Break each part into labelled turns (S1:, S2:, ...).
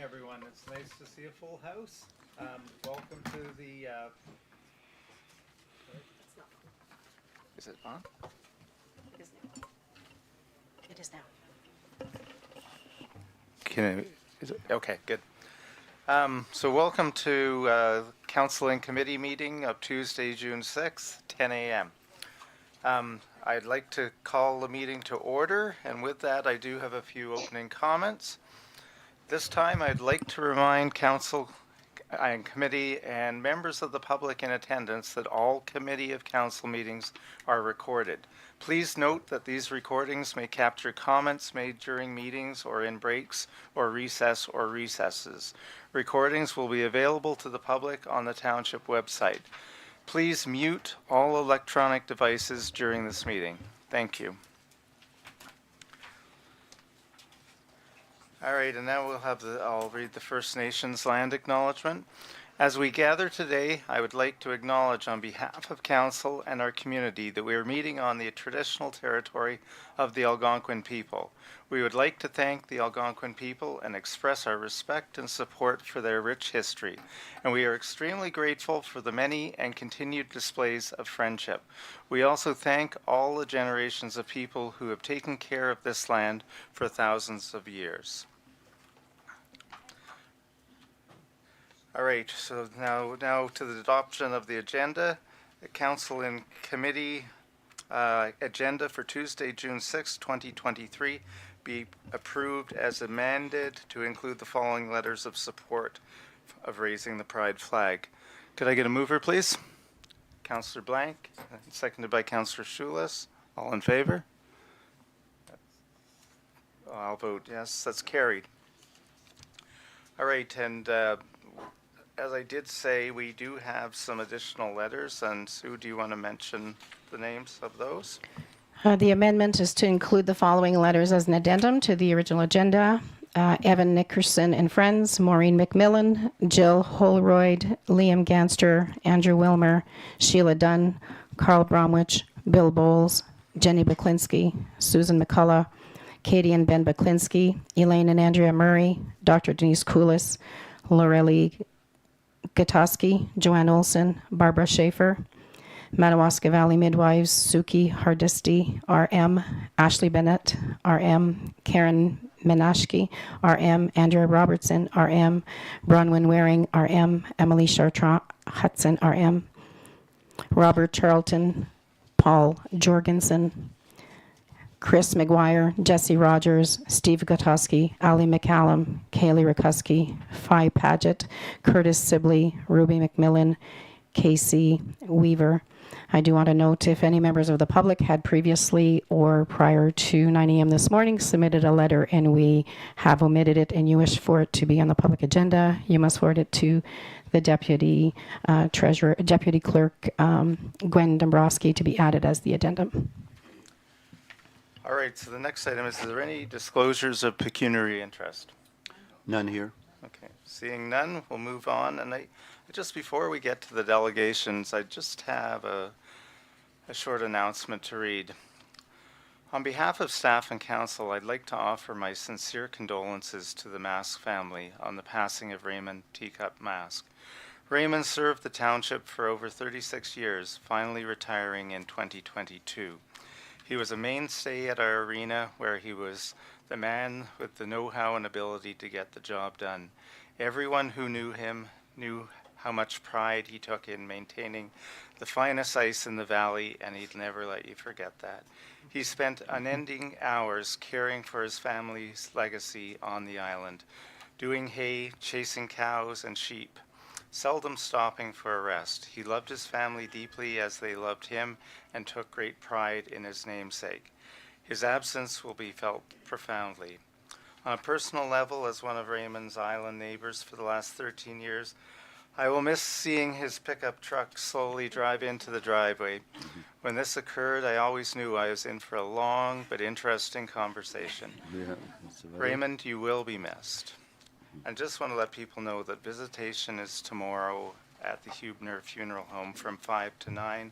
S1: everyone. It's nice to see a full house. Welcome to the. Is it on?
S2: It is now. It is now.
S1: Is it, okay, good. So welcome to Council and Committee meeting of Tuesday, June 6th, 10 a.m. I'd like to call the meeting to order, and with that, I do have a few opening comments. This time, I'd like to remind Council and Committee and members of the public in attendance that all Committee of Council meetings are recorded. Please note that these recordings may capture comments made during meetings or in breaks or recesses. Recordings will be available to the public on the Township website. Please mute all electronic devices during this meeting. Thank you. All right, and now I'll read the First Nations land acknowledgement. As we gather today, I would like to acknowledge on behalf of Council and our community that we are meeting on the traditional territory of the Algonquin people. We would like to thank the Algonquin people and express our respect and support for their rich history. And we are extremely grateful for the many and continued displays of friendship. We also thank all the generations of people who have taken care of this land for thousands of years. All right, so now to the adoption of the agenda. The Council and Committee agenda for Tuesday, June 6, 2023 be approved as amended to include the following letters of support of raising the pride flag. Could I get a mover, please? Councillor Blank, seconded by Councillor Schulis. All in favor? I'll vote yes, that's carried. All right, and as I did say, we do have some additional letters, and Sue, do you want to mention the names of those?
S2: The amendment is to include the following letters as an addendum to the original agenda. Evan Nickerson and Friends, Maureen McMillan, Jill Holroyd, Liam Ganster, Andrew Wilmer, Sheila Dunn, Carl Bromwich, Bill Bowles, Jenny Beklinski, Susan McCullough, Katie and Ben Beklinski, Elaine and Andrea Murray, Dr. Denise Koulis, Lorelei Gatoski, Joanne Olson, Barbara Schaefer, Madawaska Valley Midwives, Suki Hardisty, RM, Ashley Bennett, RM, Karen Menashke, RM, Andrea Robertson, RM, Bronwyn Waring, RM, Emily Chartrand Hudson, RM, Robert Charlton, Paul Jorgensen, Chris McGuire, Jesse Rogers, Steve Gutowski, Ali McCallum, Kaylee Rakuski, Phi Paget, Curtis Sibley, Ruby McMillan, Casey Weaver. I do want to note if any members of the public had previously or prior to 9 a.m. this morning submitted a letter and we have omitted it and you wish for it to be on the public agenda, you must forward it to the Deputy Clerk, Gwen Dombrowski, to be added as the addendum.
S1: All right, so the next item is there any disclosures of pecuniary interest?
S3: None here.
S1: Okay, seeing none, we'll move on. And just before we get to the delegations, I just have a short announcement to read. On behalf of staff and council, I'd like to offer my sincere condolences to the Mask family on the passing of Raymond Teacup Mask. Raymond served the township for over 36 years, finally retiring in 2022. He was a mainstay at our arena where he was the man with the know-how and ability to get the job done. Everyone who knew him knew how much pride he took in maintaining the finest ice in the valley, and he'd never let you forget that. He spent unending hours caring for his family's legacy on the island, doing hay, chasing cows and sheep, seldom stopping for a rest. He loved his family deeply as they loved him and took great pride in his namesake. His absence will be felt profoundly. On a personal level, as one of Raymond's island neighbors for the last 13 years, I will miss seeing his pickup truck slowly drive into the driveway. When this occurred, I always knew I was in for a long but interesting conversation. Raymond, you will be missed. I just want to let people know that visitation is tomorrow at the Huebner Funeral Home from 5 to 9,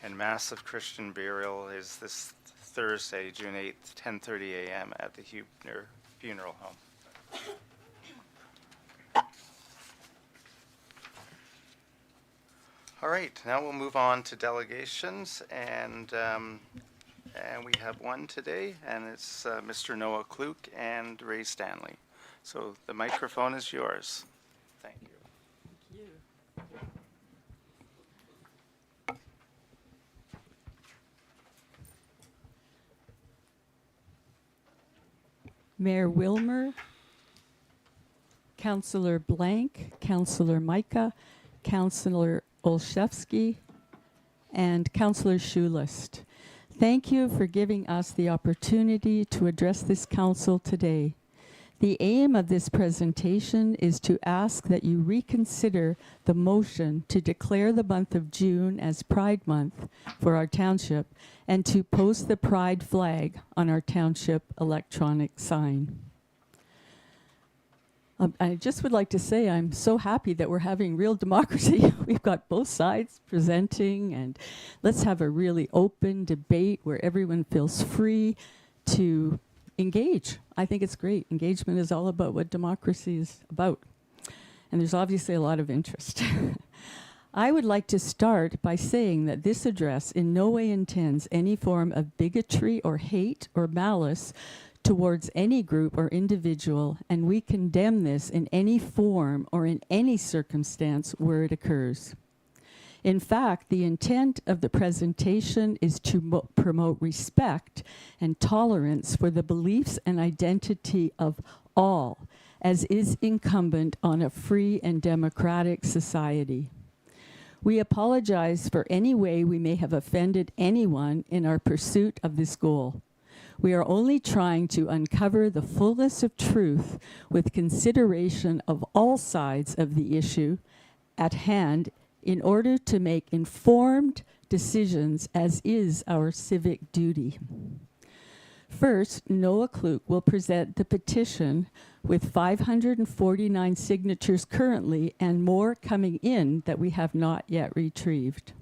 S1: and massive Christian burial is this Thursday, June 8th, 10:30 a.m. at the Huebner Funeral Home. All right, now we'll move on to delegations, and we have one today, and it's Mr. Noah Kluk and Ray Stanley. So the microphone is yours. Thank you.
S3: Mayor Wilmer, Councillor Blank, Councillor Micah, Councillor Olszewski, and Councillor Schulist. Thank you for giving us the opportunity to address this council today. The aim of this presentation is to ask that you reconsider the motion to declare the month of June as Pride Month for our township and to post the Pride flag on our township electronic sign. I just would like to say I'm so happy that we're having real democracy. We've got both sides presenting, and let's have a really open debate where everyone feels free to engage. I think it's great. Engagement is all about what democracy is about. And there's obviously a lot of interest. I would like to start by saying that this address in no way intends any form of bigotry or hate or malice towards any group or individual, and we condemn this in any form or in any circumstance where it occurs. In fact, the intent of the presentation is to promote respect and tolerance for the beliefs and identity of all, as is incumbent on a free and democratic society. We apologize for any way we may have offended anyone in our pursuit of this goal. We are only trying to uncover the fullness of truth with consideration of all sides of the issue at hand in order to make informed decisions, as is our civic duty. First, Noah Kluk will present the petition with 549 signatures currently and more coming in that we have not yet retrieved.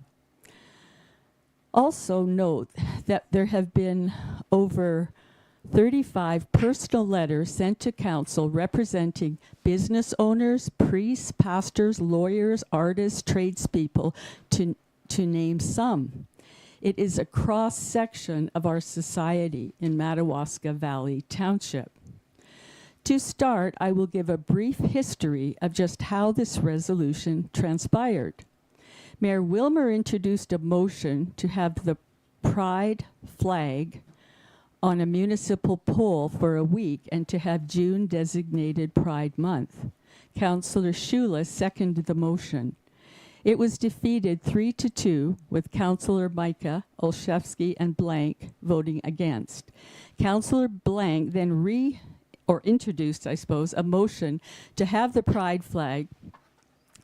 S3: Also note that there have been over 35 personal letters sent to council representing business owners, priests, pastors, lawyers, artists, tradespeople, to name some. It is a cross-section of our society in Madawaska Valley Township. To start, I will give a brief history of just how this resolution transpired. Mayor Wilmer introduced a motion to have the Pride flag on a municipal pole for a week and to have June designated Pride Month. Councillor Schulist seconded the motion. It was defeated 3-2 with Councillor Micah, Olszewski, and Blank voting against. Councillor Blank then introduced, a motion to have the Pride flag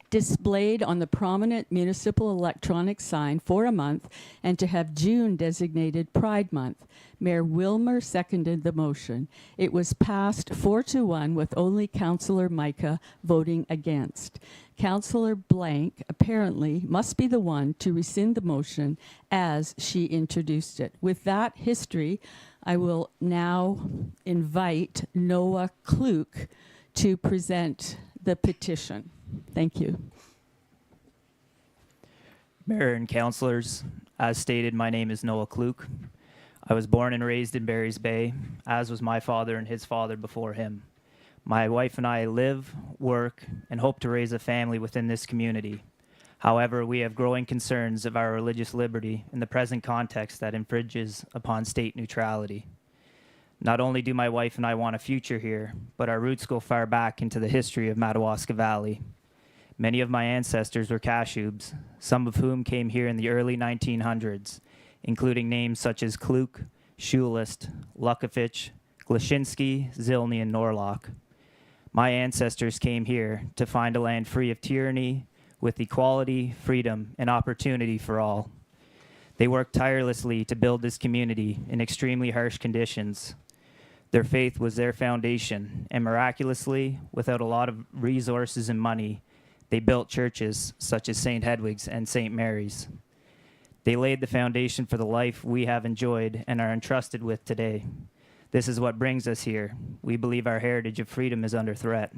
S3: displayed on the prominent municipal electronic sign for a month and to have June designated Pride Month. Mayor Wilmer seconded the motion. It was passed 4-1 with only Councillor Micah voting against. Councillor Blank apparently must be the one to rescind the motion as she introduced it. With that history, I will now invite Noah Kluk to present the petition. Thank you.
S4: Mayor and councillors, as stated, my name is Noah Kluk. I was born and raised in Barry's Bay, as was my father and his father before him. My wife and I live, work, and hope to raise a family within this community. However, we have growing concerns of our religious liberty in the present context that infringes upon state neutrality. Not only do my wife and I want a future here, but our roots go far back into the history of Madawaska Valley. Many of my ancestors were Kashubians, some of whom came here in the early 1900s, including names such as Kluk, Schulist, Lukovich, Glashinsky, Zilny, and Norlock. My ancestors came here to find a land free of tyranny, with equality, freedom, and opportunity for all. They worked tirelessly to build this community in extremely harsh conditions. Their faith was their foundation, and miraculously, without a lot of resources and money, they built churches such as St. Hedwig's and St. Mary's. They laid the foundation for the life we have enjoyed and are entrusted with today. This is what brings us here. We believe our heritage of freedom is under threat.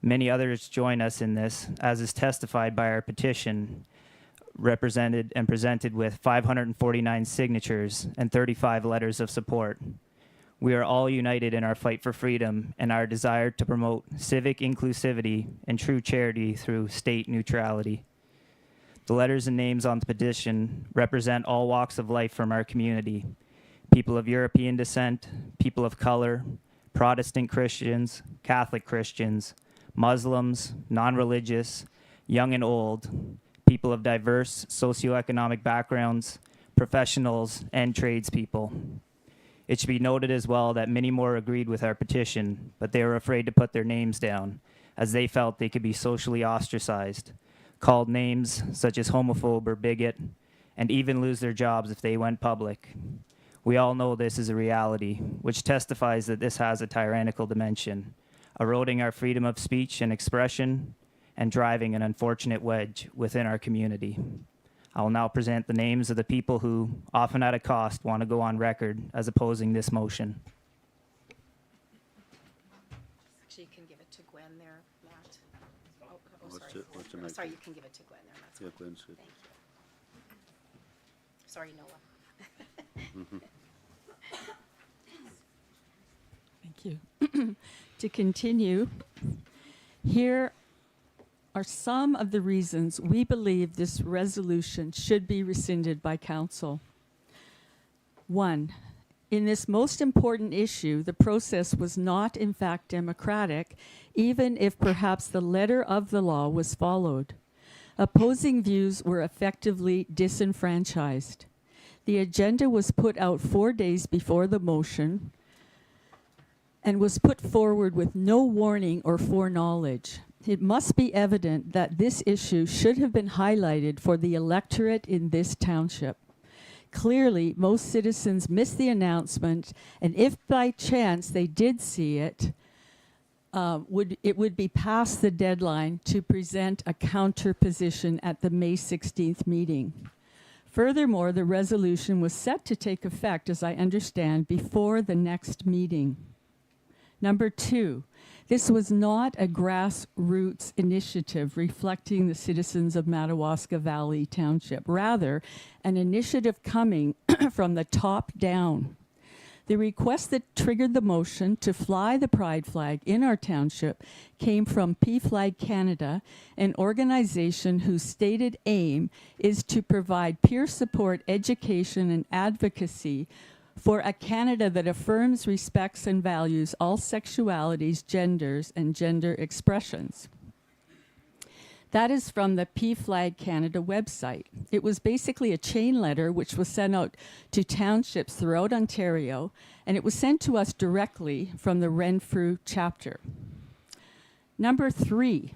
S4: Many others join us in this, as is testified by our petition, represented and presented with 549 signatures and 35 letters of support. We are all united in our fight for freedom and our desire to promote civic inclusivity and true charity through state neutrality. The letters and names on the petition represent all walks of life from our community: people of European descent, people of color, Protestant Christians, Catholic Christians, Muslims, non-religious, young and old, people of diverse socioeconomic backgrounds, professionals, and tradespeople. It should be noted as well that many more agreed with our petition, but they were afraid to put their names down, as they felt they could be socially ostracized, called names such as homophobe or bigot, and even lose their jobs if they went public. We all know this is a reality, which testifies that this has a tyrannical dimension, eroding our freedom of speech and expression, and driving an unfortunate wedge within our community. I will now present the names of the people who, often at a cost, want to go on record as opposing this motion.
S2: Actually, you can give it to Gwen there, Matt.
S5: What's
S2: Sorry.
S5: what's the
S2: No,
S5: next
S2: sorry,
S5: one?
S2: you can give it to Gwen there. That's
S5: Yeah,
S2: fine.
S5: Gwen's good.
S2: Thank you. Sorry, Noah.
S3: Thank you. To continue, here are some of the reasons we believe this resolution should be rescinded by council. 1, in this most important issue, the process was not in fact democratic, even if perhaps the letter of the law was followed. Opposing views were effectively disenfranchised. The agenda was put out 4 days before the motion and was put forward with no warning or foreknowledge. It must be evident that this issue should have been highlighted for the electorate in this township. Clearly, most citizens missed the announcement, and if by chance they did see it, it would be past the deadline to present a counter position at the May 16th meeting. Furthermore, the resolution was set to take effect, as I understand, before the next meeting. Number 2, this was not a grassroots initiative reflecting the citizens of Madawaska Valley Township, rather an initiative coming from the top down. The request that triggered the motion to fly the pride flag in our township came from P-Flag Canada, an organization whose stated aim is to provide peer support, education, and advocacy for a Canada that affirms, respects, and values all sexualities, genders, and gender expressions. That is from the P-Flag Canada website. It was basically a chain letter which was sent out to townships throughout Ontario, and it was sent to us directly from the Renfrew chapter. Number 3,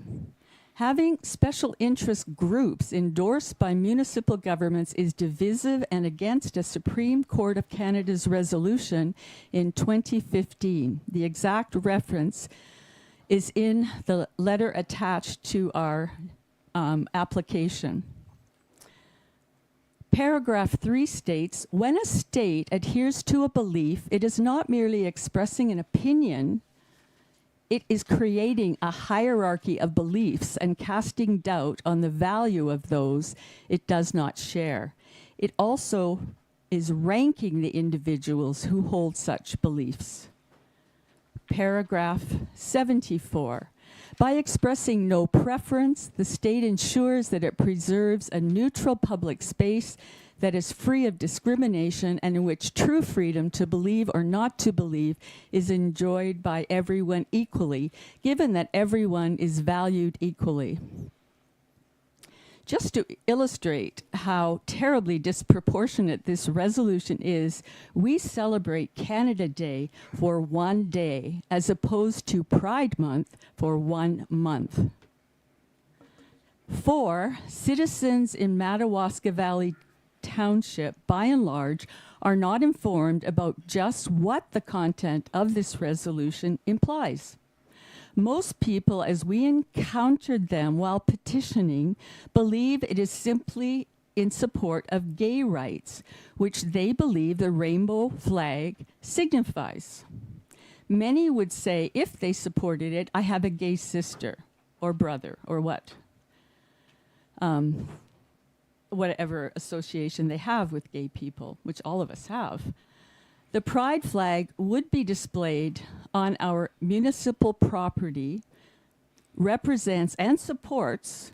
S3: having special interest groups endorsed by municipal governments is divisive and against a Supreme Court of Canada's resolution in 2015. The exact reference is in the letter attached to our application. Paragraph 3 states, when a state adheres to a belief, it is not merely expressing an opinion, it is creating a hierarchy of beliefs and casting doubt on the value of those it does not share. It also is ranking the individuals who hold such beliefs. Paragraph 74. By expressing no preference, the state ensures that it preserves a neutral public space that is free of discrimination and in which true freedom to believe or not to believe is enjoyed by everyone equally, given that everyone is valued equally. Just to illustrate how terribly disproportionate this resolution is, we celebrate Canada Day for 1 day as opposed to Pride Month for 1 month. 4, citizens in Madawaska Valley Township, by and large, are not informed about just what the content of this resolution implies. Most people, as we encountered them while petitioning, believe it is simply in support of gay rights, which they believe the rainbow flag signifies. Many would say, if they supported it, I have a gay sister or brother or what. whatever association they have with gay people, which all of us have. The pride flag would be displayed on our municipal property, represents and supports,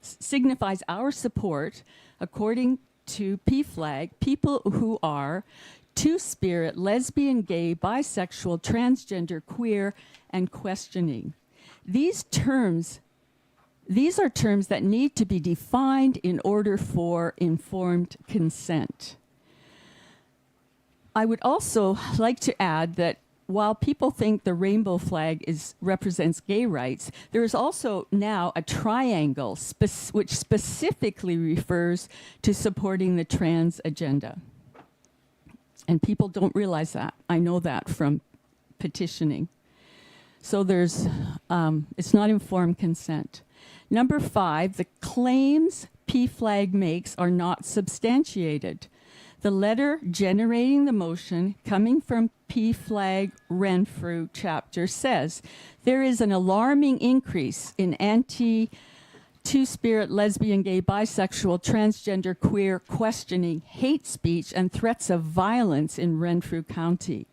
S3: signifies our support, according to PFLAG, people who are two-spirit, lesbian, gay, bisexual, transgender, queer, and questioning. These are terms that need to be defined in order for informed consent. I would also like to add that while people think the rainbow flag represents gay rights, there is also now a triangle which specifically refers to supporting the trans agenda. And people don't realize that. I know that from petitioning. So it's not informed consent. Number 5, the claims PFLAG makes are not substantiated. The letter generating the motion coming from PFLAG Renfrew chapter says, there is an alarming increase in two-spirit, lesbian, gay, bisexual, transgender, queer, questioning, hate speech, and threats of violence in Renfrew County.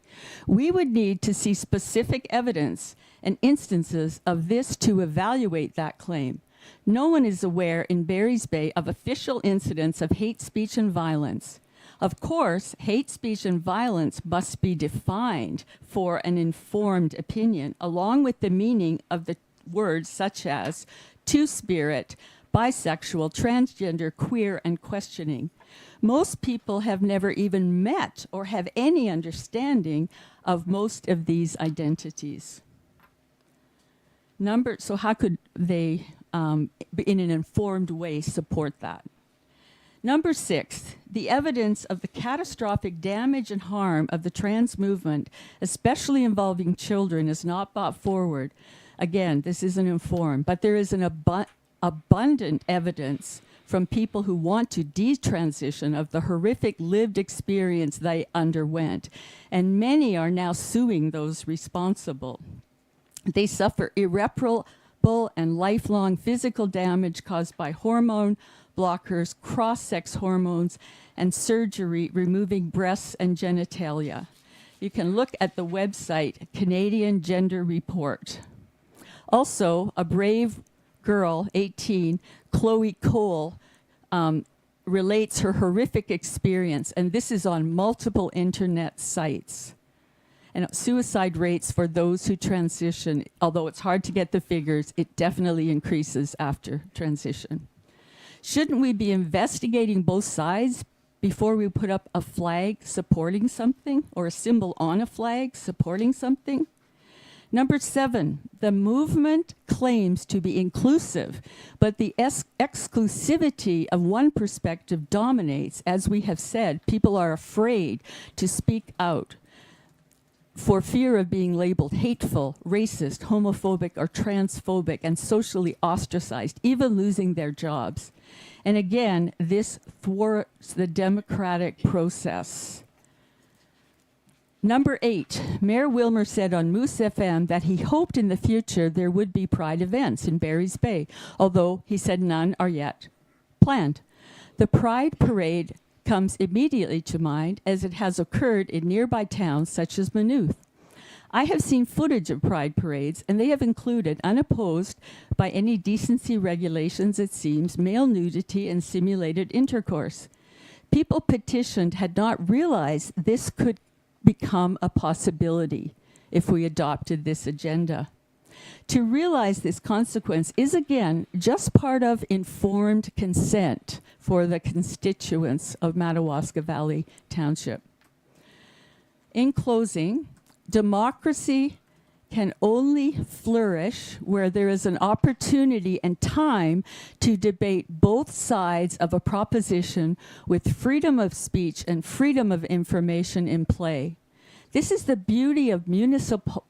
S3: We would need to see specific evidence and instances of this to evaluate that claim. No one is aware in Barry's Bay of official incidents of hate speech and violence. Of course, hate speech and violence must be defined for an informed opinion, along with the meaning of the words such as two-spirit, bisexual, transgender, queer, and questioning. Most people have never even met or have any understanding of most of these identities. So how could they, in an informed way, support that? Number 6, the evidence of the catastrophic damage and harm of the trans movement, especially involving children, is not brought forward. Again, this isn't informed, but there is an abundant evidence from people who want to detransition of the horrific lived experience they underwent, and many are now suing those responsible. They suffer irreparable and lifelong physical damage caused by hormone blockers, cross-sex hormones, and surgery removing breasts and genitalia. You can look at the website, Canadian Gender Report. Also, a brave girl, 18, Chloe Cole, relates her horrific experience, and this is on multiple internet sites. And suicide rates for those who transition, although it's hard to get the figures, it definitely increases after transition. Shouldn't we be investigating both sides before we put up a flag supporting something or a symbol on a flag supporting something? Number 7, the movement claims to be inclusive, but the exclusivity of one perspective dominates. As we have said, people are afraid to speak out for fear of being labeled hateful, racist, homophobic, or transphobic, and socially ostracized, even losing their jobs. And again, this thwarts the democratic process. Number 8, Mayor Wilmer said on Moose FM that he hoped in the future there would be Pride events in Barry's Bay, although he said none are yet planned. The Pride Parade comes immediately to mind as it has occurred in nearby towns such as Maynooth. I have seen footage of Pride parades, and they have included, unopposed by any decency regulations, it seems, male nudity and simulated intercourse. People petitioned had not realized this could become a possibility if we adopted this agenda. To realize this consequence is, again, just part of informed consent for the constituents of Madawaska Valley Township. In closing, democracy can only flourish where there is an opportunity and time to debate both sides of a proposition with freedom of speech and freedom of information in play. This is the beauty of municipal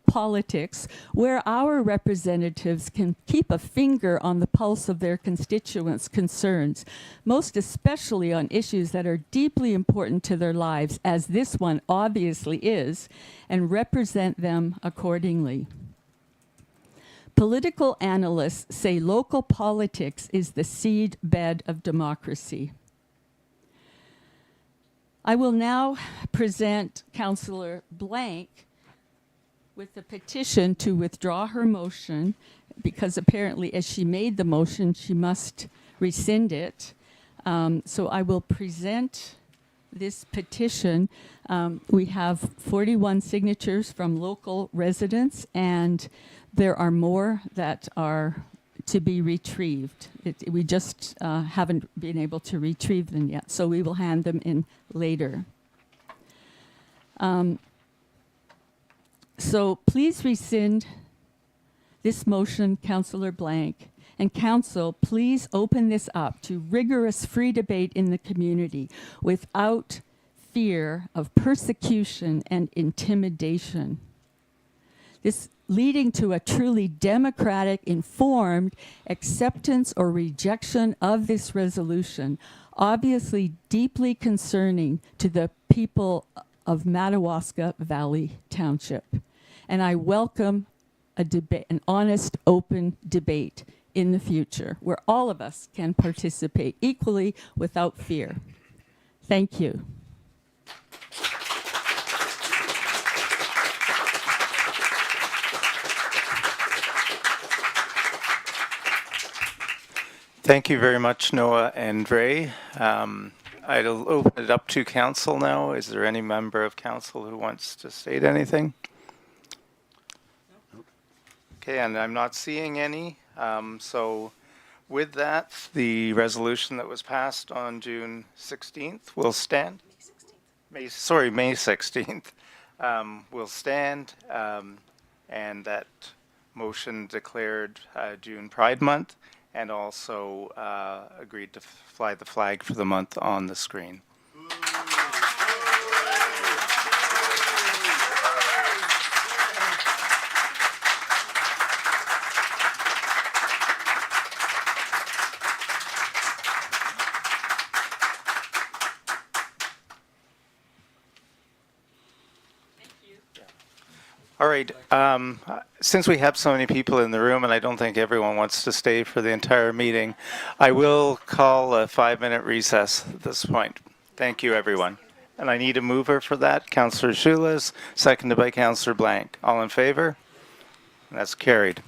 S3: politics, where our representatives can keep a finger on the pulse of their constituents' concerns, most especially on issues that are deeply important to their lives, as this one obviously is, and represent them accordingly. Political analysts say local politics is the seed bed of democracy. I will now present Councillor Blank with the petition to withdraw her motion, because apparently as she made the motion, she must rescind it. So I will present this petition. We have 41 signatures from local residents, and there are more that are to be retrieved. We just haven't been able to retrieve them yet, so we will hand them in later. So please rescind this motion, Councillor Blank. And Council, please open this up to rigorous free debate in the community without fear of persecution and intimidation. This leading to a truly democratic, informed acceptance or rejection of this resolution, obviously deeply concerning to the people of Madawaska Valley Township. And I welcome a debate, an honest, open debate in the future where all of us can participate equally without fear. Thank you.
S1: Thank you very much, Noah and Ray. I'll open it up to council now. Is there any member of council who wants to state anything? Okay, and I'm not seeing any. So with that, the resolution that was passed on June 16th will stand. May 16th will stand, and that motion declared June Pride Month, and also agreed to fly the flag for the month on the screen. All right, since we have so many people in the room and I don't think everyone wants to stay for the entire meeting, I will call a 5-minute recess at this point. Thank you, everyone. And I need a mover for that. Councillor Schulas, seconded by Councillor Blank. All in favor? That's carried.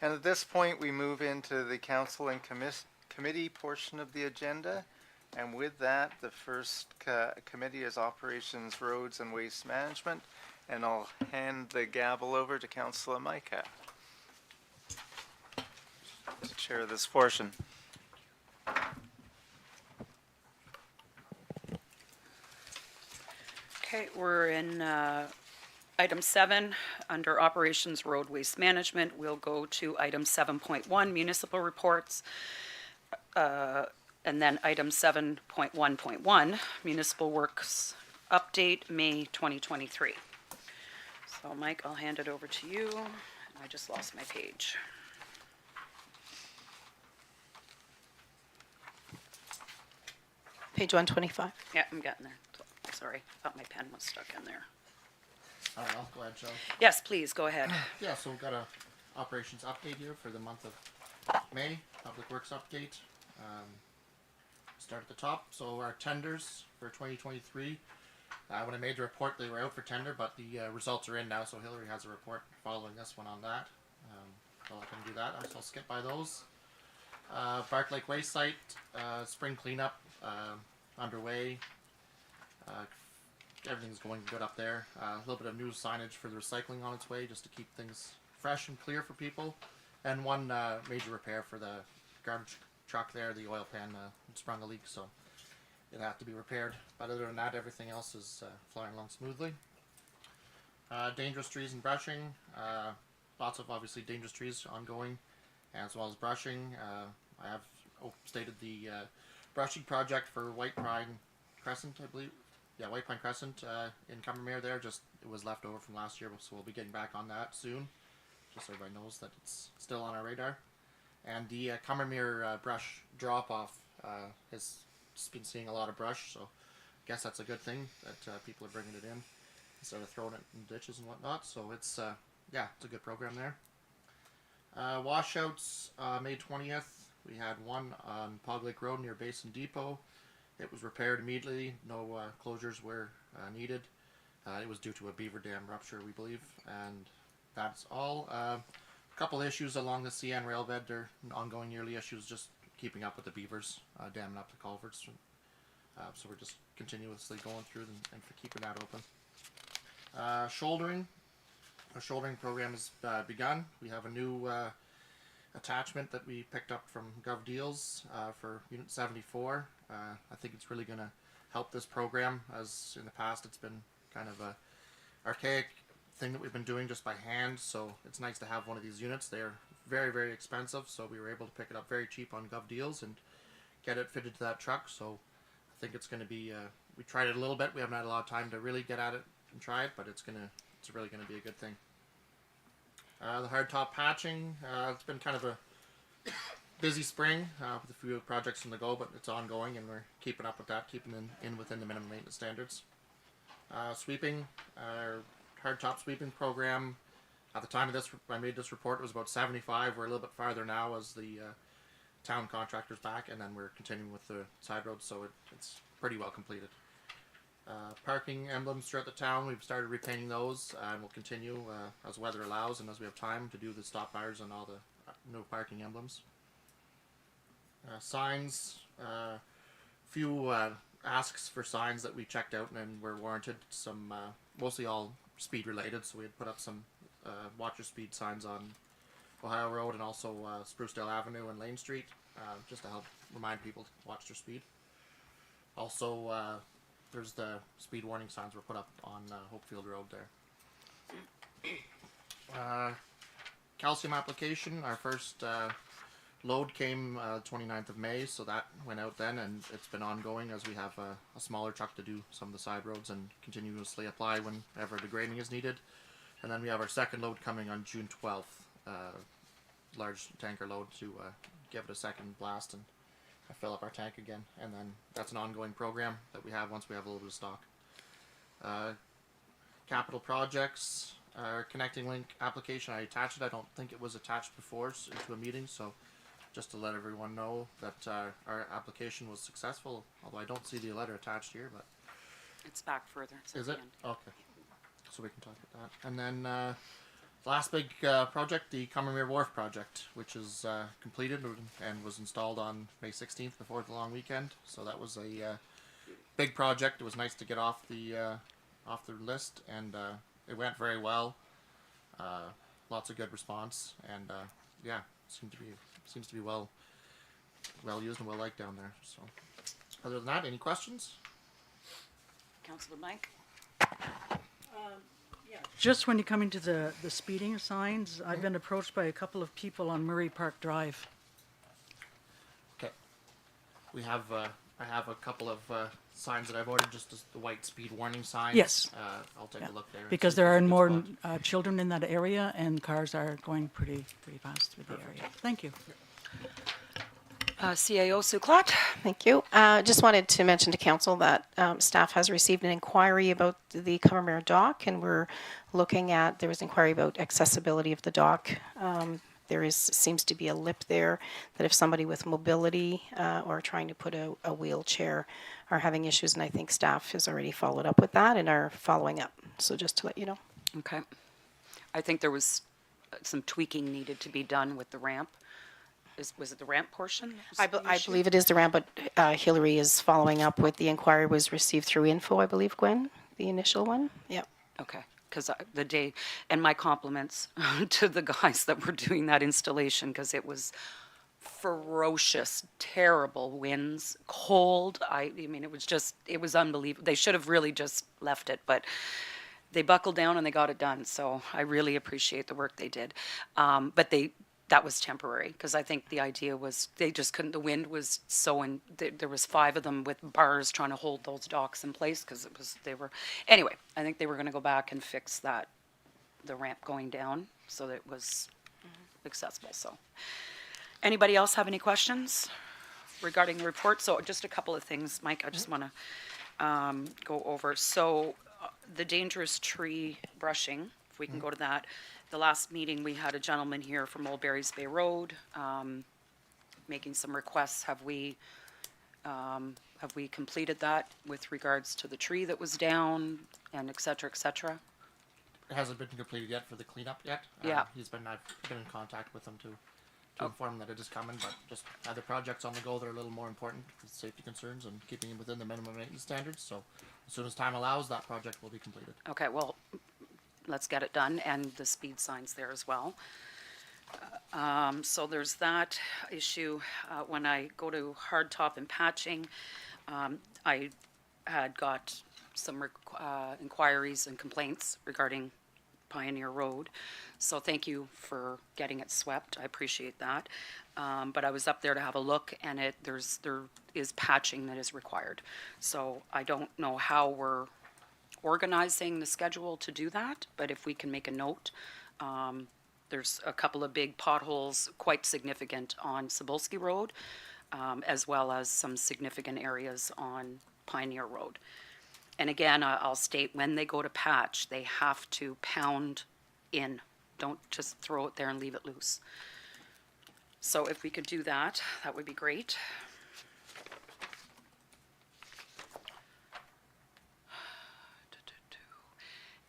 S1: And at this point, we move into the council and committee portion of the agenda. And with that, the first committee is Operations, Roads, and Waste Management. And I'll hand the gavel over to Councillor Micah to chair this portion.
S5: Okay, we're in item 7, under Operations Road Waste Management. We'll go to item 7.1, municipal reports, and then item 7.1.1, municipal works update, May 2023. So Mike, I'll hand it over to you. I just lost my page.
S2: Page 125.
S5: Yeah, I'm getting there. Sorry, thought my pen was stuck in there.
S6: All right, I'll go ahead, Joe.
S5: Yes, please, go ahead.
S6: Yeah, so we've got a operations update here for the month of May, public works update. Start at the top. So our tenders for 2023, when I made the report, they were out for tender, but the results are in now, so Hillary has a report following this one on that. So I can do that. I'll skip by those. Bark Lake Waste Site, spring cleanup underway. Everything's going good up there. A little bit of new signage for the recycling on its way, just to keep things fresh and clear for people. And one major repair for the garbage truck there. The oil pan sprung a leak, so it had to be repaired. But other than that, everything else is flying along smoothly. Dangerous trees and brushing. Lots of obviously dangerous trees ongoing, as well as brushing. I have stated the brushing project for White Pine Crescent, I believe. Yeah, White Pine Crescent in Cumbermere there. Just it was left over from last year, so we'll be getting back on that soon. Just so everybody knows that it's still on our radar. And the Cumbermere brush drop-off has just been seeing a lot of brush, so I guess that's a good thing that people are bringing it in instead of throwing it in ditches and whatnot. So it's yeah, it's a good program there. Washouts, May 20th. We had one on Pog Lake Road near Basin Depot. It was repaired immediately. No closures were needed. It was due to a beaver dam rupture, we believe, and that's all. A couple issues along the CN railbed. They're ongoing yearly issues, just keeping up with the beavers, damming up the culverts. So we're just continuously going through them and for keeping that open. Shouldering. Our shouldering program has begun. We have a new attachment that we picked up from Gov Deals for Unit 74. I think it's really going to help this program, as in the past it's been kind of a archaic thing that we've been doing just by hand, so it's nice to have one of these units. They're very, very expensive, so we were able to pick it up very cheap on Gov Deals and get it fitted to that truck. So I think it's going to be, we tried it a little bit. We haven't had a lot of time to really get at it and try it, but it's really going to be a good thing. The hardtop patching, it's been kind of a busy spring with a few projects on the go, but it's ongoing and we're keeping up with that, keeping in within the minimum maintenance standards. Sweeping, our hardtop sweeping program, at the time of this, I made this report, it was about 75. We're a little bit farther now as the town contractor's back, and then we're continuing with the side roads, so it's pretty well completed. Parking emblems throughout the town, we've started repainting those, and we'll continue as weather allows and as we have time to do the stop bars and all the no parking emblems. Signs, few asks for signs that we checked out and were warranted. Some mostly all speed related, so we had put up some watch your speed signs on Ohio Road and also Sprucedale Avenue and Lane Street, just to help remind people to watch their speed. Also, there's the speed warning signs were put up on Hopefield Road there. Calcium application, our first load came 29th of May, so that went out then, and it's been ongoing as we have a smaller truck to do some of the side roads and continuously apply whenever the grading is needed. And then we have our second load coming on June 12th, large tanker load to give it a second blast and fill up our tank again. And then that's an ongoing program that we have once we have a little bit of stock. Capital projects, our connecting link application, I attached it. I don't think it was attached before into a meeting, so just to let everyone know that our application was successful, although I don't see the letter attached here, but
S5: It's back further. It's at
S6: is
S5: the
S6: it?
S5: end.
S6: Okay. So we can talk about that. And then Last big project, the Commermere Wharf project, which is completed and was installed on May 16th before the long weekend. So that was a big project. It was nice to get off the list, and it went very well. Lots of good response, and yeah, seems to be well used and well liked down there. So, other than that, any questions?
S5: Councillor Mike?
S7: Just when you come into the speeding signs, I've been approached by a couple of people on Murray Park Drive.
S6: Okay, we have I have a couple of signs that I've ordered, just as the white speed warning signs.
S7: Yes.
S6: I'll take
S7: Yeah.
S6: a look there. and
S7: Because
S6: see if
S7: there are
S6: there's a
S7: more
S6: good spot.
S7: children in that area, and cars are going pretty fast through the area. Thank you.
S5: CAO Sue Clot?
S2: Thank you. Just wanted to mention to council that staff has received an inquiry about the Commermere dock, and we're looking at, there was inquiry about accessibility of the dock. Seems to be a lip there that if somebody with mobility or trying to put a wheelchair are having issues, and I think staff has already followed up with that and are following up. So just to let you know.
S5: Okay. I think there was some tweaking needed to be done with the ramp. Was it the ramp portion? that was the
S2: I
S5: issue?
S2: believe it is the ramp, but Hillary is following up with the inquiry was received through info, I believe, Gwen, the initial one. Yep.
S5: Okay, because the day, and my compliments to the guys that were doing that installation, because it was ferocious, terrible winds, cold. I mean, it was unbelievable. They should have really just left it, but they buckled down and they got it done. So I really appreciate the work they did. But that was temporary, because I think the idea was they just couldn't, the wind was there was 5 of them with bars trying to hold those docks in place, because anyway, I think they were going to go back and fix the ramp going down so that it was accessible. So anybody else have any questions regarding the report? So just a couple of things, Mike, I just want to go over. So the dangerous tree brushing, if we can go to that. The last meeting, we had a gentleman here from Old Barry's Bay Road making some requests. Have we completed that with regards to the tree that was down and et cetera, et cetera?
S6: It hasn't been completed yet for the cleanup yet.
S5: Yeah.
S6: I've been in contact with him to inform him that it is coming, but just other projects on the go that are a little more important with safety concerns and keeping it within the minimum maintenance standards. So as soon as time allows, that project will be completed.
S5: Okay, well, let's get it done, and the speed signs there as well. So there's that issue. When I go to hardtop and patching, I had got some inquiries and complaints regarding Pioneer Road. So thank you for getting it swept. I appreciate that. But I was up there to have a look, and there is patching that is required. So I don't know how we're organizing the schedule to do that, but if we can make a note, there's a couple of big potholes, quite significant on Cebulski Road, as well as some significant areas on Pioneer Road. And again, I'll state, when they go to patch, they have to pound in. Don't just throw it there and leave it loose. So if we could do that, that would be great.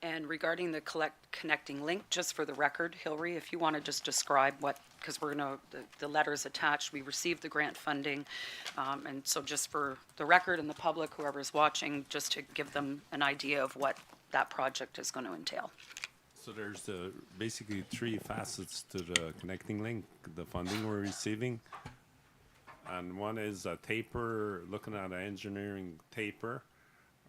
S5: And regarding the connecting link, just for the record, Hillary, if you want to just describe because we're going to, the letter's attached, we received the grant funding, and so just for the record and the public, whoever's watching, just to give them an idea of what that project is going to entail.
S8: So there's basically 3 facets to the connecting link, the funding we're receiving. And one is a taper, looking at an engineering taper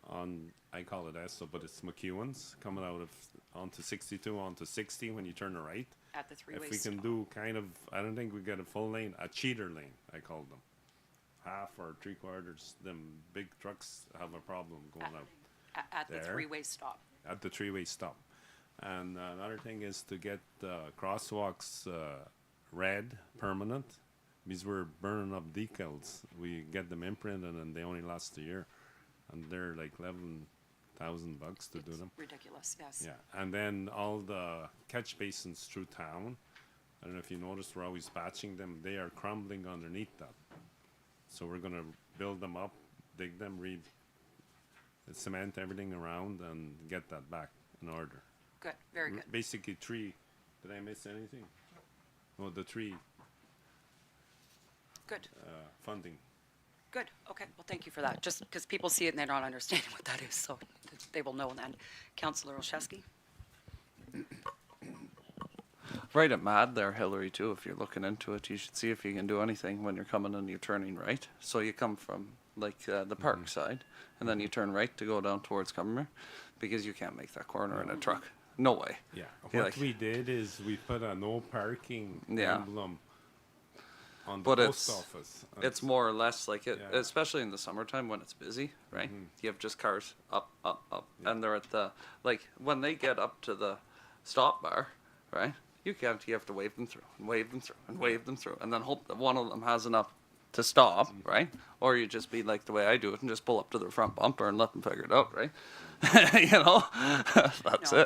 S8: on, I call it ESO, but it's McEwen's, coming out of onto 62, onto 60 when you turn the right.
S5: At the three-way
S8: If we can do kind of, I don't think we get a full lane, a cheater lane, I call them. Half or 3/4, them big trucks have a problem going out.
S5: At the
S8: There.
S5: three-way stop.
S8: At the 3-way stop. And another thing is to get crosswalks red, permanent, because we're burning up decals. We get them imprinted and they only last a year. And they're like $11,000 to do them.
S5: Ridiculous, yes.
S8: Yeah, and then all the catch basins through town, I don't know if you noticed, we're always patching them. They are crumbling underneath that. So we're gonna build them up, dig them, cement everything around and get that back in order.
S5: Good, very good.
S8: Basically 3 Did I miss anything? Oh, the tree
S5: Good,
S8: funding.
S5: good. Okay, well, thank you for that. Just because people see it and they're not understanding what that is, so they will know then. Councillor Olszewski?
S9: Right at Mad there, Hillary, too. If you're looking into it, you should see if you can do anything when you're coming and you're turning right. So you come from like the park side, and then you turn right to go down towards Cumber, because you can't make that corner in a truck. No way.
S8: Yeah.
S9: Yeah,
S8: What
S9: like-
S8: we did is we put a no parking
S9: Yeah.
S8: emblem on the
S9: But
S8: post
S9: it's-
S8: office.
S9: It's more or less like it,
S8: Yeah.
S9: especially in the summertime when it's busy, right? You have just cars up, and they're at the, like, when they get up to the stop bar, right? You have to wave them through, and wave them through, and wave them through, and then hope that one of them has enough to stop, right? Or you just be like the way I do it and just pull up to their front bumper and let them figure it out, right? You know, that's
S5: No,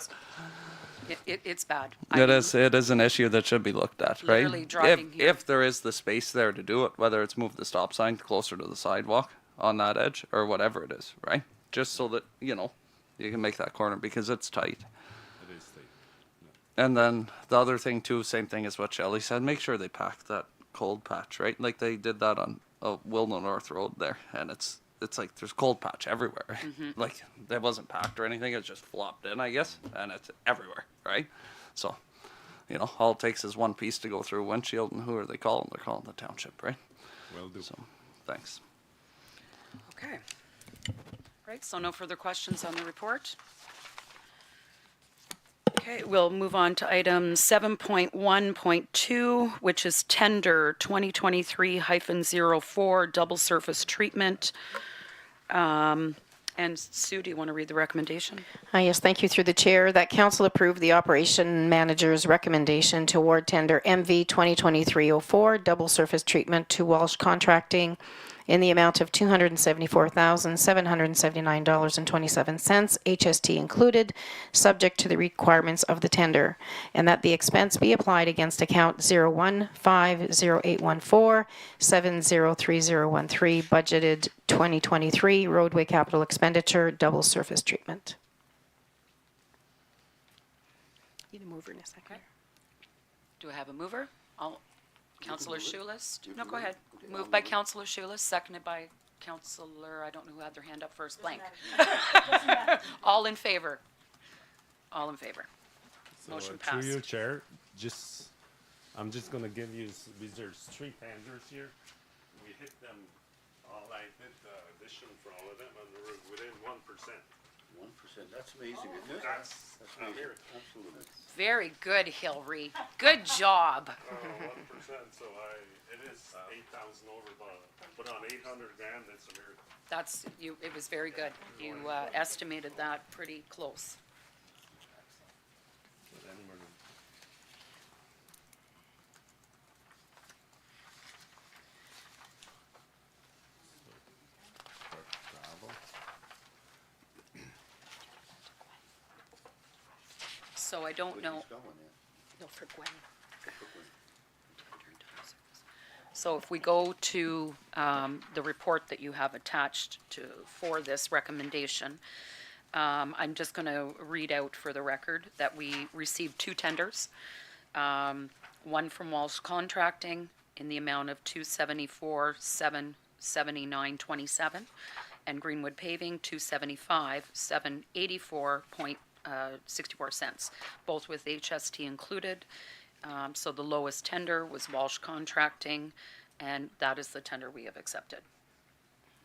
S9: it.
S5: It's bad.
S9: It is an issue that should be looked at, right?
S5: Literally driving here.
S9: If there is the space there to do it, whether it's move the stop sign closer to the sidewalk on that edge or whatever it is, right? Just so that, you know, you can make that corner because it's tight.
S8: It is state.
S9: And then the other thing too, same thing as what Shelley said, make sure they pack that cold patch, right? Like they did that on Wilno North Road there, and it's like there's cold patch everywhere. Like it wasn't packed or anything, it's just flopped in, I guess, and it's everywhere, right? So, you know, all it takes is one piece to go through a windshield, and who are they calling? They're calling the township, right?
S8: Well do.
S9: So, thanks.
S5: Okay. Right, so no further questions on the report? Okay, we'll move on to item 7.1.2, which is tender 2023-04 double surface treatment. And Sue, do you want to read the recommendation?
S2: Yes, thank you through the chair. That council approved the operation manager's recommendation to award tender MV 2023-04 double surface treatment to Walsh Contracting in the amount of $274,779.27, HST included, subject to the requirements of the tender, and that the expense be applied against account 0150814703013, budgeted 2023 roadway capital expenditure, double surface treatment. Need a mover in a second.
S5: Okay. Do I have a mover? Councillor Schulis? No, go ahead. Moved by Councillor Schulis, seconded by Councillor, I don't know who had their hand up first, blank. All in favor? All in favor.
S8: So,
S5: Motion
S8: through you,
S5: passed.
S8: Chair, I'm just gonna give you, these are street tenders here. We hit them, I did the addition for all of them, and we're within 1%.
S10: 1%, that's amazing, isn't it?
S8: That's
S10: amazing, absolutely.
S5: Very good, Hillary. Good job.
S8: 1%, so it is 8,000 over, but on 800 grand, it's a miracle.
S5: It was very good. You estimated that pretty close.
S8: But anyway, gravel.
S5: So I don't know.
S10: Where's this going at?
S5: No, for Gwen. So if we go to the report that you have attached for this recommendation, I'm just going to read out for the record that we received two tenders. One from Walsh Contracting in the amount of $274,779.27, and Greenwood Paving $275,784.64, both with HST included. So the lowest tender was Walsh Contracting, and that is the tender we have accepted,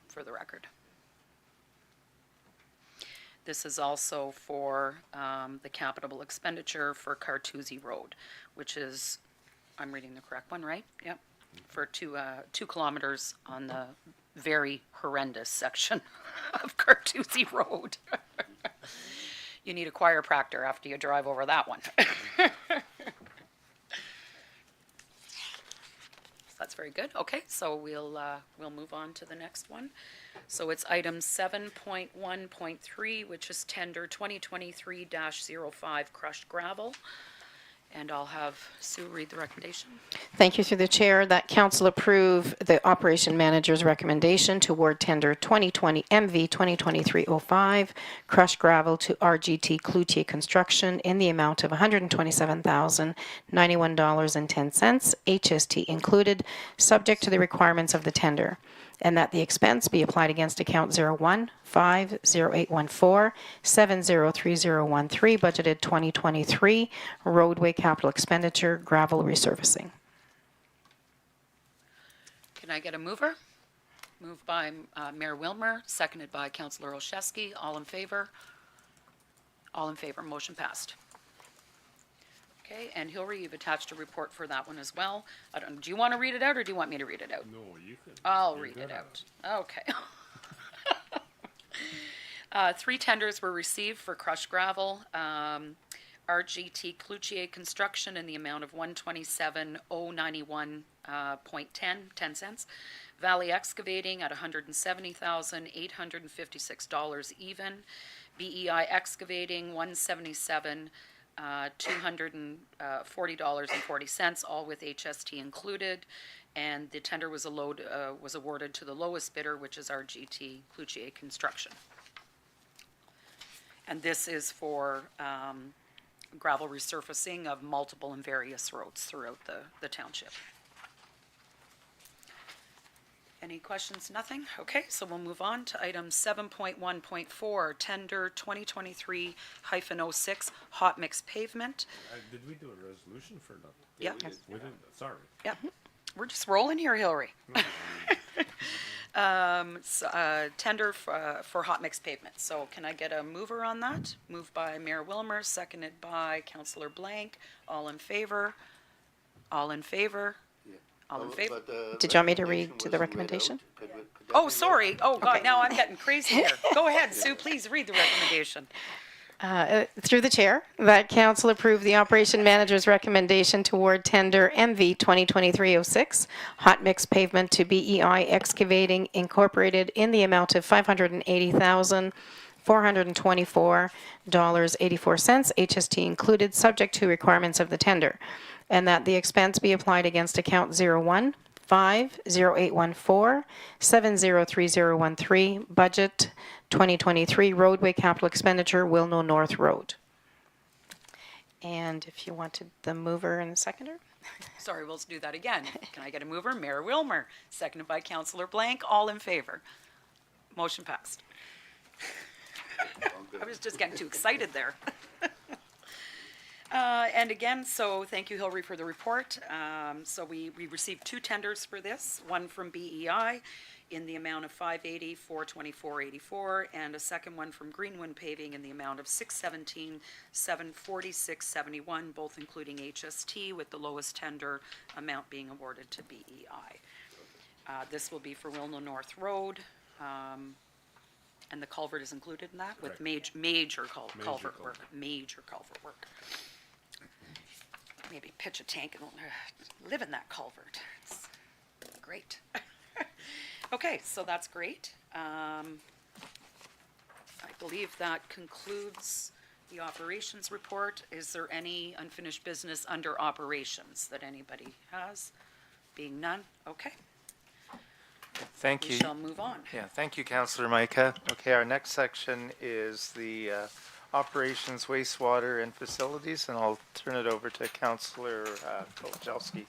S5: for the record. This is also for the capital expenditure for Cartoozy Road, which is, I'm reading the correct one, right? Yep. For 2 kilometers on the very horrendous section of Cartoozy Road. You need a chiropractor after you drive over that one. That's very good. Okay, so we'll move on to the next one. So it's item 7.1.3, which is tender 2023-05 crushed gravel. And I'll have Sue read the recommendation.
S2: Thank you through the chair that council approve the operation manager's recommendation to award tender 2020 MV 2023-05 crushed gravel to RGT Cloutier Construction in the amount of $127,091.10, HST included, subject to the requirements of the tender, and that the expense be applied against account 01-50814-703013, budgeted 2023, roadway capital expenditure, gravel resurfacing.
S5: Can I get a mover? Moved by Mayor Wilmer, seconded by Councillor Olszewski. All in favor? All in favor, motion passed. Okay, and Hillary, you've attached a report for that one as well. Do you want to read it out, or do you want me to read it out?
S8: No, you can.
S5: I'll
S8: you're
S5: read
S8: good
S5: it
S8: at
S5: out. Okay. 3 tenders were received for crushed gravel. RGT Cloutier Construction in the amount of $127,091.10 Valley Excavating at $170,856 even. BEI Excavating $177,240.40, all with HST included. And the tender was awarded to the lowest bidder, which is RGT Cloutier Construction. And this is for gravel resurfacing of multiple and various roads throughout the township. Any questions? Nothing? Okay, so we'll move on to item 7.1.4, tender 2023-06 hot mix pavement.
S8: Did we do a resolution for that?
S5: Yeah,
S8: We didn't. Sorry.
S5: yeah. We're just rolling here, Hillary. Tender for hot mix pavement. So can I get a mover on that? Moved by Mayor Wilmer, seconded by Councillor Blank. All in favor? All in favor? All in favor?
S2: Did you want me to read to the recommendation?
S5: Oh, sorry. Oh, God, now I'm getting crazy here. Go ahead, Sue, please read the recommendation.
S2: Through the chair, that council approve the operation manager's recommendation to award tender MV 2023-06 hot mix pavement to BEI Excavating Incorporated in the amount of $580,424.84, HST included, subject to requirements of the tender, and that the expense be applied against account 01-50814-703013, budget 2023, roadway capital expenditure, Wilno North Road. And if you wanted the mover and the seconder?
S5: Sorry, we'll do that again. Can I get a mover? Mayor Wilmer, seconded by Councillor Blank. All in favor? Motion passed. I was just getting too excited there. And again, so thank you, Hillary, for the report. So we received 2 tenders for this, one from BEI in the amount of $580,424.84, and a second one from Greenwood Paving in the amount of $617,746.71, both including HST, with the lowest tender amount being awarded to BEI. This will be for Wilno North Road, and the culvert is included in that with major culvert work. Maybe pitch a tank and live in that culvert. It's great. Okay, so that's great. I believe that concludes the operations report. Is there any unfinished business under operations that anybody has? Being none, okay.
S1: Thank
S5: We
S1: you.
S5: shall move on.
S1: Yeah, thank you, Councillor Micah. Okay, our next section is the operations, wastewater, and facilities, and I'll turn it over to Councillor Kolczewski.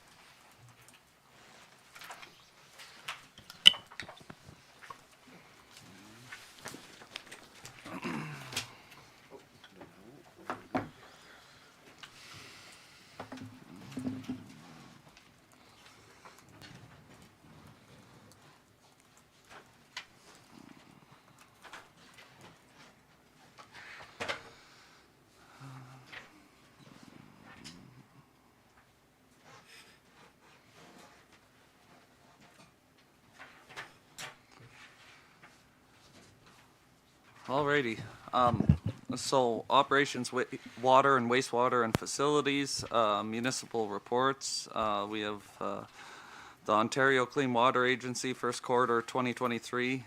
S9: Alrighty. So operations, water and wastewater and facilities, municipal reports. We have the Ontario Clean Water Agency first quarter 2023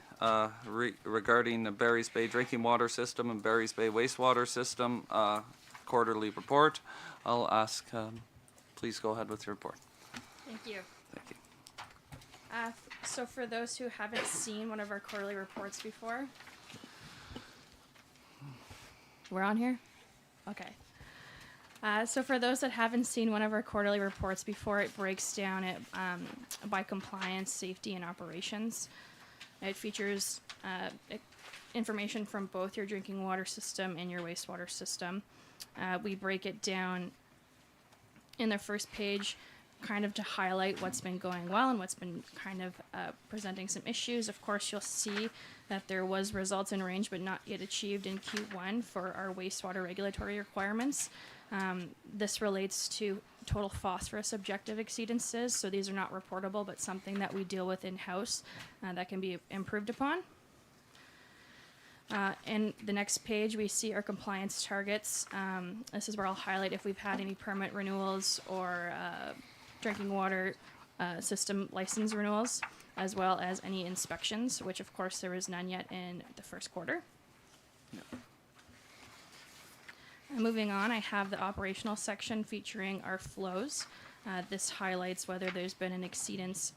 S9: regarding the Barry's Bay drinking water system and Barry's Bay wastewater system. quarterly report. I'll ask, please go ahead with your report.
S11: Thank you.
S9: Thank you.
S11: So for those who haven't seen one of our quarterly reports before, we're on here? Okay. So for those that haven't seen one of our quarterly reports before, it breaks down it by compliance, safety, and operations. It features information from both your drinking water system and your wastewater system. We break it down in the first page kind of to highlight what's been going well and what's been kind of presenting some issues. Of course, you'll see that there was results in range but not yet achieved in Q1 for our wastewater regulatory requirements. This relates to total phosphorus objective exceedances, so these are not reportable but something that we deal with in-house that can be improved upon. In the next page, we see our compliance targets. This is where I'll highlight if we've had any permit renewals or drinking water system license renewals, as well as any inspections, which of course there was none yet in the first quarter. Moving on, I have the operational section featuring our flows. This highlights whether there's been an exceedance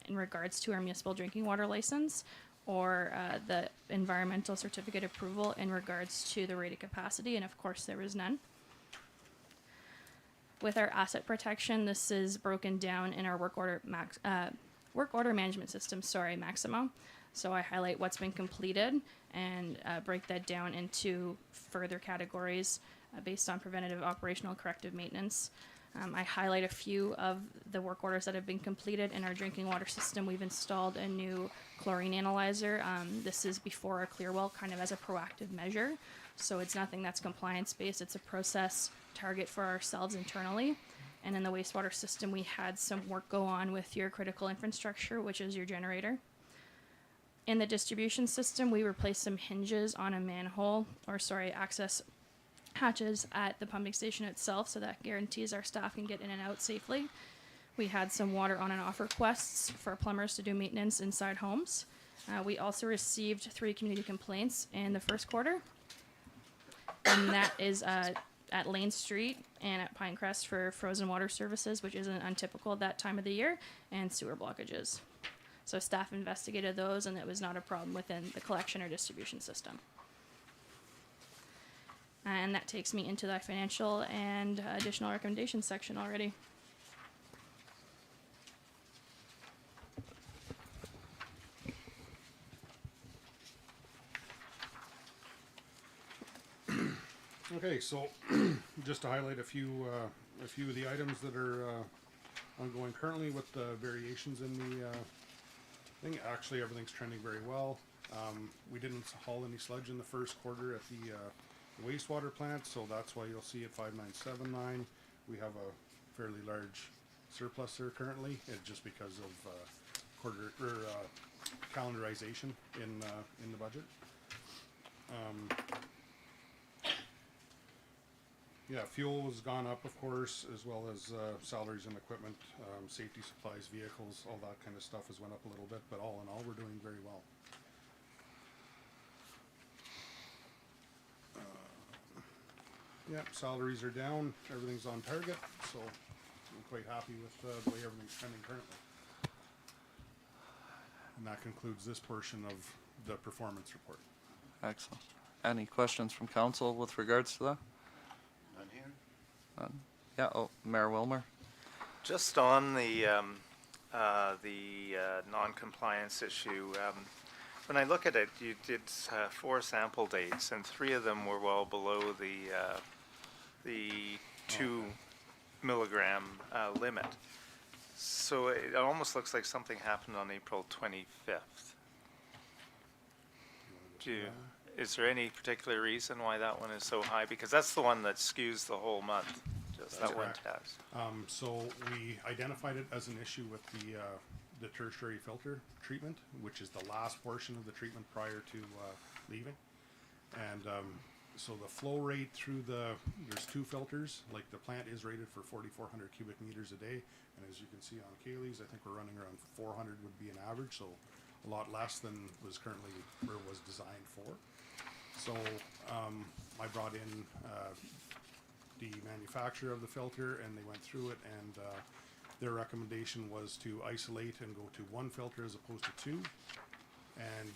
S11: in regards to our municipal drinking water license or the environmental certificate approval in regards to the rated capacity, and of course there was none. With our asset protection, this is broken down in our work order management system, Maximo. So I highlight what's been completed and break that down into further categories based on preventative, operational, corrective maintenance. I highlight a few of the work orders that have been completed in our drinking water system. We've installed a new chlorine analyzer. This is before our clear well, kind of as a proactive measure. So it's nothing that's compliance-based. It's a process target for ourselves internally. And in the wastewater system, we had some work go on with your critical infrastructure, which is your generator. In the distribution system, we replaced some hinges on a manhole, access hatches at the pumping station itself, so that guarantees our staff can get in and out safely. We had some water on and off requests for plumbers to do maintenance inside homes. We also received 3 community complaints in the first quarter, and that is at Lane Street and at Pinecrest for frozen water services, which isn't untypical at that time of the year, and sewer blockages. So staff investigated those, and it was not a problem within the collection or distribution system. And that takes me into the financial and additional recommendations section already.
S12: Okay, so just to highlight a few of the items that are ongoing currently with the variations in the thing. Actually, everything's trending very well. We didn't haul any sludge in the first quarter at the wastewater plant, so that's why you'll see at 5979 we have a fairly large surplus there currently, just because of calendarization in the budget. Yeah, fuel has gone up, of course, as well as salaries and equipment, safety supplies, vehicles, all that kind of stuff has went up a little bit, but all in all, we're doing very well. Yeah, salaries are down, everything's on target, so I'm quite happy with the way everything's trending currently. And that concludes this portion of the performance report.
S9: Excellent. Any questions from council with regards to that?
S10: None here?
S9: None? Yeah, Mayor Wilmer.
S1: Just on the non-compliance issue, when I look at it, you did 4 sample dates, and 3 of them were well below the 2 milligram limit. So it almost looks like something happened on April 25th. Is there any particular reason why that one is so high? Because that's the one that skews the whole month, just that one test.
S12: So we identified it as an issue with the tertiary filter treatment, which is the last portion of the treatment prior to leaving. And so the flow rate through there's 2 filters, like the plant is rated for 4,400 cubic meters a day. And as you can see on Kaylee's, I think we're running around 400 would be an average, so a lot less than was currently or was designed for. So I brought in manufacturer of the filter, and they went through it, and their recommendation was to isolate and go to one filter as opposed to two. And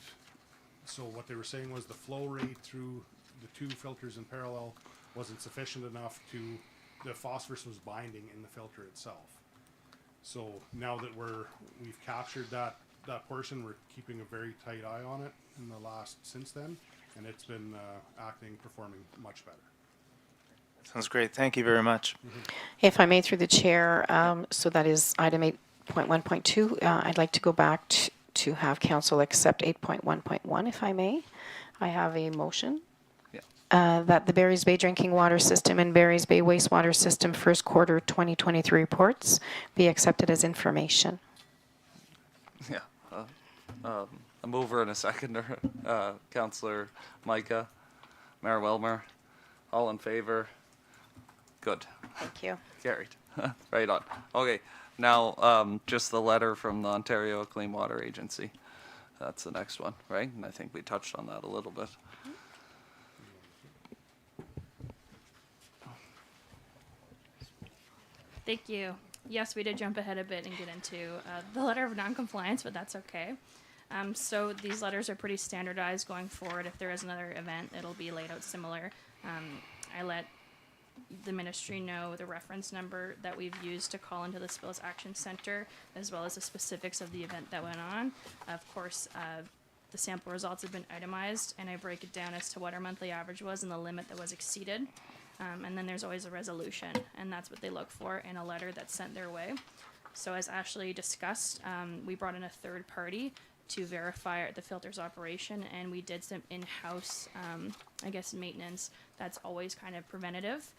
S12: so what they were saying was the flow rate through the two filters in parallel wasn't sufficient enough to, the phosphorus was binding in the filter itself. So now that we've captured that portion, we're keeping a very tight eye on it in the since then, and it's been performing much better.
S1: Sounds great. Thank you very much.
S2: If I may, through the chair, so that is item 8.1.2. I'd like to go back to have council accept 8.1.1, if I may. I have a motion.
S9: Yeah.
S2: That the Barry's Bay drinking water system and Barry's Bay wastewater system first quarter 2023 reports be accepted as information.
S9: Yeah. A mover and a seconder, Councillor Micah, Mayor Wilmer, all in favor. Good.
S2: Thank you.
S9: Carried. Right on. Okay. Now, just the letter from the Ontario Clean Water Agency. That's the next one, right? And I think we touched on that a little bit.
S11: Thank you. Yes, we did jump ahead a bit and get into the letter of non-compliance, but that's okay. So these letters are pretty standardized going forward. If there is another event, it'll be laid out similar. I let the ministry know the reference number that we've used to call into the Spills Action Center, as well as the specifics of the event that went on. Of course, the sample results have been itemized, and I break it down as to what our monthly average was and the limit that was exceeded. And then there's always a resolution, and that's what they look for in a letter that's sent their way. So as Ashley discussed, we brought in a third party to verify the filter's operation, and we did some in-house, maintenance that's always kind of preventative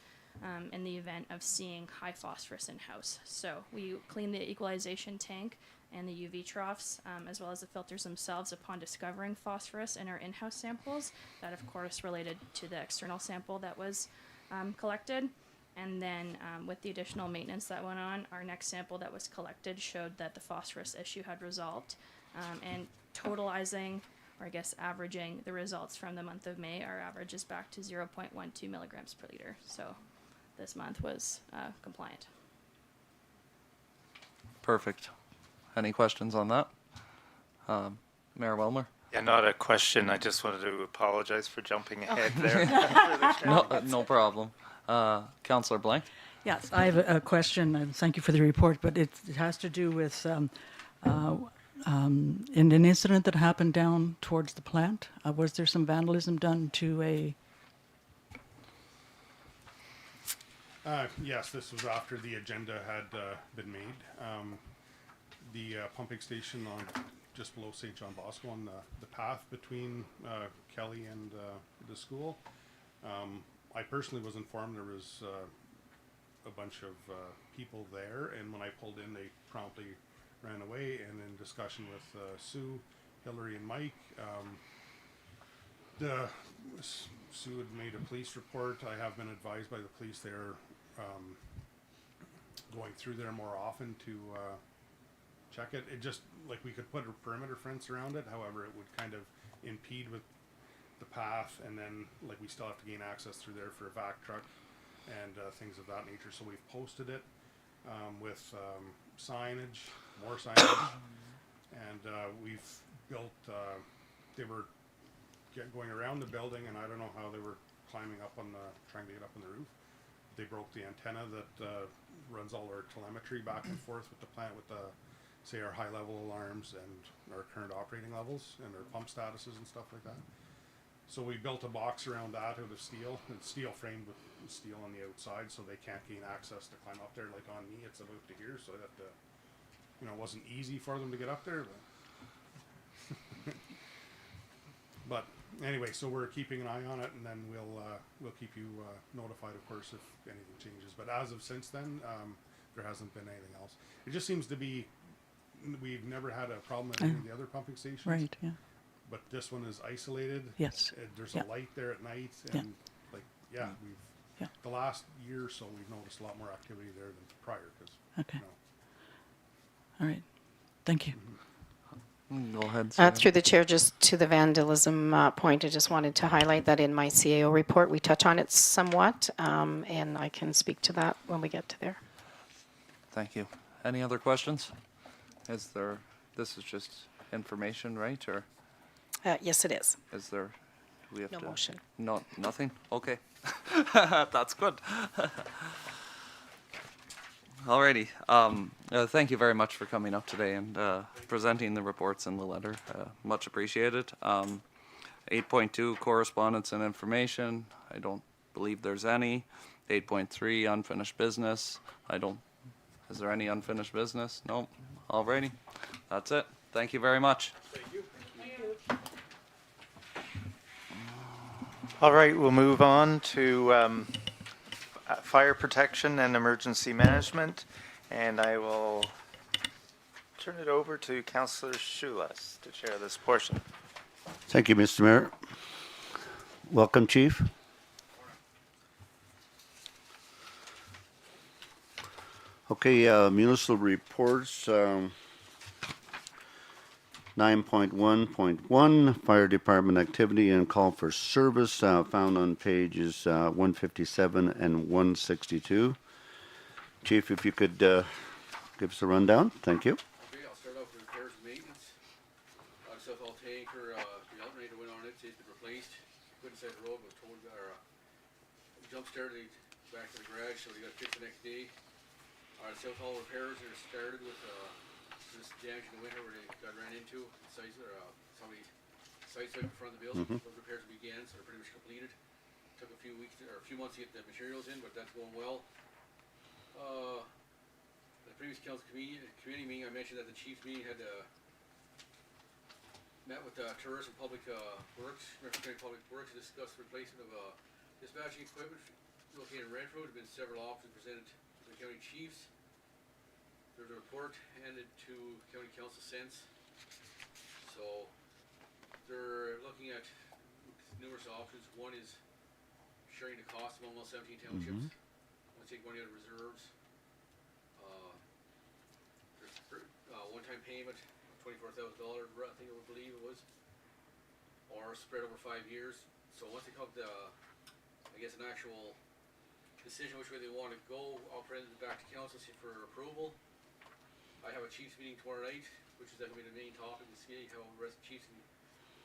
S11: in the event of seeing high phosphorus in-house. So we cleaned the equalization tank and the UV troughs, as well as the filters themselves upon discovering phosphorus in our in-house samples. That, of course, related to the external sample that was collected. And then with the additional maintenance that went on, our next sample that was collected showed that the phosphorus issue had resolved. And totalizing, or I guess averaging the results from the month of May, our average is back to 0.12 milligrams per liter. So this month was compliant.
S9: Perfect. Any questions on that? Mayor Wilmer?
S1: Yeah, not a question. I just wanted to apologize for jumping ahead there.
S9: No problem. Councillor Blank?
S7: Yes, I have a question, and thank you for the report, but it has to do with in an incident that happened down towards the plant. Was there some vandalism done to a...
S12: Yes, this was after the agenda had been made. The pumping station on just below St. John Bosco on the path between Kelly and the school. I personally was informed there was a bunch of people there, and when I pulled in, they promptly ran away. And in discussion with Sue, Hillary, and Mike, Sue had made a police report. I have been advised by the police they're going through there more often to check it. It just, like, we could put a perimeter fence around it, however, it would kind of impede with the path, and then, like, we still have to gain access through there for a vac truck and things of that nature. So we've posted it with signage, more signage, and we've built, they were going around the building, and I don't know how they were climbing up on trying to get up on the roof. They broke the antenna that runs all our telemetry back and forth with the plant, with the, say, our high level alarms and our current operating levels and our pump statuses and stuff like that. So we built a box around that out of steel, and steel framed with steel on the outside, so they can't gain access to climb up there. Like on me, it's about to here, so I have to, you know, it wasn't easy for them to get up there, but, but anyway, so we're keeping an eye on it, and then we'll keep you notified, of course, if anything changes. But as of since then, there hasn't been anything else. It just seems to be, we've never had a problem at any of the other pumping stations.
S7: Right, yeah.
S12: But this one is isolated.
S7: Yes.
S12: There's
S7: Yeah.
S12: a light there at night,
S7: Yeah.
S12: and we've
S7: Yeah.
S12: the last year or so we've noticed a lot more activity there than prior. Cause,
S7: Okay.
S12: you know,
S7: All right. Thank you.
S9: Go ahead. Sarah.
S2: Through the chair, just to the vandalism point, I just wanted to highlight that in my CAO report, we touch on it somewhat, and I can speak to that when we get to there.
S9: Thank you. Any other questions? Is there? This is just information, right? Or
S2: Yes, it is.
S9: is there? Do we have
S2: No
S9: to?
S2: motion.
S9: No, nothing. Okay, that's good. Alrighty. Thank you very much for coming up today and presenting the reports in the letter. Much appreciated. 8.2 correspondence and information. I don't believe there's any. 8.3 unfinished business. I don't. Is there any unfinished business? No. Alrighty. That's it. Thank you very much.
S1: All right, we'll move on to fire protection and emergency management, and I will turn it over to Councillor Schulas to chair this portion.
S10: Thank you, Mr. Mayor. Welcome, Chief. Okay, municipal reports. 9.1.1, fire department activity and call for service, found on pages 157 and 162. Chief, if you could give us a rundown, thank you.
S13: Okay, I'll start off with repairs and maintenance. South Hall tanker, the alternator went on it, it's been replaced. Put inside the road, was told, jump started back to the garage, so we got it fixed the next day. South Hall repairs are started with this damage in the winter where they got ran into. Sites or somebody sideswiped in front of the building. Those repairs began, so they're pretty much completed. Took a few weeks or a few months to get the materials in, but that's going well. The previous council committee meeting, I mentioned that the chief's meeting had met with Tourist and Public Works, Metro County Public Works, to discuss the replacement of dispatching equipment located in Renfrew. There have been several options presented to the county chiefs. There's a report handed to county council since. So they're looking at numerous options. One is sharing the cost among all 17 townships. We'll take money out of reserves. There's one-time payment of $24,000, I think I would believe it was, or spread over 5 years. So once they come up to, I guess, an actual decision which way they want to go, I'll present it back to council for approval. I have a chiefs meeting tomorrow night, which is going to be the main topic to see how the rest of the chiefs'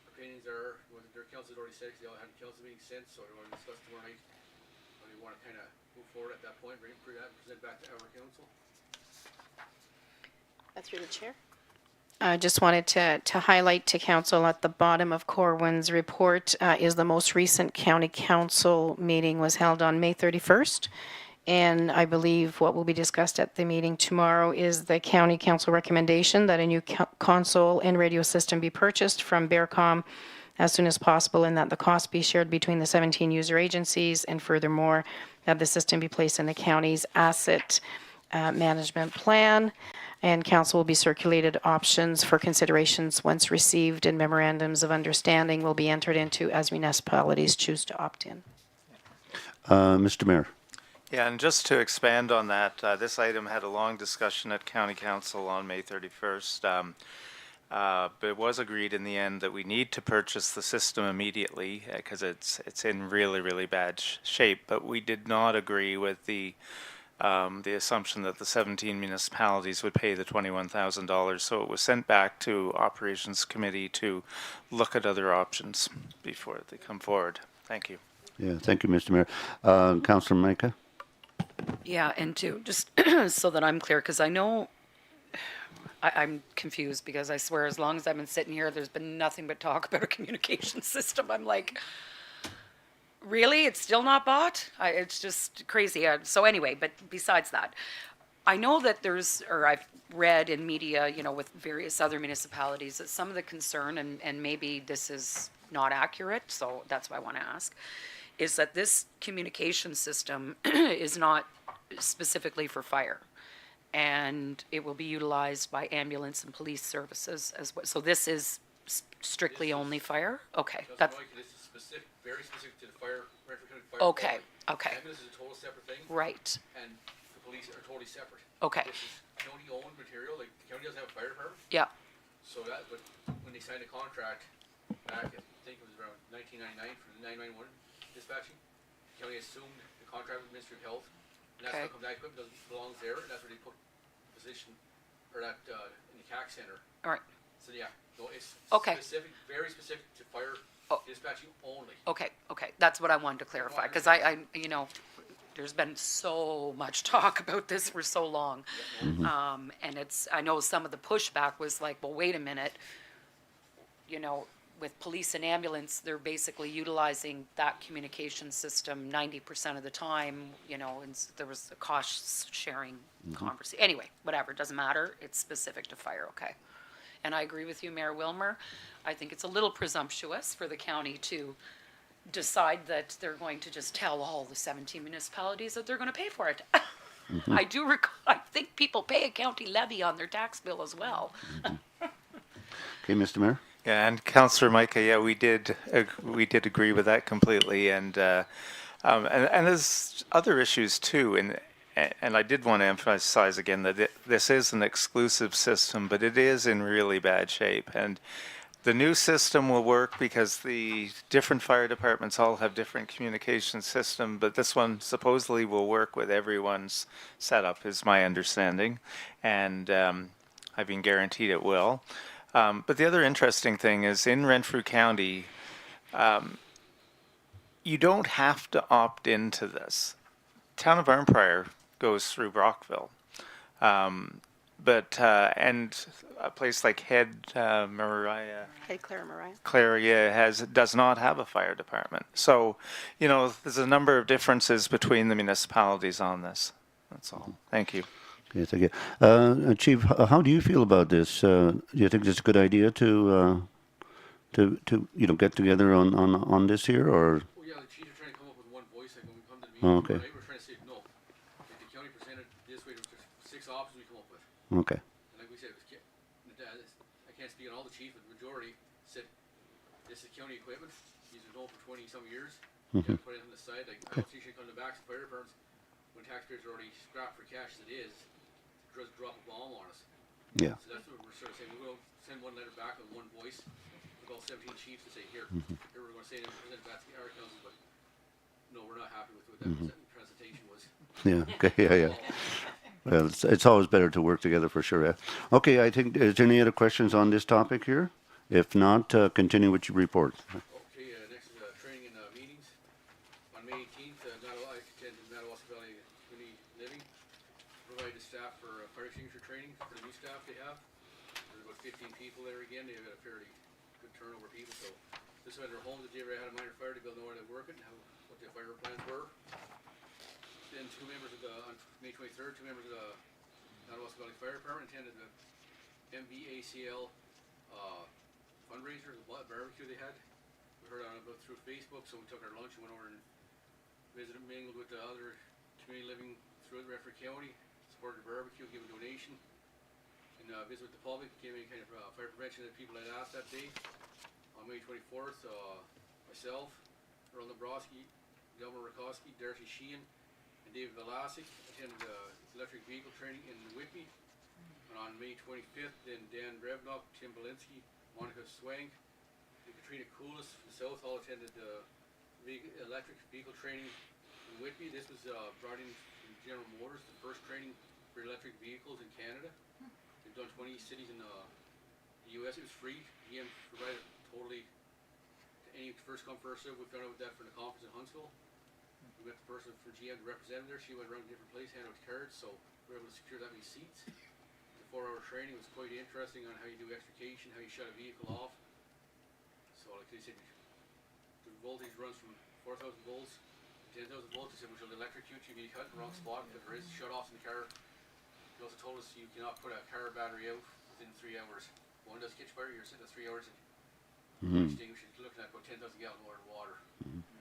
S13: opinions are. Their council's already said, because they all had a council meeting since, so I want to discuss tomorrow night. We want to kind of move forward at that point, bring that and present back to our council.
S2: Through the chair. I just wanted to highlight to council at the bottom of Corwin's report is the most recent county council meeting was held on May 31st. And I believe what will be discussed at the meeting tomorrow is the county council recommendation that a new console and radio system be purchased from Bearcom as soon as possible, and that the cost be shared between the 17 user agencies, and furthermore, that the system be placed in the county's asset management plan. And council will be circulated options for considerations once received, and memorandums of understanding will be entered into as municipalities choose to opt in.
S10: Mr. Mayor.
S1: Yeah, and just to expand on that, this item had a long discussion at County Council on May 31st. But it was agreed in the end that we need to purchase the system immediately because it's in really, really bad shape. But we did not agree with the assumption that the 17 municipalities would pay the $21,000. So it was sent back to Operations Committee to look at other options before they come forward. Thank you.
S10: Yeah, thank you, Mr. Mayor. Councillor Micah.
S5: Yeah, and two, just so that I'm clear, because I know I'm confused, because I swear as long as I've been sitting here, there's been nothing but talk about a communication system. I'm like, really? It's still not bought? It's just crazy. So anyway, but besides that, I know that I've read in media, with various other municipalities, that some of the concern, and maybe this is not accurate, so that's why I want to ask, is that this communication system is not specifically for fire, and it will be utilized by ambulance and police services as well. So this is strictly only fire? Okay.
S13: This is very specific to the fire, Renfrew County Fire.
S5: Okay, okay.
S13: Ambulance is a total separate thing.
S5: Right.
S13: And the police are totally separate.
S5: Okay.
S13: This is county-owned material, like the county doesn't have a fire department.
S5: Yeah.
S13: So that, but when they signed the contract back, I think it was around 1999 for the 991 dispatching, the county assumed the contract with the Ministry of Health, and that's
S5: Okay.
S13: how come that equipment belongs there, and that's where they put the position, or that, in the CAC center.
S5: All right.
S13: So yeah, no, it's
S5: Okay.
S13: specific, very specific to fire
S5: Oh.
S13: dispatching only.
S5: Okay, that's what I wanted to clarify, because I, you know, there's been so much talk about this for so long. And I know some of the pushback was like, well, wait a minute, you know, with police and ambulance, they're basically utilizing that communication system 90% of the time, you know, and there was a cost sharing conversation. Anyway, whatever, doesn't matter, it's specific to fire, okay. And I agree with you, Mayor Wilmer. I think it's a little presumptuous for the county to decide that they're going to just tell all the 17 municipalities that they're going to pay for it. I think people pay a county levy on their tax bill as well.
S10: Okay, Mr. Mayor?
S1: Yeah, and Councillor Micah, yeah, we did agree with that completely, and there's other issues too, and I did want to emphasize again that this is an exclusive system, but it is in really bad shape, and the new system will work because the different fire departments all have different communication system, but this one supposedly will work with everyone's setup, is my understanding, and I've been guaranteed it will. But the other interesting thing is in Renfrew County, you don't have to opt into this. Town of Arnprior goes through Brockville. But a place like Mariah,
S2: Hey, Claire Mariah.
S1: Claria does not have a fire department. So, you know, there's a number of differences between the municipalities on this. That's all. Thank you.
S10: Okay, thank you. Chief, how do you feel about this? Do you think it's a good idea to get together on this here, or?
S13: Well, yeah, the chiefs are trying to come up with one voice, like when we come to the
S10: Oh,
S13: meeting
S10: okay.
S13: tonight, we're trying to say no. If the county presented this way, there was 6 options we come up with.
S10: Okay.
S13: And like we said, I can't speak on all the chiefs, but the majority said, this is county equipment, these are known for 20-some years, you gotta put it on the side, like, I don't think you should come to the backs of fire departments when taxpayers are already strapped for cash as it is, to just drop a bomb on us.
S10: Yeah.
S13: So that's what we're sort of saying, we're gonna send one letter back with one voice, with all 17 chiefs to say, here we're gonna say, and present it back to our council, but no, we're not happy with what that presentation was.
S10: Yeah. Okay. Yeah. Well, it's always better to work together for sure. Okay. I think. Is there any other questions on this topic here? If not, continue with your report.
S13: Okay, next is training and meetings. On May 18th, I attended Madawaska Valley Community Living, provided staff for fire extinguisher training for the new staff they have. There's about 15 people there again. They've got a fairly good turnover of people, so this is their homes. If they ever had a minor fire, they'll know where they work it and what their fire plans were. Then on May 23rd, 2 members of the Madawaska Valley Fire Department attended the MVACL fundraiser, the barbecue they had. We heard about through Facebook, so we took our lunch and went over and visited, mingled with the other community living throughout Renfrew County, supported the barbecue, gave a donation, and visited with the public, gave any kind of fire prevention that people had asked that day. On May 24th, myself, Earl Nabrowski, Delmer Rakowski, Darcy Sheehan, and David Velasic attended electric vehicle training in Whitby. And on May 25th, then Dan Brevnock, Tim Belinsky, Monica Swank, and Katrina Koulis from the South all attended electric vehicle training in Whitby. This was brought in from General Motors, the first training for electric vehicles in Canada. They've done 20 cities in the U.S. It was free. GM provided totally to any first come first serve. We found out that from the conference in Huntsville. We met the person for GM to represent there. She went around to different places, handed out cards, so we were able to secure that many seats. The 4-hour training was quite interesting on how you do extrication, how you shut a vehicle off. So like they said, the voltage runs from 4,000 volts to 10,000 volts. They said, which will electrocute you if you cut in the wrong spot. If there is shut-offs in the car, they also told us you cannot put a car battery out within 3 hours. One does catch fire, you're sitting at 3 hours and extinguish it. You're looking at about 10,000 gallons of water.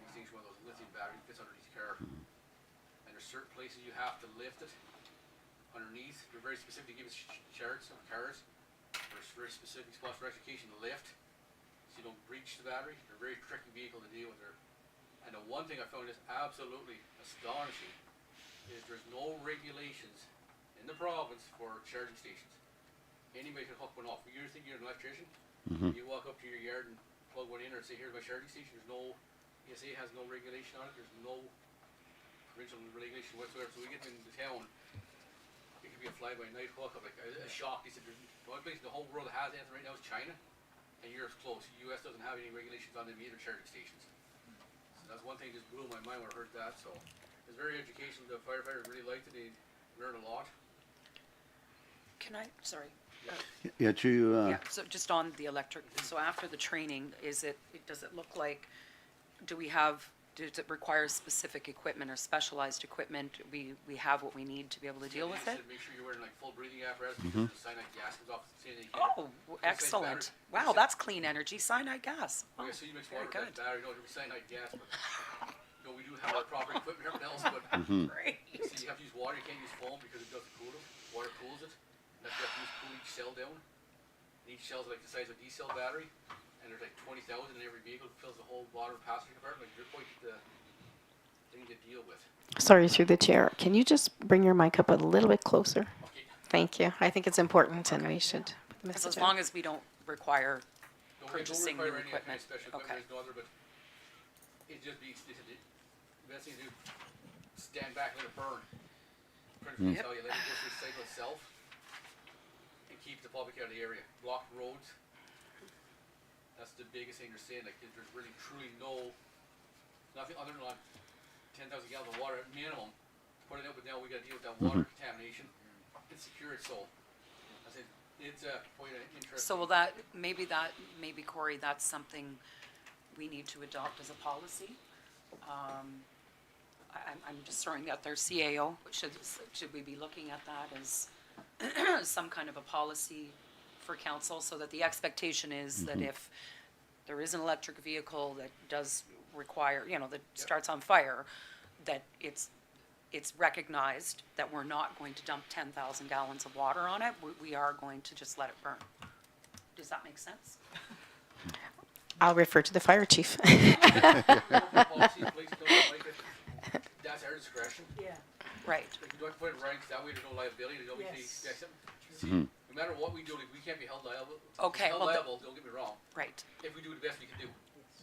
S13: Extinguish one of those lithium batteries fits underneath the car. And there's certain places you have to lift it underneath. They're very specific to give us charts of cars. There's very specific spots for extrication to lift, so you don't breach the battery. They're a very tricky vehicle to deal with there. And the one thing I found is absolutely astonishing is there's no regulations in the province for charging stations. anybody can hook one off. You think you're an electrician,
S10: Mhm.
S13: you walk up to your yard and plug one in or say, here's my charging station, there's no, ESA has no regulation on it, there's no provincial regulation whatsoever, so we get into town, it could be a fly-by-night hookup, like a shock. They said, there's the only place in the whole world that has anything right now is China, and Europe's close. The US doesn't have any regulations on them either, charging stations. So that's one thing that just blew my mind when I heard that, so it's very educational. The firefighters really liked it, they learned a lot.
S5: Can I, sorry.
S10: Yeah, to,
S5: Yeah, so just on the electric, so after the training, does it look like, does it require specific equipment or specialized equipment? We have what we need to be able to deal with it?
S13: Make sure you're wearing like full breathing apparatus, because the cyanide gas comes off the skin.
S5: Oh, excellent. Wow, that's clean energy, cyanide gas. Oh,
S13: Okay, so you mix
S5: very
S13: water with
S5: good.
S13: that battery, no, it'll be cyanide gas, but, we do have our proper equipment and everything else, but,
S5: Great.
S13: see, you have to use water, you can't use foam because it doesn't cool it, water cools it, and that's why you have to cool each cell down. And each cell's like the size of a D-cell battery, and there's like 20,000 in every vehicle, it fills the whole bottom passenger compartment, like you're quite the thing to deal with.
S2: Sorry, through the chair. Can you just bring your mic up a little bit closer?
S13: Okay.
S2: Thank you. I think it's important and we should put the
S5: Because
S2: message
S5: as
S2: out.
S5: long as we don't require
S13: Don't
S5: purchasing
S13: require
S5: new
S13: any kind
S5: equipment.
S13: of special
S5: Okay.
S13: equipment, there's no other, but it just be, the best thing to do, stand back, let it burn. Pretty much tell you, let it go through the cycle itself, and keep the public out of the area. Block roads. That's the biggest thing you're saying, like, there's really truly nothing other than like 10,000 gallons of water at minimum, put it out, but now we gotta deal with that water contamination and secure it, so. I said, it's quite an interesting.
S5: So maybe Corey, that's something we need to adopt as a policy. I'm just throwing out there, CAO, should we be looking at that as some kind of a policy for council, so that the expectation is that if there is an electric vehicle that does require, that starts on fire, that it's recognized that we're not going to dump 10,000 gallons of water on it, we are going to just let it burn. Does that make sense?
S2: I'll refer to the fire chief.
S13: Policy in place, don't like it, that's our discretion.
S5: Yeah. Right.
S13: If you don't put it right, that way there's no liability, there's nobody can
S5: Yes.
S13: expect something. See, no matter what we do, like, we can't be held liable.
S5: Okay,
S13: Held
S5: well,
S13: liable, don't get me wrong,
S5: Right.
S13: if we do the best we can do.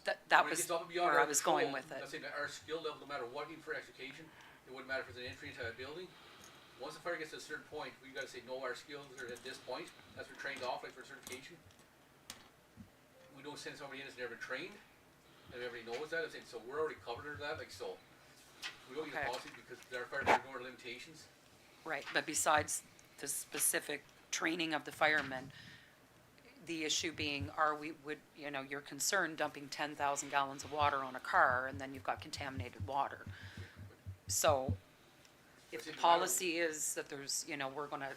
S5: That
S13: When it
S5: was
S13: gets up and beyond
S5: where
S13: our
S5: I was going
S13: control,
S5: with it.
S13: I'm saying that our skill level, no matter what, even for extrication, it wouldn't matter if it's an entry into a building. Once the fire gets to a certain point, we've gotta say, no, our skills are at this point, as we're trained off, like for certification. We don't send somebody in that's never trained, and everybody knows that, so we're already covered under that, like, so. We don't need
S5: Okay.
S13: a policy because our firefighters know our limitations.
S5: Right, but besides the specific training of the firemen, the issue being, you're concerned dumping 10,000 gallons of water on a car and then you've got contaminated water. So if the policy is that we're gonna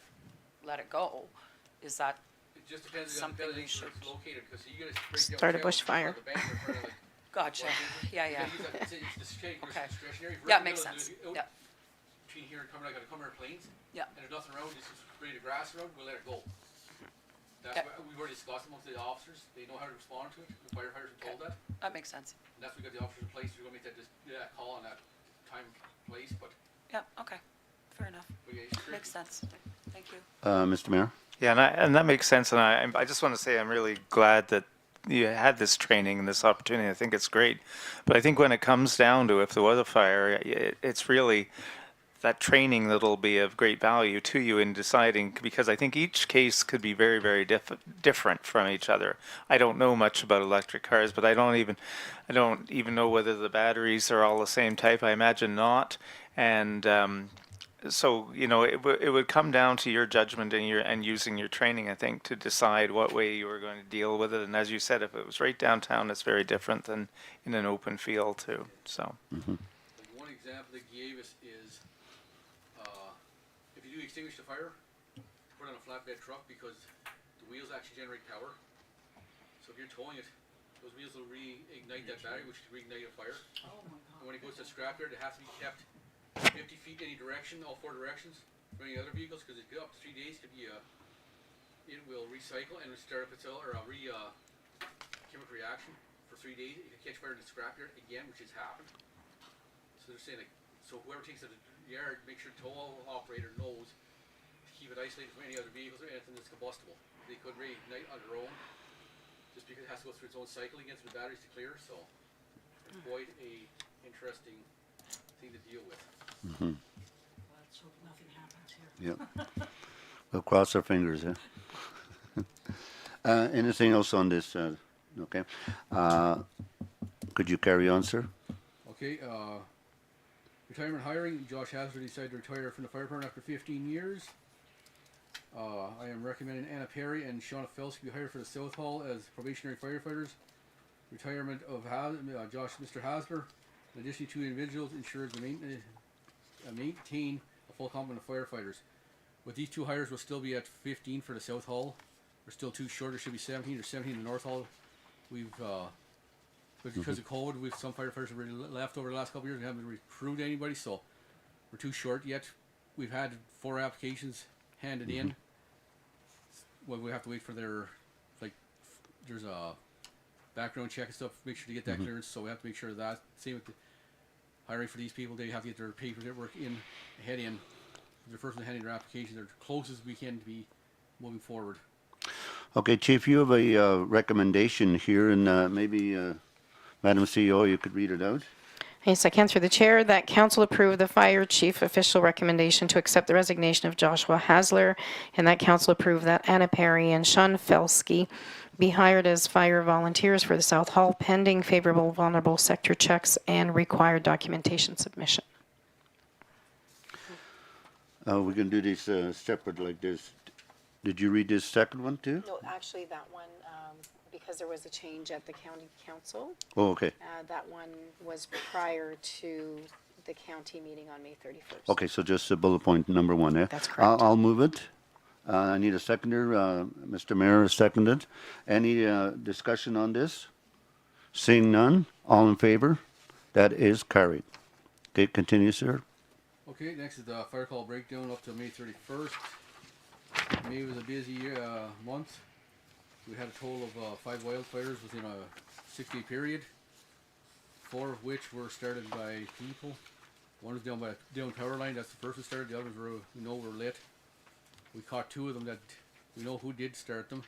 S5: let it go, is that
S13: It just depends on
S5: something
S13: the
S5: we
S13: building
S5: should
S13: where it's located, because you gotta break down.
S2: Start a
S13: the
S2: bush
S13: channels
S2: fire.
S13: for the bank or for the, like,
S5: Gotcha, yeah,
S13: you
S5: yeah.
S13: gotta use that, it's
S5: Okay.
S13: discretionary. If we're
S5: Yeah,
S13: in the
S5: makes
S13: middle of
S5: sense.
S13: doing-
S5: Yeah,
S13: Between here and coming, I gotta come here planes,
S5: yeah,
S13: and there's nothing around, just sprayed the grass around, we'll let it go. That's
S5: Okay.
S13: why, we've already discussed it amongst the officers, they know how to respond to it, the firefighters have told that,
S5: that makes sense.
S13: and that's why we got the officers in place, we're gonna make that call on that time, place, but,
S5: Yeah, okay, fair enough.
S13: yeah, it's true.
S5: Makes sense. Thank you.
S10: Mr. Mayor?
S1: Yeah, and that makes sense. And I just want to say I'm really glad that you had this training and this opportunity. I think it's great. But I think when it comes down to if there was a fire, it's really that training that'll be of great value to you in deciding, because I think each case could be very, very different from each other. I don't know much about electric cars, but I don't even know whether the batteries are all the same type. I imagine not. And so it would come down to your judgment and using your training, I think, to decide what way you were going to deal with it. And as you said, if it was right downtown, it's very different than in an open field too. So.
S13: Like one example they gave us is, if you do extinguish the fire, put it on a flatbed truck because the wheels actually generate power. So if you're towing it, those wheels will reignite that battery, which can reignite a fire.
S5: Oh my
S13: And when it goes to scrapyard, it has to be kept 50 feet any direction, all four directions, from any other vehicles, because it could up to 3 days to be it will recycle and start up itself, or a chemical reaction for 3 days. It can catch fire in the scrapyard again, which has happened. So they're saying, like, so whoever takes it to the yard, make sure the tow operator knows to keep it isolated from any other vehicles or anything that's combustible. They could reignite on their own, just because it has to go through its own cycle again through the batteries to clear. So it's quite a interesting thing to deal with.
S7: Let's hope nothing happens here.
S10: Yeah. We'll cross our fingers, yeah. Anything else on this? Okay. Could you carry on, sir?
S13: Okay, retirement hiring. Josh Hasler decided to retire from the fire department after 15 years. I am recommending Anna Perry and Shauna Felsky be hired for the South Hall as probationary firefighters. Retirement of Mr. Hasler. In addition to individuals, ensures to maintain a full complement of firefighters. With these two hires, we'll still be at 15 for the South Hall. We're still too short. There should be 17 or 17 in the North Hall. We've but because of COVID, we've some firefighters have really left over the last couple of years and haven't recruited anybody, so we're too short yet. We've had 4 applications handed in. Well, we have to wait for their, like, there's a background check and stuff, make sure to get that clearance, so we have to make sure of that. Same with the hiring for these people, they have to get their paperwork ahead in. The first one handing their applications, they're closest we can to be moving forward.
S10: Okay, Chief, you have a recommendation here, and maybe Madam CEO, you could read it out.
S2: Yes, I can through the chair that council approve the fire chief official recommendation to accept the resignation of Joshua Hasler, and that council approve that Anna Perry and Sean Felsky be hired as fire volunteers for the South Hall pending favorable vulnerable sector checks and required documentation submission.
S10: We can do these separate like this. Did you read this second one too?
S2: No, actually that one, because there was a change at the county council,
S10: Oh, okay.
S2: that one was prior to the county meeting on May 31st.
S10: Okay, so just bullet point number 1, yeah?
S2: That's correct.
S10: I'll move it. I need a seconder. Mr. Mayor has seconded. Any discussion on this? Seeing none, all in favor? That is carried. Okay, continue, sir.
S13: Okay, next is the fire call breakdown up to May 31st. May was a busy month. We had a total of 5 wildfires within a 6-day period, 4 of which were started by people. One was down power line, that's the first one started, the others were lit. We caught 2 of them that we know who did start them.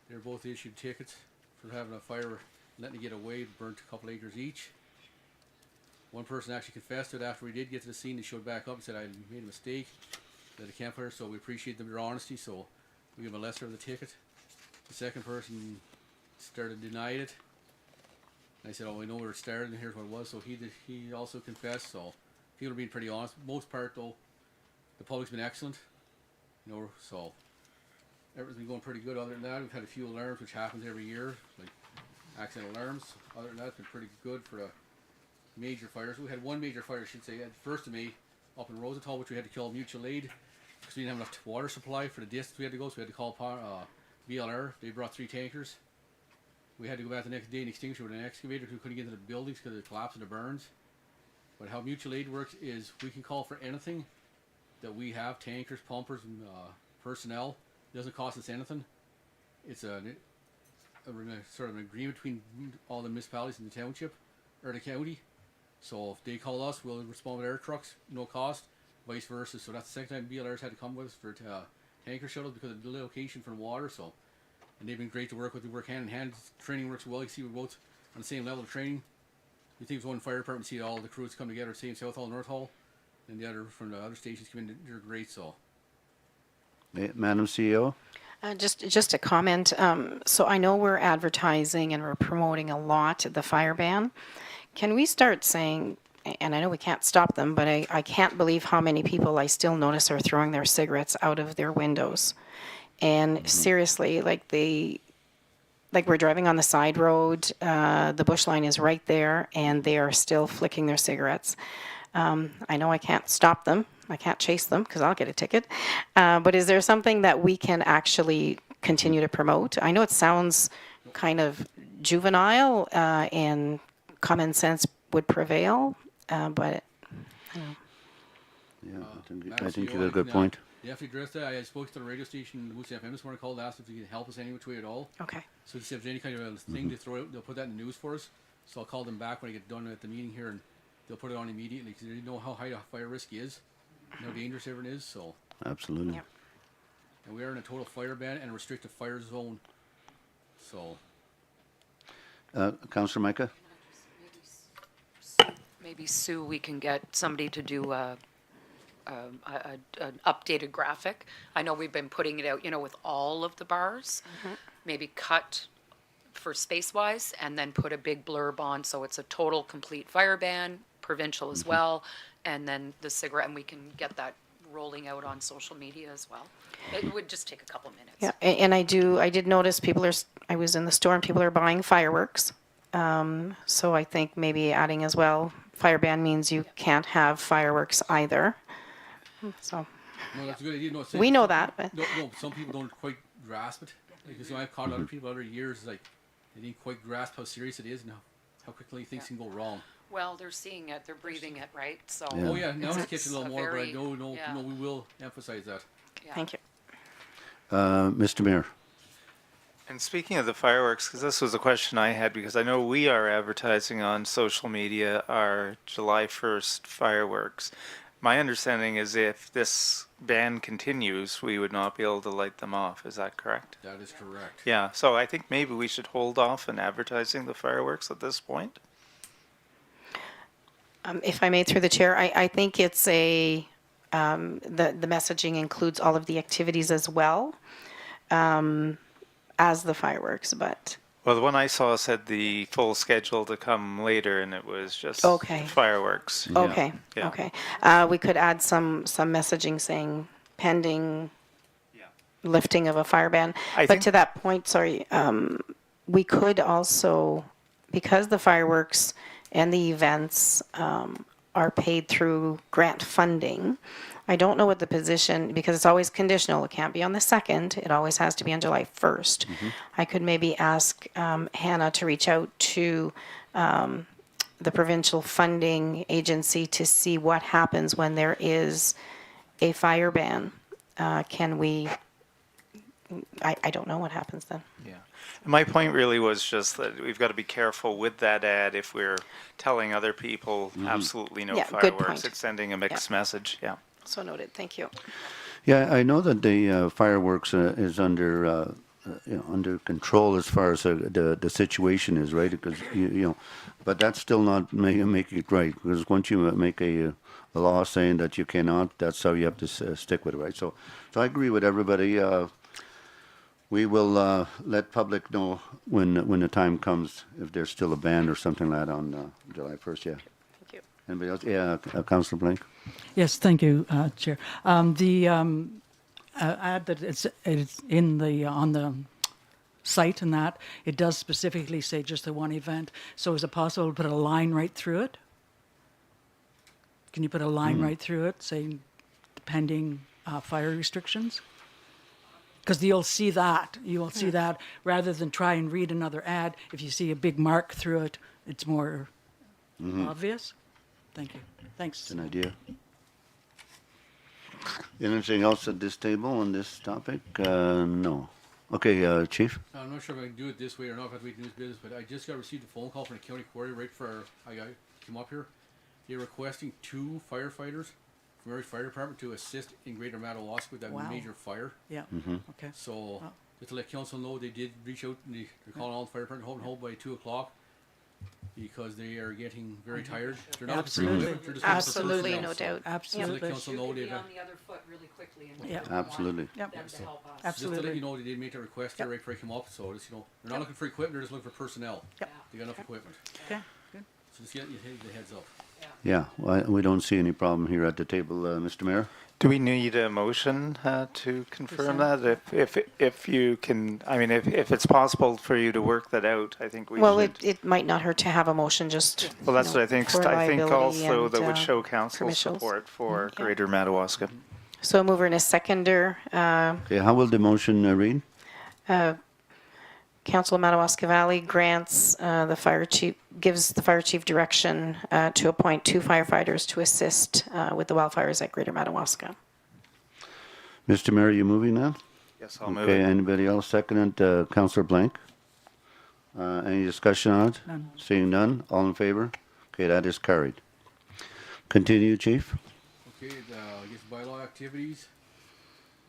S13: They were both issued tickets for having a fire, letting it get away, burnt a couple acres each. One person actually confessed to it after we did get to the scene. They showed back up and said, I made a mistake at a campfire, so we appreciate their honesty, so we give them a lesser of the ticket. The second person denied it. And I said, oh, we know where it started, and here's what it was. So he also confessed, so people are being pretty honest. Most part, though, the public's been excellent. You know, so everything's been going pretty good. Other than that, we've had a few alarms, which happens every year, like accident alarms. Other than that, it's been pretty good for the major fires. We had one major fire, I should say, at 1st of May up in Rosenthal, which we had to call mutual aid because we didn't have enough water supply for the distance we had to go, so we had to call BLR. They brought 3 tankers. We had to go back the next day and extinguish it with an excavator because we couldn't get into the buildings because of the collapse of the burns. But how mutual aid works is we can call for anything that we have, tankers, pumpers, and personnel. It doesn't cost us anything. It's a sort of an agreement between all the municipalities in the township or the county. So if they call us, we'll respond with air trucks, no cost, vice versa. So that's the second time BLR's had to come with us for tanker shuttles because of the location for the water. So, and they've been great to work with. We work hand in hand. Training works well. You see, we're both on the same level of training. You think it's one fire department, you see all the crews come together, same South Hall, North Hall, and the other from the other stations come in. They're great. So,
S10: Madam CEO.
S2: Just a comment. So I know we're advertising and we're promoting a lot the fire ban. Can we start saying, and I know we can't stop them, but I can't believe how many people I still notice are throwing their cigarettes out of their windows. And seriously, like we're driving on the side road, the bush line is right there, and they are still flicking their cigarettes. I know I can't stop them. I can't chase them because I'll get a ticket. But is there something that we can actually continue to promote? I know it sounds kind of juvenile and common sense would prevail, but
S10: Yeah, I think you got a good point.
S13: You have to address that. I spoke to the radio station, Moose FM this morning, called, asked if they could help us any which way at all.
S2: okay.
S13: So if there's any kind of a thing to throw out, they'll put that in the news for us. So I'll call them back when I get done at the meeting here, and they'll put it on immediately because they know how high a fire risk is, how dangerous everything is. So
S10: Absolutely.
S2: Yeah.
S13: And we are in a total fire ban and a restricted fire zone. So,
S10: Councillor Micah?
S5: Maybe Sue, we can get somebody to do an updated graphic. I know we've been putting it out, with all of the bars. Maybe cut for space-wise and then put a big blurb on, so it's a total complete fire ban, provincial as well, and then the cigarette, and we can get that rolling out on social media as well. It would just take a couple minutes.
S2: Yeah, and I did notice I was in the store and people are buying fireworks. So I think maybe adding as well, fire ban means you can't have fireworks either. So
S13: no, that's a good idea. No,
S2: we know that, but
S13: no, some people don't quite grasp it. Because I've caught other people other years, like, they didn't quite grasp how serious it is and how quickly things can go wrong.
S5: Well, they're seeing it, they're breathing it, right? So.
S10: Yeah.
S13: Oh yeah, now it's catching a little more,
S5: very-
S13: but no,
S5: yeah.
S13: we will emphasize that.
S5: Yeah.
S2: thank you.
S10: Mr. Mayor?
S1: And speaking of the fireworks, because this was a question I had, because I know we are advertising on social media our July 1st fireworks. My understanding is if this ban continues, we would not be able to light them off. Is that correct?
S13: That is correct.
S1: Yeah, so I think maybe we should hold off on advertising the fireworks at this point.
S2: If I may, through the chair, I think it's the messaging includes all of the activities as well as the fireworks, but
S1: Well, the one I saw said the full schedule to come later, and it was just
S2: Okay.
S1: fireworks.
S2: okay,
S1: Yeah.
S2: okay. We could add some messaging saying pending lifting of a fire ban.
S1: I
S2: But
S1: think-
S2: to that point, sorry, we could also, because the fireworks and the events are paid through grant funding, I don't know what the position, because it's always conditional. It can't be on the 2nd. It always has to be on July 1st. I could maybe ask Hannah to reach out to the provincial funding agency to see what happens when there is a fire ban. Can we, I don't know what happens then.
S1: Yeah. And my point really was just that we've got to be careful with that ad if we're telling other people absolutely no
S2: Yeah, good
S1: fireworks.
S2: point.
S1: It's sending a mixed message. Yeah.
S2: So noted, thank you.
S10: Yeah, I know that the fireworks is under under control as far as the situation is, right? Because but that's still not making it right. Because once you make a law saying that you cannot, that's how you have to stick with it, right? So I agree with everybody. We will let public know when the time comes if there's still a ban or something like that on July 1st. Yeah.
S2: Thank you.
S10: Anybody else? Yeah, Councillor Blank.
S7: Yes, thank you, Chair. The ad that it's in the on the site and that, it does specifically say just the one event. So is it possible to put a line right through it? Can you put a line right through it saying pending fire restrictions? Because you'll see that. You will see that rather than try and read another ad. If you see a big mark through it, it's more obvious. Thank you. Thanks.
S10: An idea. Anything else at this table on this topic? No. Okay, Chief.
S13: I'm not sure if I can do it this way or not, if I have to wait news business, but I just received a phone call from the county quarry right before I came up here. They're requesting 2 firefighters from every fire department to assist in Greater Madawaska with that
S7: Wow.
S13: major fire.
S7: Yeah. Okay.
S13: So, just to let council know, they did reach out and they're calling all the fire department, hoping by 2 o'clock because they are getting very tired. They're not looking for
S7: Absolutely.
S13: equipment, they're just looking for
S2: Absolutely,
S13: personnel.
S2: no
S13: So,
S2: doubt.
S13: Just to
S7: Absolutely.
S13: let council know
S5: Be
S13: they've,
S5: on the other foot really quickly and
S7: Yeah.
S5: we want
S10: Absolutely.
S7: Yep.
S5: them to help us.
S13: just to let
S7: Absolutely.
S13: you know, they did make that request there right before I came up, so just, they're not looking for equipment, they're just looking for personnel.
S7: Yep.
S13: They got enough equipment.
S7: Okay. Good.
S13: So just getting you the heads up.
S10: Yeah, well, we don't see any problem here at the table, Mr. Mayor.
S1: Do we need a motion to confirm that? If you can, I mean, if it's possible for you to work that out, I think we
S2: Well,
S1: should.
S2: it might not hurt to have a motion just.
S1: Well, that's what I think.
S2: for
S1: I think
S2: liability
S1: also
S2: and,
S1: that would show council
S2: commercials.
S1: support for
S2: Okay.
S1: Greater Madawaska.
S2: So a mover and a seconder.
S10: Okay, how will the motion read?
S2: Council of Madawaska Valley grants the fire chief, gives the fire chief direction to appoint 2 firefighters to assist with the wildfires at Greater Madawaska.
S10: Mr. Mayor, you moving now?
S1: Yes, I'll move
S10: Okay,
S1: it.
S10: anybody else second it? Councillor Blank? Any discussion on it?
S7: None.
S10: Seeing none, all in favor? Okay, that is carried. Continue, Chief.
S13: Okay, I guess bylaw activities.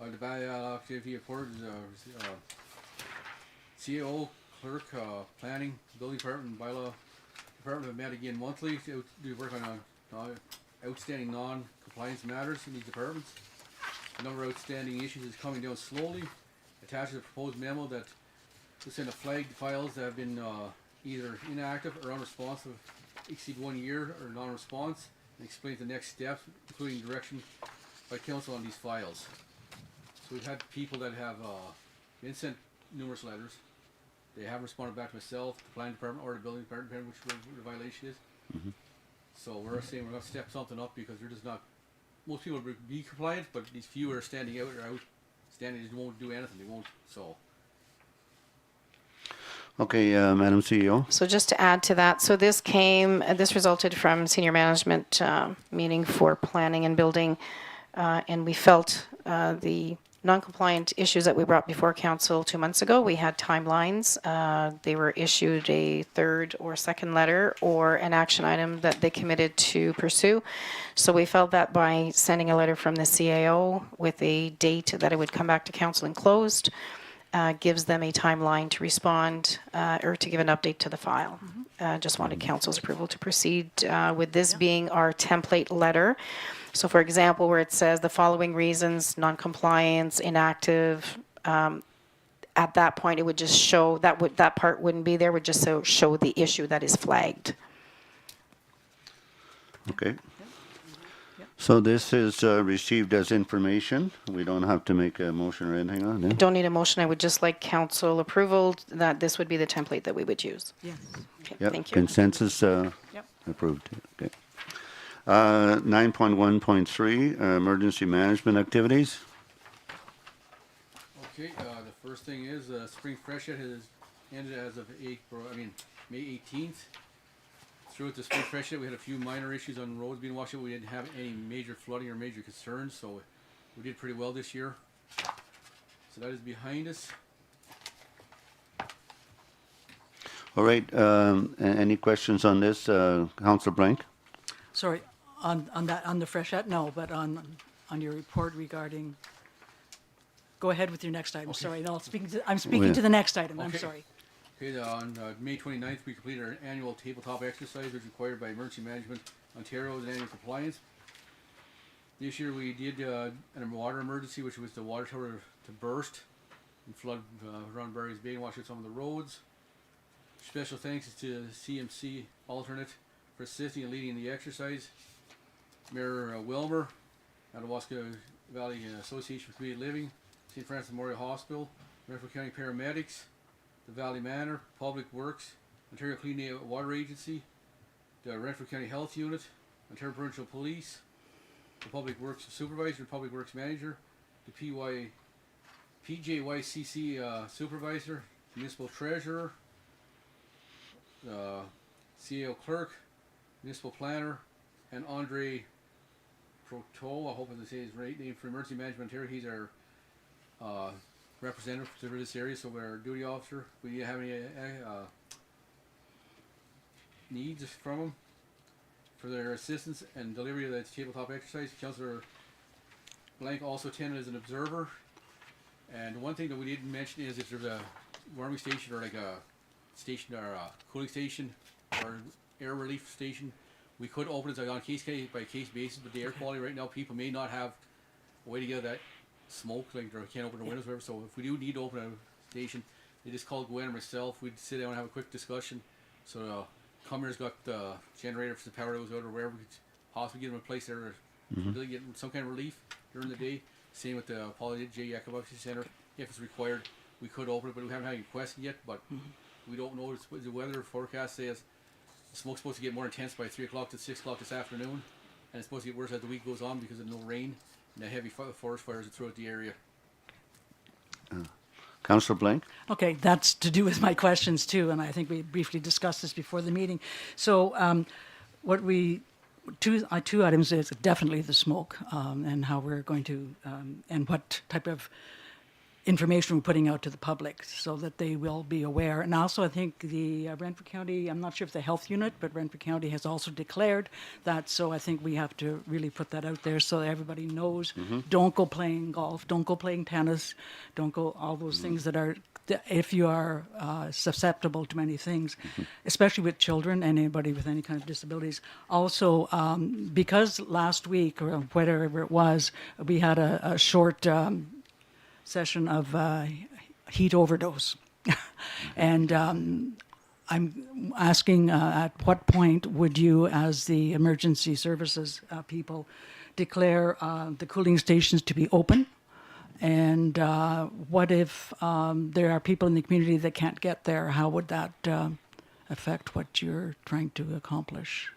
S13: The Valley Activity Report is CAO, clerk, planning, building department, and bylaw department have met again monthly to do work on outstanding non-compliance matters in these departments. The number of outstanding issues is coming down slowly. Attached to the proposed memo that will send a flagged files that have been either inactive or unresponsive exceed 1 year or non-response, and explains the next steps, including direction by council on these files. So we've had people that have been sent numerous letters. They haven't responded back to myself, the planning department, or the building department, which the violation is. So we're saying we're going to step something up because they're just not. Most people will be compliant, but these few are standing out or outstanding. They won't do anything. They won't. So.
S10: Okay, Madam CEO.
S2: So just to add to that, so this resulted from senior management meeting for planning and building, and we felt the non-compliant issues that we brought before council 2 months ago, we had timelines. They were issued a third or second letter or an action item that they committed to pursue. So we felt that by sending a letter from the CAO with a date that it would come back to council and closed, gives them a timeline to respond or to give an update to the file. Just wanted council's approval to proceed with this being our template letter. So for example, where it says the following reasons, non-compliance, inactive, at that point it would just show, that part wouldn't be there, would just show the issue that is flagged.
S10: Okay. So this is received as information. We don't have to make a motion or anything on it.
S2: Don't need a motion, I would just like council approval that this would be the template that we would use.
S7: Yes.
S2: Okay,
S10: Yep,
S2: thank you.
S10: consensus approved. Okay. 9.1.3, emergency management activities.
S13: Okay. The first thing is spring freshet has ended as of May 18th. Throughout the spring freshet, we had a few minor issues on roads being washed out. We didn't have any major flooding or major concerns, so we did pretty well this year. So that is behind us.
S10: All right. Any questions on this, Councillor Blank?
S7: Sorry, on the freshet, no, but on your report regarding. Go ahead with your next item.
S13: Okay.
S7: Sorry, no, I'm speaking to the next item. I'm
S13: Okay.
S7: sorry.
S13: Okay, on May 29th, we completed our annual tabletop exercise, which is required by Emergency Management Ontario's annual compliance. This year we did a water emergency, which was the water tower to burst and flood around Barry's Bay and wash out some of the roads. Special thanks to CMC alternate for assisting and leading the exercise. Mayor Wilmer, Athabasca Valley Association for Community Living, St. Francis Memorial Hospital, Renfrew County Paramedics, the Valley Manor, Public Works, Ontario Clean Water Agency, the Renfrew County Health Unit, Ontario Provincial Police, the Public Works Supervisor, Public Works Manager, the PJYCC Supervisor, Municipal Treasurer, the CAO Clerk, Municipal Planner, and Andre Proto, I hope I say his right name, for Emergency Management Ontario. He's our representative for this area, so we're our duty officer. We have any needs from them for their assistance and delivery of the tabletop exercise. Councillor Blank also attended as an observer. And one thing that we didn't mention is if there's a warming station or like a station or a cooling station or air relief station, we could open it on a case by case basis, but the air quality right now, people may not have a way to get that smoke, like they can't open the windows or whatever. So if we do need to open a station, they just call Gwen or myself. We'd sit down and have a quick discussion. So Cummer's got the generator for the power goes out or wherever, we could possibly get them a place there or really get some kind of relief during the day. Same with the Paul J. Yakubowski Center. If it's required, we could open it, but we haven't had any requests yet. But we don't know. The weather forecast says the smoke's supposed to get more intense by 3 o'clock to 6 o'clock this afternoon, and it's supposed to get worse as the week goes on because of no rain and the heavy forest fires throughout the area.
S10: Councillor Blank?
S7: Okay, that's to do with my questions too, and I think we briefly discussed this before the meeting. So two items is definitely the smoke and how we're going to, and what type of information we're putting out to the public so that they will be aware. And also, I think the Renfrew County, I'm not sure if the health unit, but Renfrew County has also declared that. So I think we have to really put that out there so that everybody knows. Don't go playing golf, don't go playing tennis, don't go all those things that are, if you are susceptible to many things, especially with children and anybody with any kind of disabilities. Also, because last week or whatever it was, we had a short session of heat overdose. And I'm asking at what point would you, as the emergency services people, declare the cooling stations to be open? And what if there are people in the community that can't get there? How would that affect what you're trying to accomplish?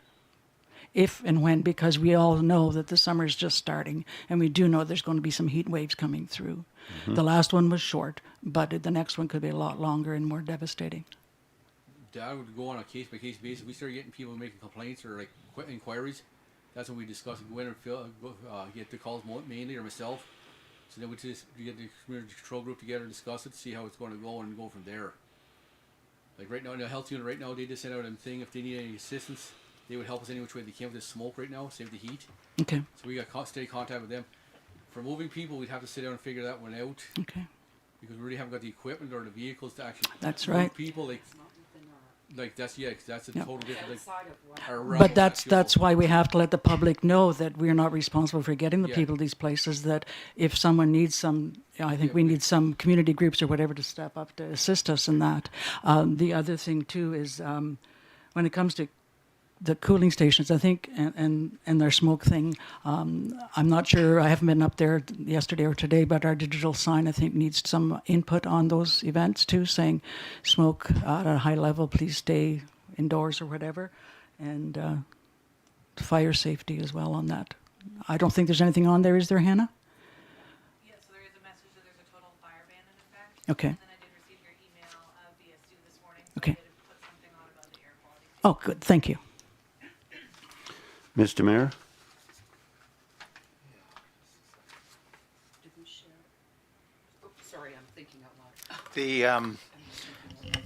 S7: If and when, because we all know that the summer is just starting, and we do know there's going to be some heat waves coming through. The last one was short, but the next one could be a lot longer and more devastating.
S13: That would go on a case by case basis. We start getting people making complaints or like inquiries. That's when we discuss and go in and get the calls mainly, or myself. So then we just get the community control group together and discuss it, see how it's going to go, and go from there. Like right now in the health unit, right now they just sent out a thing if they need any assistance. They would help us any which way they can with the smoke right now, save the heat.
S7: Okay.
S13: So we got steady contact with them. For moving people, we'd have to sit down and figure that one out.
S7: Okay.
S13: Because we really haven't got the equipment or the vehicles to actually
S7: That's
S13: move
S7: right.
S13: people. Like that's 'cause that's a total different.
S7: But that's why we have to let the public know that we're not responsible for getting the people to these places. That if someone needs some, I think we need some community groups or whatever to step up to assist us in that. The other thing too is when it comes to the cooling stations, I think, and their smoke thing, I'm not sure, I haven't been up there yesterday or today, but our digital sign, I think, needs some input on those events too, saying smoke at a high level, please stay indoors or whatever, and fire safety as well on that. I don't think there's anything on there, is there, Hannah?
S14: Yes, so there is a message that there's a total fire ban in effect.
S7: Okay.
S14: And then I did receive your email via Sue this morning, so
S7: Okay.
S14: I did put something on about the air quality.
S7: Oh, good, thank you.
S10: Mr. Mayor?
S5: Sorry, I'm thinking out loud.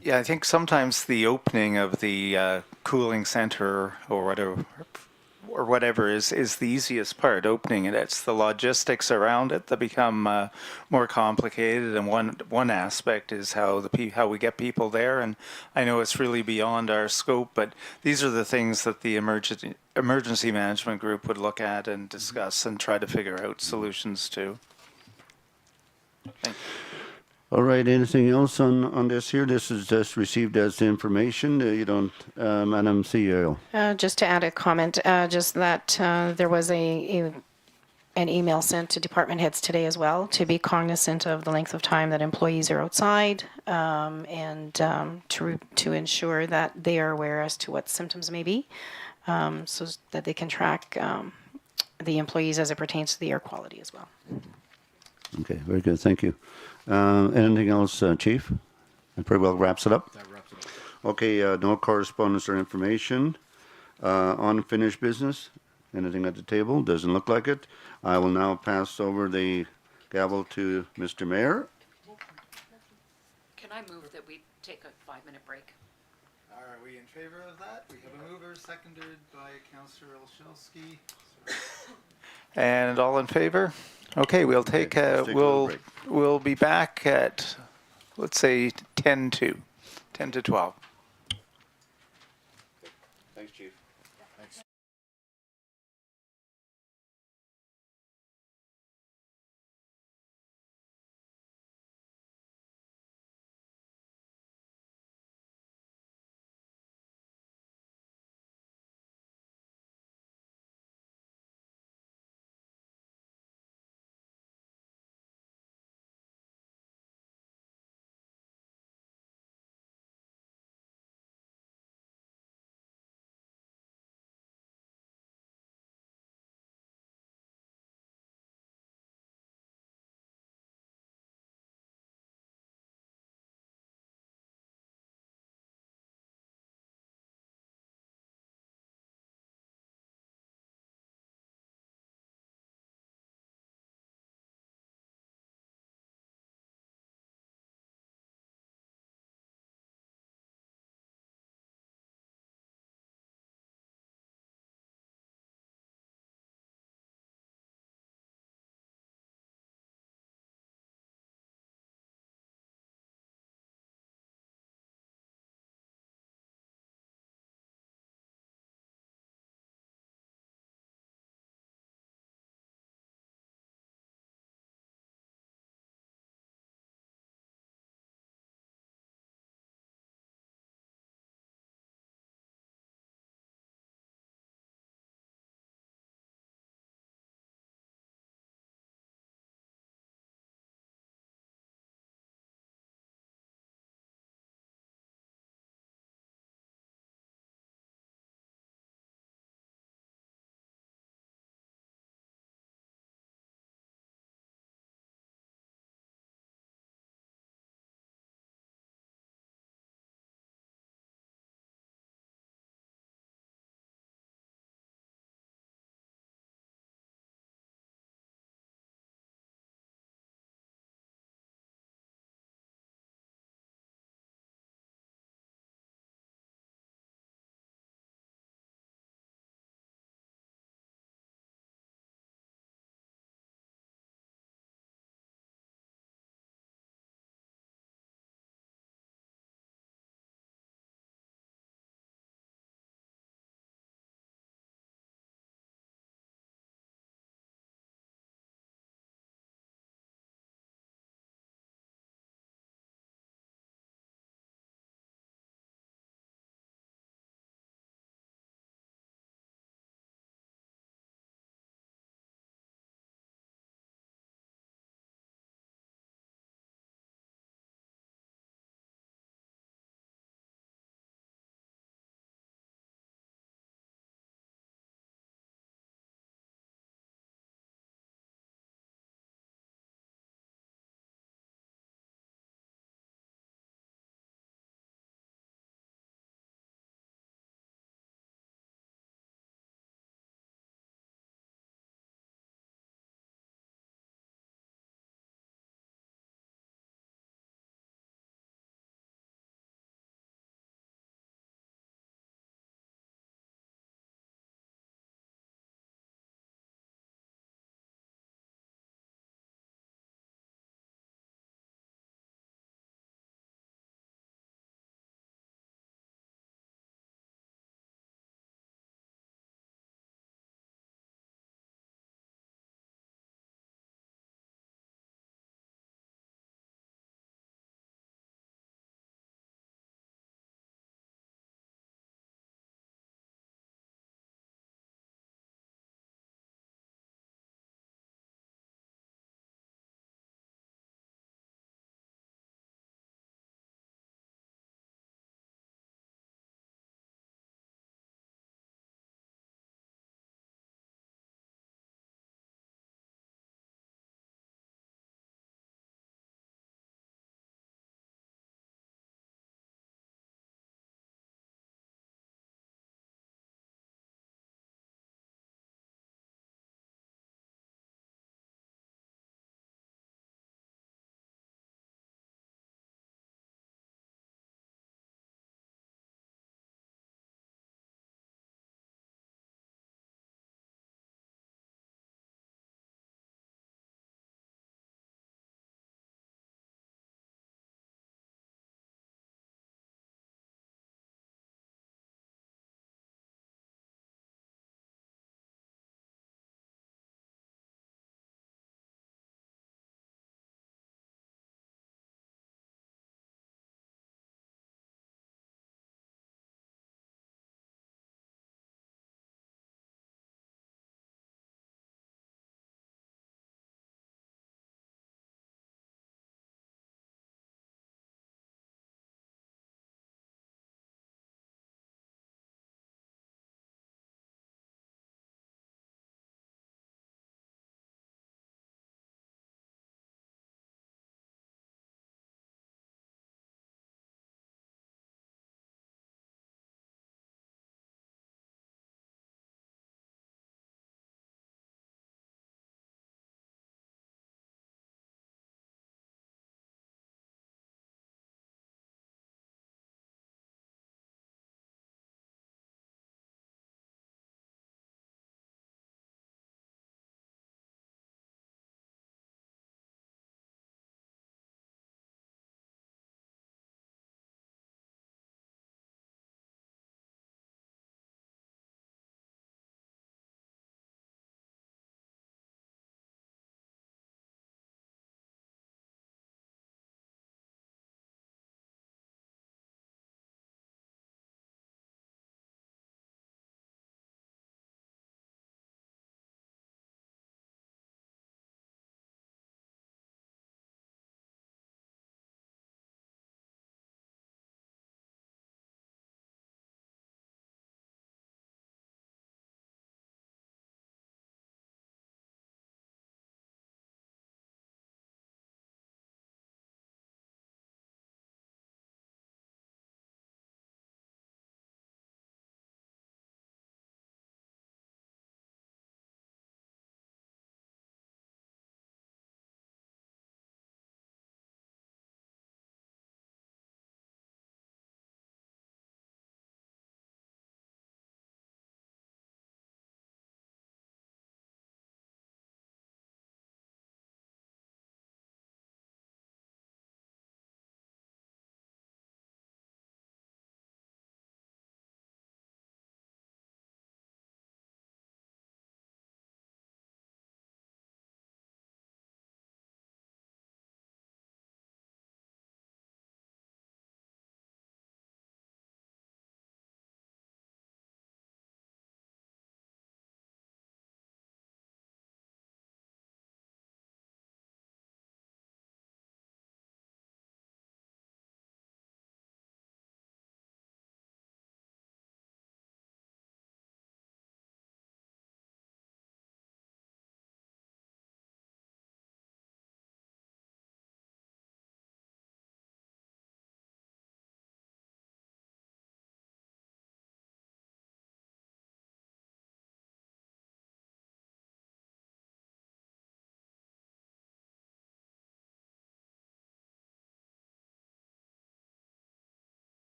S1: Yeah, I think sometimes the opening of the cooling center or whatever is the easiest part. Opening it, it's the logistics around it that become more complicated. And one aspect is how we get people there. And I know it's really beyond our scope, but these are the things that the emergency management group would look at and discuss and try to figure out solutions to. Thank you.
S10: All right, anything else on this here? This is just received as information. You don't, Madam CEO.
S2: Just to add a comment, just that there was an email sent to department heads today as well to be cognizant of the length of time that employees are outside and to ensure that they are aware as to what symptoms may be so that they can track the employees as it pertains to the air quality as well.
S10: Okay, very good, thank you. Anything else, Chief? That pretty well wraps it up.
S13: That wraps it up.
S10: Okay, no correspondence or information. Unfinished business? Anything at the table? Doesn't look like it. I will now pass over the gavel to Mr. Mayor.
S5: Can I move that we take a 5-minute break?
S1: Are we in favor of that? We have a mover, seconded by Councillor Olszewski. And all in favor? Okay, we'll take
S10: let's take a little break.
S1: we'll be back at, let's say, 10 to 12.
S10: Thanks, Chief.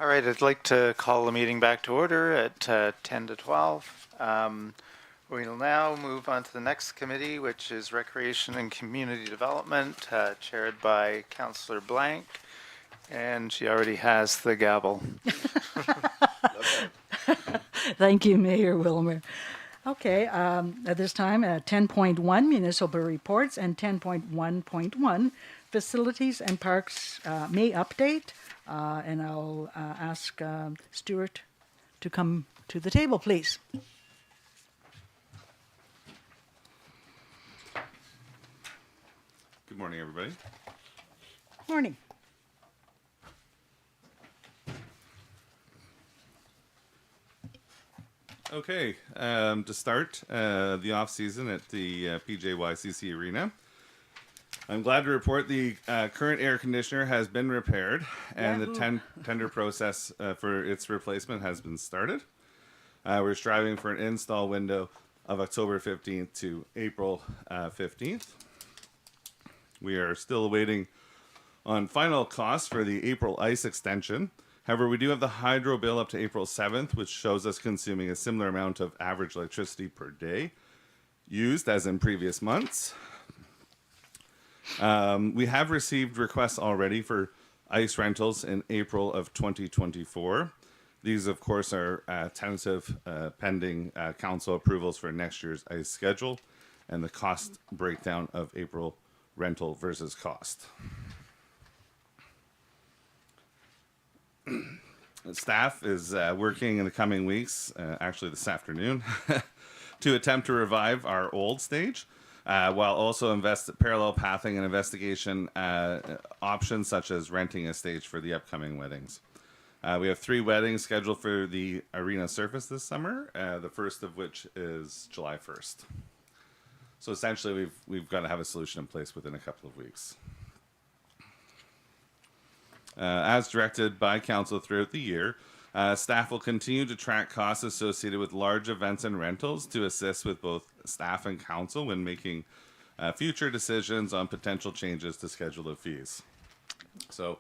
S1: All right, I'd like to call the meeting back to order at 10 to 12. We'll now move on to the next committee, which is Recreation and Community Development, chaired by Councillor Blank. And she already has the gavel.
S7: Thank you, Mayor Wilmer. Okay, at this time, 10.1 municipal reports and 10.1.1 facilities and parks may update. And I'll ask Stuart to come to the table, please.
S15: Good morning, everybody.
S7: Morning.
S15: Okay, to start the off season at the PJYCC Arena, I'm glad to report the current air conditioner has been repaired and the tender process for its replacement has been started. We're striving for an install window of October 15th to April 15th. We are still awaiting on final costs for the April ice extension. However, we do have the hydro bill up to April 7th, which shows us consuming a similar amount of average electricity per day used as in previous months. We have received requests already for ice rentals in April of 2024. These, of course, are tentative pending council approvals for next year's ice schedule and the cost breakdown of April rental versus cost. Staff is working in the coming weeks, actually this afternoon, to attempt to revive our old stage, while also parallel pathing and investigation options such as renting a stage for the upcoming weddings. We have 3 weddings scheduled for the arena surface this summer, the first of which is July 1st. So essentially, we've got to have a solution in place within a couple of weeks. As directed by council throughout the year, staff will continue to track costs associated with large events and rentals to assist with both staff and council when making future decisions on potential changes to schedule of fees. So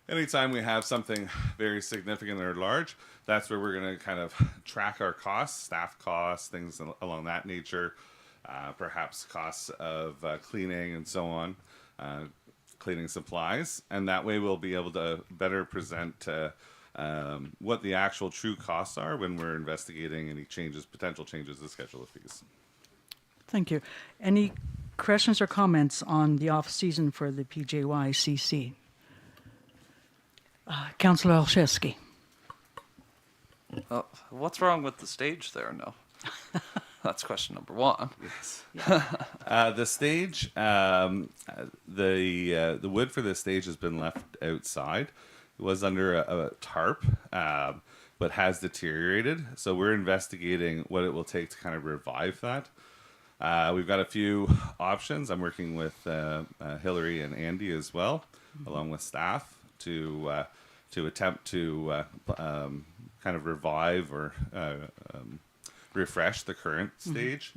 S15: anytime we have something very significant or large, that's where we're going to kind of track our costs, staff costs, things along that nature, perhaps costs of cleaning and so on. Cleaning supplies, and that way we'll be able to better present what the actual true costs are when we're investigating any potential changes to schedule of fees.
S7: Thank you. Any questions or comments on the off season for the PJYCC? Councillor Olszewski.
S9: What's wrong with the stage there now? That's question number 1.
S15: Yes. The stage, the wood for the stage has been left outside. It was under a tarp, but has deteriorated. So we're investigating what it will take to kind of revive that. We've got a few options. I'm working with Hillary and Andy as well, along with staff, to attempt to kind of revive or refresh the current stage.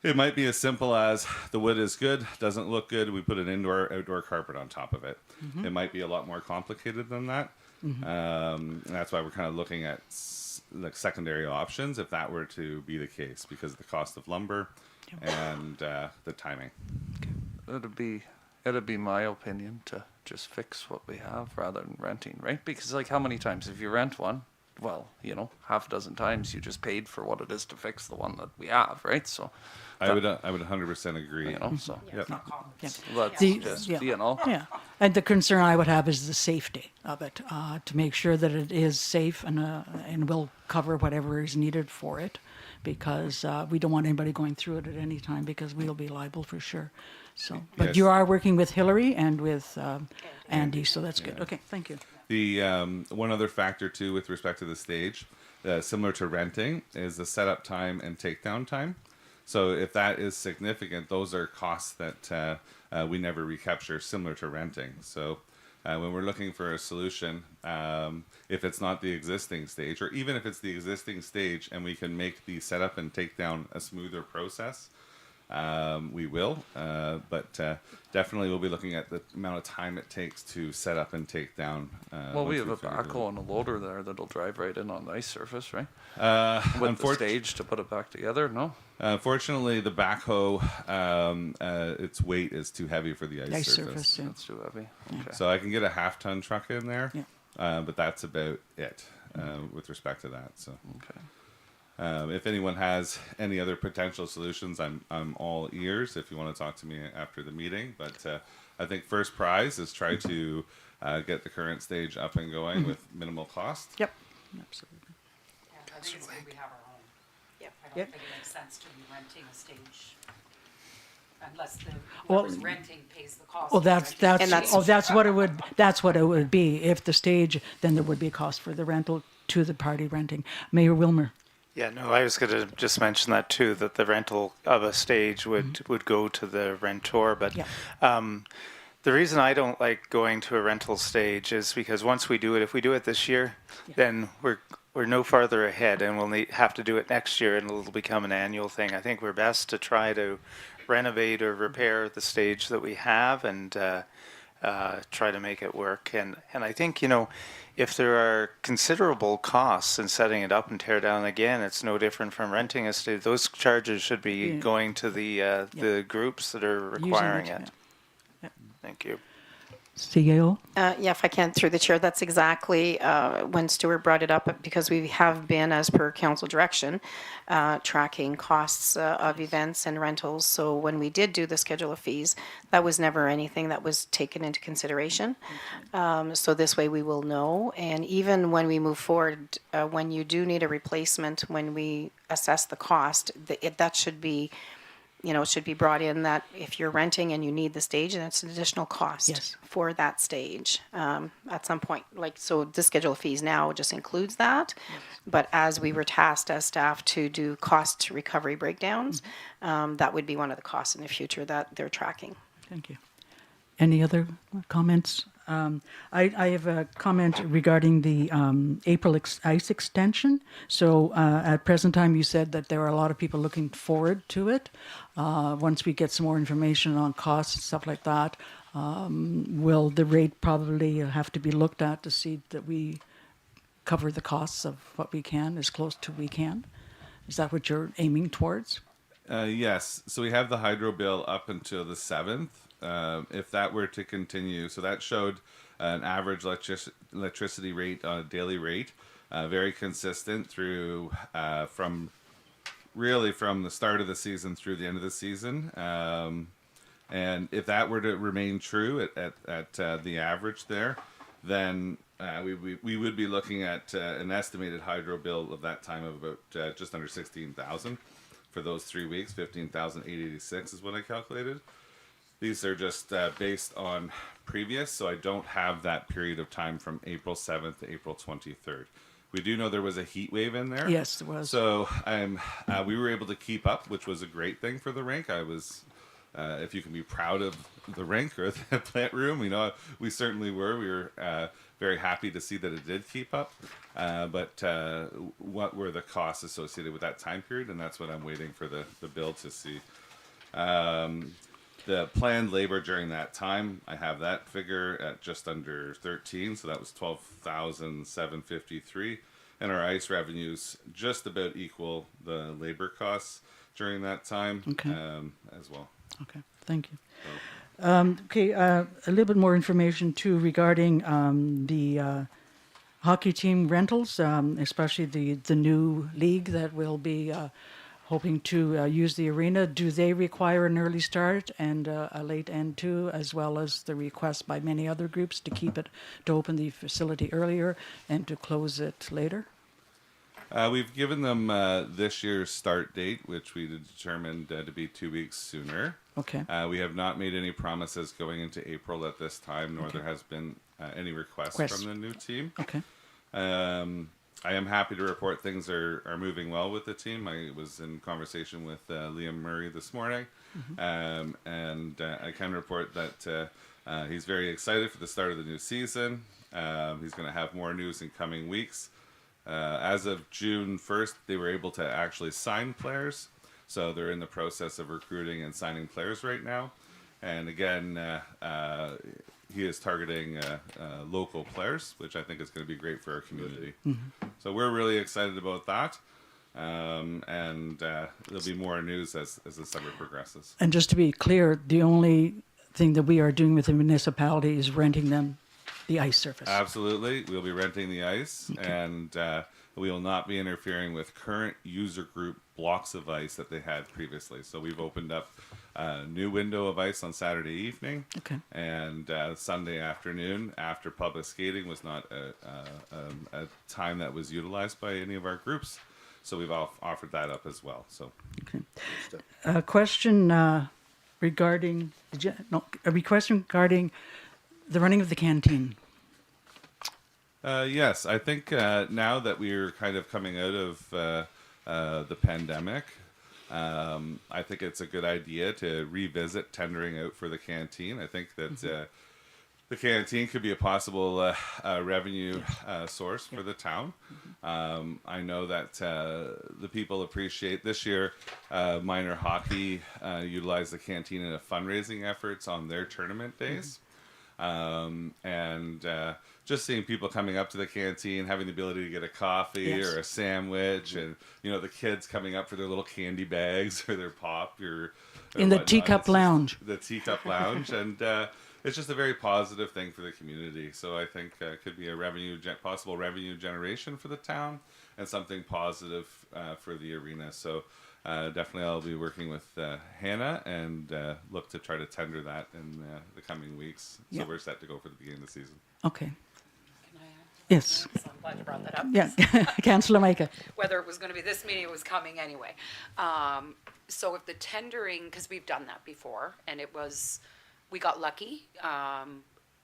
S15: It might be as simple as the wood is good, doesn't look good, we put an outdoor carpet on top of it. It might be a lot more complicated than that. And that's why we're kind of looking at like secondary options if that were to be the case, because of the cost of lumber and the timing.
S9: It'd be my opinion to just fix what we have rather than renting, right? Because like how many times if you rent one, well, half a dozen times you just paid for what it is to fix the one that we have, right? So
S15: I would 100% agree.
S9: So
S15: Yep.
S9: let's just,
S7: Yeah, and the concern I would have is the safety of it, to make sure that it is safe and will cover whatever is needed for it, because we don't want anybody going through it at any time, because we'll be liable for sure. So, but
S15: Yes.
S7: you are working with Hillary and with Andy, so that's good. Okay, thank you.
S15: The one other factor too with respect to the stage, similar to renting, is the setup time and takedown time. So if that is significant, those are costs that we never recapture, similar to renting. So when we're looking for a solution, if it's not the existing stage, or even if it's the existing stage and we can make the setup and takedown a smoother process, we will. But definitely we'll be looking at the amount of time it takes to set up and take down.
S9: Well, we
S15: once
S9: have a
S15: figured it out.
S9: backhoe and a loader there that'll drive right in on the ice surface, right? With the
S15: Unfortunately,
S9: stage to put it back together, no?
S15: Unfortunately, the backhoe, its weight is too heavy for the ice surface.
S7: yeah.
S9: That's too heavy. Okay.
S15: So I can get a half-ton truck in there,
S7: Yeah.
S15: but that's about it with respect to that. So
S9: Okay.
S15: if anyone has any other potential solutions, I'm all ears if you want to talk to me after the meeting. But I think first prize is try to get the current stage up and going with minimal cost.
S7: Yep. Absolutely.
S5: Yeah, I think it's good we have our own.
S2: Yep.
S5: I don't
S7: Yep.
S5: think it makes sense to be renting a stage unless the
S7: Well,
S5: whoever's renting pays the cost.
S7: Oh,
S5: of
S7: that's
S5: renting.
S7: that's what it would be. If the stage, then there would be a cost for the rental to the party renting. Mayor Wilmer.
S1: Yeah, no, I was going to just mention that too, that the rental of a stage would go to the rentor. But
S7: Yeah.
S1: the reason I don't like going to a rental stage is because once we do it, if we do it this year, then we're no farther ahead, and we'll have to do it next year, and it'll become an annual thing. I think we're best to try to renovate or repair the stage that we have and try to make it work. And I think, if there are considerable costs in setting it up and tear down again, it's no different from renting a stage. Those charges should be going to the groups that are requiring
S7: Using
S1: it.
S7: Yeah.
S1: Thank you.
S7: CEO.
S2: Yeah, if I can, through the chair, that's exactly when Stuart brought it up, because we have been, as per council direction, tracking costs of events and rentals. So when we did do the schedule of fees, that was never anything that was taken into consideration. So this way we will know. And even when we move forward, when you do need a replacement, when we assess the cost, that should be, it should be brought in that if you're renting and you need the stage, and it's an additional cost
S7: Yes.
S2: for that stage at some point. So the schedule of fees now just includes that. But as we were tasked as staff to do cost recovery breakdowns, that would be one of the costs in the future that they're tracking.
S7: Thank you. Any other comments? I have a comment regarding the April ice extension. So at present time, you said that there are a lot of people looking forward to it. Once we get some more information on costs and stuff like that, will the rate probably have to be looked at to see that we cover the costs of what we can, as close to we can? Is that what you're aiming towards?
S15: Yes. So we have the hydro bill up until the 7th. If that were to continue, so that showed an average electricity rate on a daily rate, very consistent through from the start of the season through the end of the season. And if that were to remain true at the average there, then we would be looking at an estimated hydro bill of that time of about just under 16,000 for those 3 weeks. 15,886 is what I calculated. These are just based on previous, so I don't have that period of time from April 7th to April 23rd. We do know there was a heat wave in there.
S7: Yes, there was.
S15: So we were able to keep up, which was a great thing for the rink. I was, if you can be proud of the rink or the plant room, we certainly were. We were very happy to see that it did keep up. But what were the costs associated with that time period? And that's what I'm waiting for the bill to see. The planned labor during that time, I have that figure at just under 13, so that was 12,753, and our ice revenues just about equal the labor costs during that time as well.
S7: Okay, thank you. A little bit more information too regarding the hockey team rentals, especially the new league that will be hoping to use the arena. Do they require an early start and a late end too, as well as the request by many other groups to open the facility earlier and to close it later?
S15: We've given them this year's start date, which we determined to be 2 weeks sooner.
S7: Okay.
S15: We have not made any promises going into April at this time, nor there has been any requests from the new team.
S7: Okay.
S15: I am happy to report things are moving well with the team. I was in conversation with Liam Murray this morning, and I can report that he's very excited for the start of the new season. He's going to have more news in coming weeks. As of June 1st, they were able to actually sign players. So they're in the process of recruiting and signing players right now. And again, he is targeting local players, which I think is going to be great for our community. So we're really excited about that. And there'll be more news as the summer progresses.
S7: And just to be clear, the only thing that we are doing with the municipality is renting them the ice surface.
S15: Absolutely. We'll be renting the ice, and we will not be interfering with current user group blocks of ice that they had previously. So we've opened up a new window of ice on Saturday evening, and Sunday afternoon after public skating was not a time that was utilized by any of our groups. So we've offered that up as well. So,
S7: A question regarding a request regarding the running of the canteen.
S15: yes, I think now that we're kind of coming out of the pandemic, I think it's a good idea to revisit tendering out for the canteen. I think that the canteen could be a possible revenue source for the town. I know that the people appreciate this year. Minor hockey utilized the canteen in a fundraising efforts on their tournament days, and just seeing people coming up to the canteen, having the ability to get a coffee or a sandwich, and the kids coming up for their little candy bags or their pop or
S7: in the
S15: whatnot.
S7: teacup lounge.
S15: The teacup lounge, and it's just a very positive thing for the community. So I think it could be a possible revenue generation for the town and something positive for the arena. So definitely I'll be working with Hannah and look to try to tender that in the coming weeks. So we're set to go for the beginning of the season.
S7: Okay. Yes.
S5: I'm glad you brought that up.
S7: Yeah, Councillor Micah.
S5: Whether it was going to be this meeting, it was coming anyway. So if the tendering, because we've done that before, and we got lucky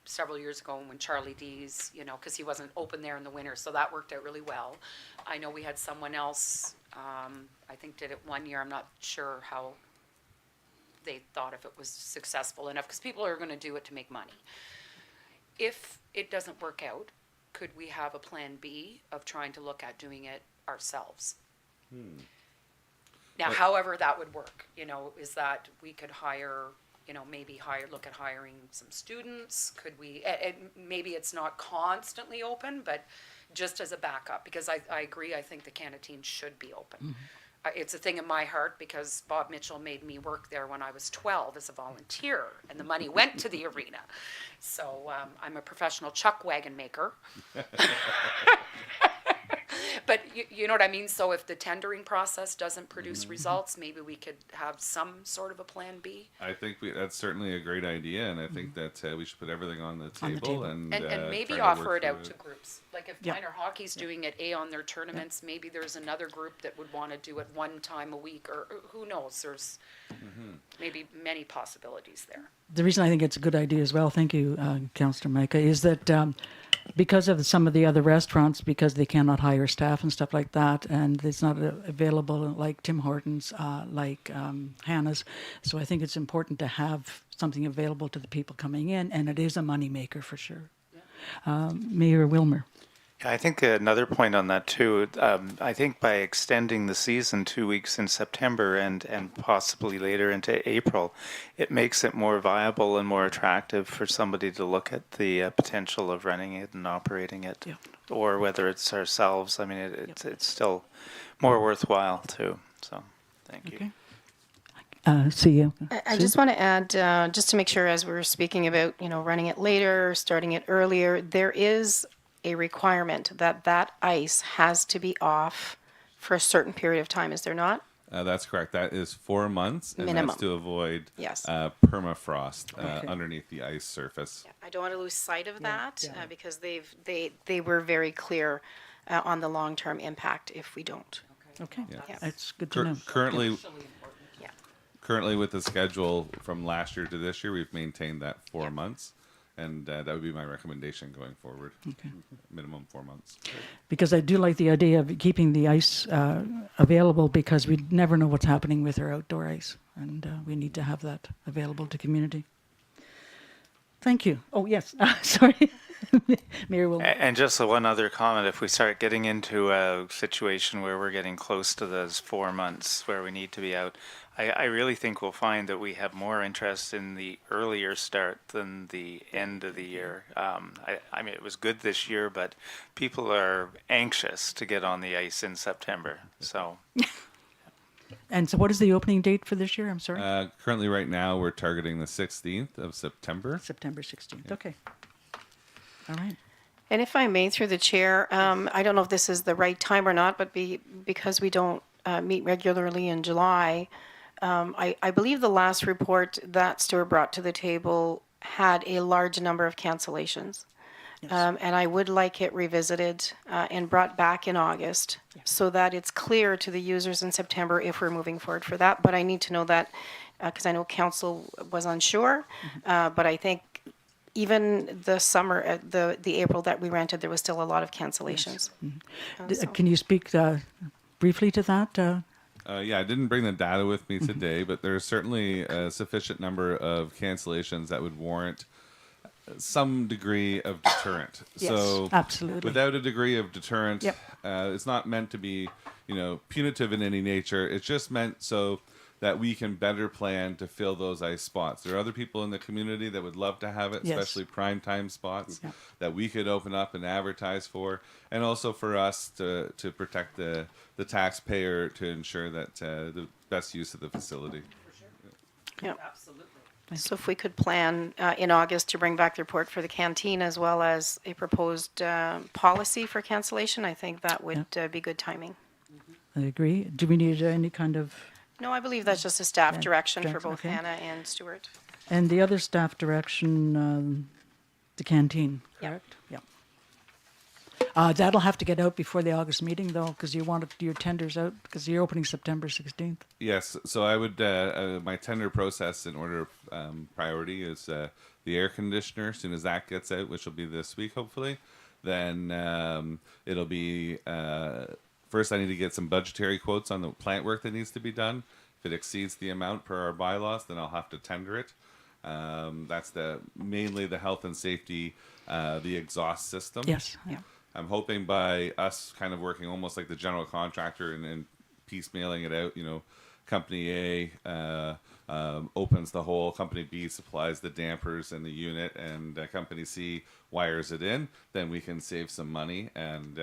S5: several years ago when Charlie D's, because he wasn't open there in the winter, so that worked out really well. I know we had someone else, I think did it one year. I'm not sure how they thought if it was successful enough, because people are going to do it to make money. If it doesn't work out, could we have a plan B of trying to look at doing it ourselves? Now, however that would work, is that we could hire, look at hiring some students? Could we, maybe it's not constantly open, but just as a backup, because I agree, I think the canteen should be open. It's a thing in my heart because Bob Mitchell made me work there when I was 12 as a volunteer, and the money went to the arena. So I'm a professional chuck wagon maker. But you know what I mean? So if the tendering process doesn't produce results, maybe we could have some sort of a plan B.
S15: I think that's certainly a great idea, and I think that we should put everything on the table. And
S5: maybe
S15: try to
S5: offer
S15: work
S5: it out
S15: through
S5: to groups. Like if minor hockey's doing it on their tournaments, maybe there's another group that would want to do it one time a week, or who knows? There's maybe many possibilities there.
S7: The reason I think it's a good idea as well, thank you, Councillor Micah, is that because of some of the other restaurants, because they cannot hire staff and stuff like that, and it's not available like Tim Hortons, like Hannah's. So I think it's important to have something available to the people coming in, and it is a moneymaker for sure. Mayor Wilmer.
S1: Yeah, I think another point on that too, I think by extending the season 2 weeks in September and possibly later into April, it makes it more viable and more attractive for somebody to look at the potential of running it and operating it, or whether it's ourselves. I mean, it's still more worthwhile too. So, thank you.
S7: See you.
S2: I just want to add, just to make sure, as we were speaking about, running it later, starting it earlier, there is a requirement that ice has to be off for a certain period of time, is there not?
S15: That's correct. That is 4 months, and
S2: Minimum.
S15: that's to avoid
S2: Yes.
S15: Permafrost underneath the ice surface.
S2: Yeah, I don't want to lose sight of that because they were very clear on the long-term impact if we don't.
S7: Okay,
S2: Yeah.
S7: that's good to know.
S15: Currently,
S2: Yeah.
S15: currently with the schedule from last year to this year, we've maintained that 4 months. And that would be my recommendation going forward.
S7: Okay.
S15: Minimum 4 months.
S7: Because I do like the idea of keeping the ice available, because we never know what's happening with our outdoor ice, and we need to have that available to community. Thank you. Oh, yes, sorry. Mayor will.
S1: And just one other comment, if we start getting into a situation where we're getting close to those 4 months where we need to be out, I really think we'll find that we have more interest in the earlier start than the end of the year. I mean, it was good this year, but people are anxious to get on the ice in September. So
S7: And so what is the opening date for this year? I'm sorry?
S15: Currently, right now, we're targeting the 16th of September.
S7: September 16th. Okay. All right.
S2: And if I may, through the chair, I don't know if this is the right time or not, but because we don't meet regularly in July, I believe the last report that Stuart brought to the table had a large number of cancellations. And I would like it revisited and brought back in August so that it's clear to the users in September if we're moving forward for that. But I need to know that because I know council was unsure, but I think even the summer, the April that we rented, there was still a lot of cancellations.
S7: Can you speak briefly to that?
S15: Yeah, I didn't bring the data with me today, but there's certainly a sufficient number of cancellations that would warrant some degree of deterrent.
S7: Yes,
S15: so
S7: absolutely.
S15: without a degree of deterrent,
S7: Yep.
S15: It's not meant to be, punitive in any nature. It's just meant so that we can better plan to fill those ice spots. There are other people in the community that would love to have it,
S7: Yes.
S15: especially prime time spots
S7: Yeah.
S15: that we could open up and advertise for, and also for us to protect the taxpayer to ensure that the best use of the facility.
S2: Yeah.
S5: Absolutely.
S2: So if we could plan in August to bring back the report for the canteen as well as a proposed policy for cancellation, I think that would be good timing.
S7: I agree. Do we need any kind of...
S2: No, I believe that's just a staff
S7: Yeah,
S2: direction for
S7: direction,
S2: both
S7: okay.
S2: Hannah and Stuart.
S7: And the other staff direction, the canteen, correct? Yeah. That'll have to get out before the August meeting, though, because you want your tenders out, because you're opening September 16th.
S15: Yes, so I would my tender process in order of priority is the air conditioner. As soon as that gets out, which will be this week, hopefully, then it'll be first. I need to get some budgetary quotes on the plant work that needs to be done. If it exceeds the amount per our bylaws, then I'll have to tender it. That's mainly the health and safety, the exhaust system.
S7: Yes. Yeah.
S15: I'm hoping by us kind of working almost like the general contractor and piecemealing it out, company A opens the hole, company B supplies the dampers and the unit, and company C wires it in, then we can save some money and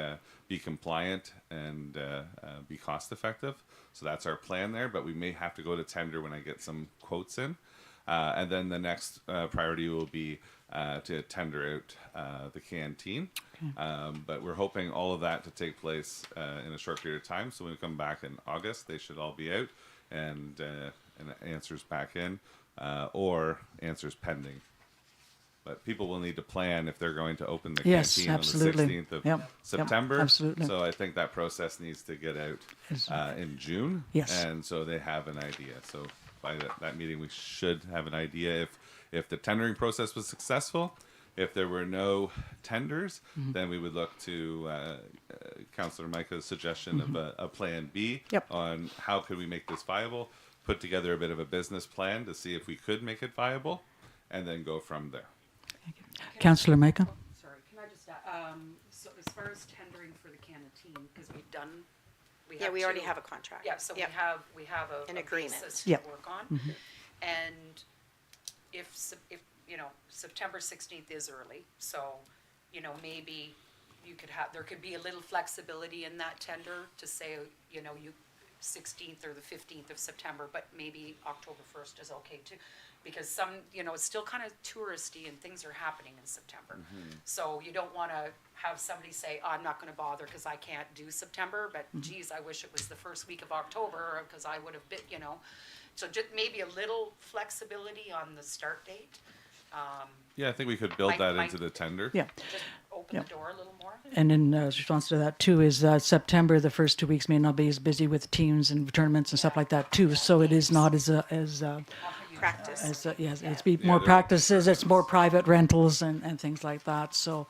S15: be compliant and be cost effective. So that's our plan there, but we may have to go to tender when I get some quotes in. And then the next priority will be to tender out the canteen. But we're hoping all of that to take place in a short period of time. So when we come back in August, they should all be out and answers back in or answers pending. But people will need to plan if they're going to open the
S7: Yes,
S15: canteen
S7: absolutely.
S15: on the 16th of
S7: Yep,
S15: September.
S7: absolutely.
S15: So I think that process needs to get out in June.
S7: Yes.
S15: And so they have an idea. So by that meeting, we should have an idea if the tendering process was successful. If there were no tenders, then we would look to Councillor Micah's suggestion of a plan B
S7: Yep.
S15: on how could we make this viable, put together a bit of a business plan to see if we could make it viable, and then go from there.
S7: Councillor Micah?
S5: Sorry, can I just, so as far as tendering for the canteen, because we've done,
S2: Yeah, we already have a contract.
S5: Yeah, so
S2: Yep.
S5: we have
S2: An
S5: a
S2: agreement.
S5: basis to
S7: Yep.
S5: work on. And if September 16th is early, so, maybe you could there could be a little flexibility in that tender to say, you 16th or the 15th of September, but maybe October 1st is okay too. Because it's still kind of touristy and things are happening in September. So you don't want to have somebody say, oh, I'm not going to bother because I can't do September, but geez, I wish it was the first week of October because I would have been, So just maybe a little flexibility on the start date.
S15: Yeah, I think we could build that
S5: Might-
S15: into the tender.
S7: Yeah.
S5: Just open the door a little more.
S7: And in response to that, too, is September, the first 2 weeks may not be as busy with teams and tournaments and stuff like that, too. So it is not as
S2: Practice.
S7: yes, it's more practices, it's more private rentals and things like that. So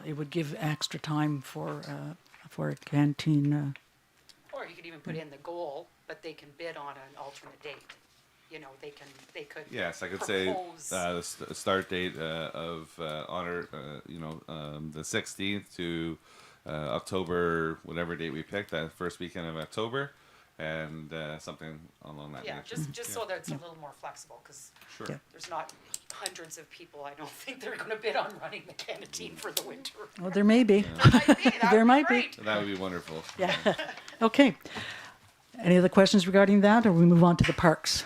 S7: it would give extra time for a canteen.
S5: Or you could even put in the goal, but they can bid on an alternate date. they could.
S15: Yes, I could say
S5: propose.
S15: the start date of honor, the 16th to October, whatever date we picked, that first weekend of October, and something along that
S5: Yeah,
S15: nature.
S5: just so that it's a little more flexible, because
S15: Sure.
S7: Yeah.
S5: there's not hundreds of people, I don't think they're gonna bid on running the canteen for the winter.
S7: Well, there may be.
S5: That
S7: There
S5: would
S7: might be.
S5: great.
S15: That would be wonderful.
S7: Yeah. Okay. Any other questions regarding that, or we move on to the parks?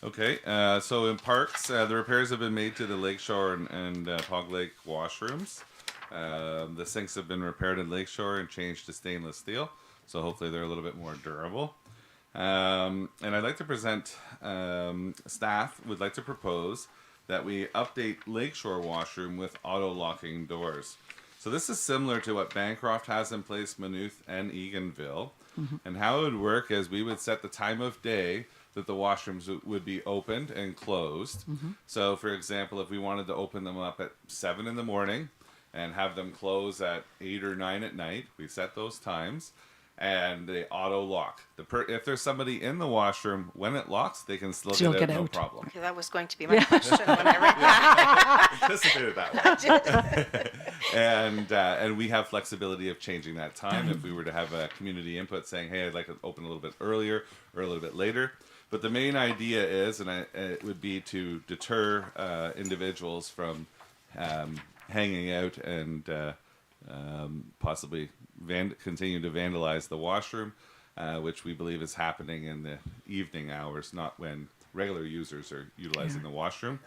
S15: Okay, so in parks, the repairs have been made to the Lakeshore and Pog Lake washrooms. The sinks have been repaired in Lakeshore and changed to stainless steel, so hopefully they're a little bit more durable. And I'd like to present, staff would like to propose that we update Lakeshore washroom with auto-locking doors. So this is similar to what Bancroft has in place, Maynooth and Eganville. And how it would work is we would set the time of day that the washrooms would be opened and closed. So for example, if we wanted to open them up at 7 in the morning and have them close at 8 or 9 at night, we set those times and they auto lock. If there's somebody in the washroom, when it locks, they can still get out, no problem.
S2: Okay, that was going to be my question when I read that.
S15: Anticipated that one. And we have flexibility of changing that time if we were to have a community input saying, hey, I'd like to open a little bit earlier or a little bit later. But the main idea is, it would be to deter individuals from hanging out and possibly continue to vandalize the washroom, which we believe is happening in the evening hours, not when regular users are utilizing the washroom.